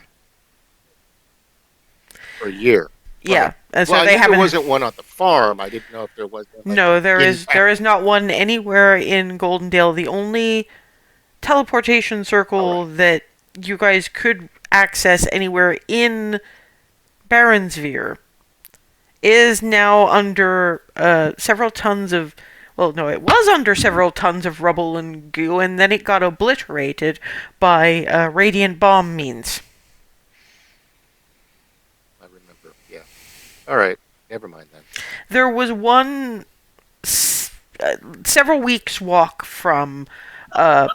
For a year. Yeah, Right. and so Well, I they knew there haven't. wasn't one on the farm. I didn't know if there was one. No, there in is not one anywhere in Goldendale. The only teleportation circle that you guys could access anywhere in Baronsphere is now under several tons of. Well, no, it was under several tons of rubble and goo, and then it got obliterated by radiant bomb means. I remember. Yeah. All right. Never mind then. There was one several weeks walk from Hearthhome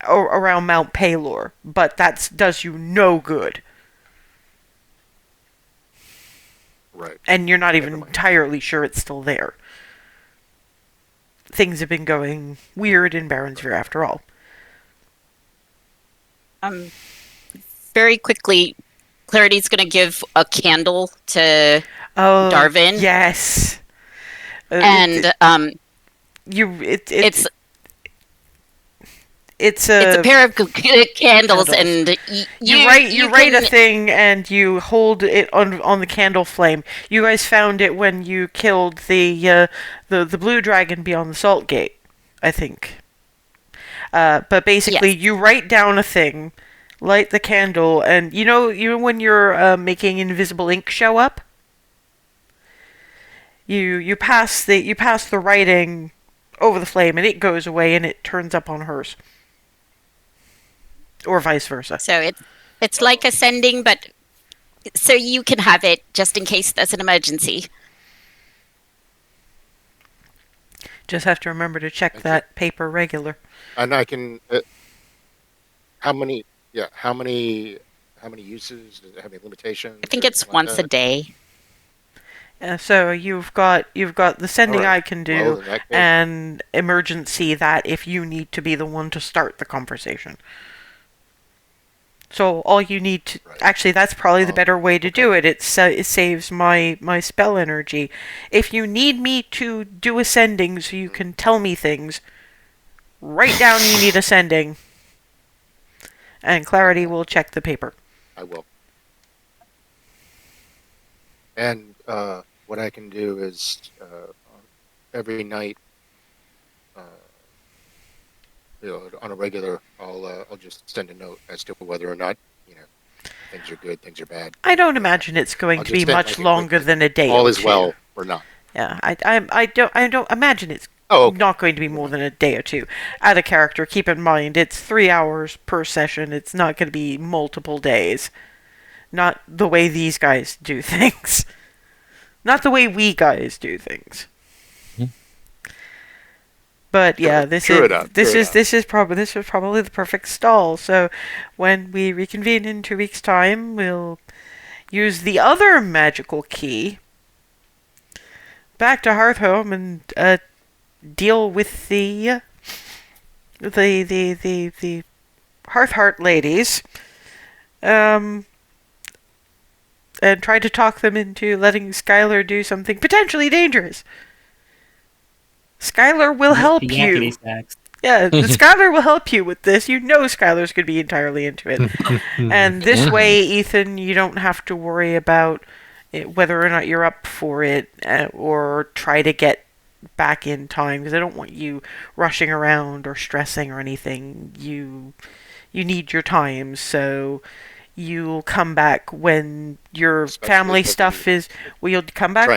around Mount Paylor, but that does you no good. Right. And you're not even entirely sure it's still there. Things have been going weird in Baronsphere after all. Very quickly, Clarity's going to give a candle to Darwin. Yes. And it's a pair of candles, and you write a thing and you hold it on the candle flame. You guys found it when you killed the blue dragon beyond the salt gate, I think. But basically, you write down a thing, light the candle, and you know when you're making invisible ink show up, you pass the writing over the flame, and it goes away, and it turns up on hers. Or vice versa. So it's like ascending, but so you can have it just in case there's an emergency. Just have to remember to check that paper regular. And I can. How many? Yeah. How many uses? Does it have any limitations? I think it's once a day. So you've got the sending I can do, and emergency that if you need to be the one to start the conversation. So all you need to... Actually, that's probably the better way to do it. It saves my spell energy. If you need me to do a sending so you can tell me things, write down you need a sending. And Clarity will check the paper. I will. And what I can do is every night, on a regular, I'll just send a note as to whether or not things are good, things are bad. I don't imagine it's going to be much longer than a day. All or is two. well or not. Yeah, I don't imagine it's not going to be more than a day or two. Add a character. Keep in mind it's 3 hours per session. It's not going to be multiple days. Not the way these guys do things. Not the way we guys do things. But yeah, this is probably the perfect stall. So when we reconvene in 2 weeks' time, we'll use the other magical key back to Hearthhome and deal with the Hearthheart ladies, and try to talk them into letting Skylar do something potentially dangerous. Skylar will help you. Yeah, Skylar will help you with this. You know Skylar's going to be entirely into it. And this way, Ethan, you don't have to worry about whether or not you're up for it or try to get back in time, because I don't want you rushing around or stressing or anything. You need your time, so you'll come back when your family stuff is... Well, you'll come back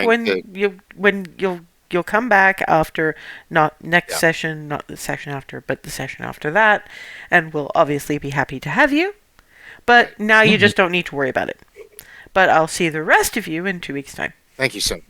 You'll come back after, not next session, not the session after, but the session after that, and we'll obviously be happy to have you. But now you just don't need to worry about it. But I'll see the rest of you in 2 weeks' time. Thank you so much.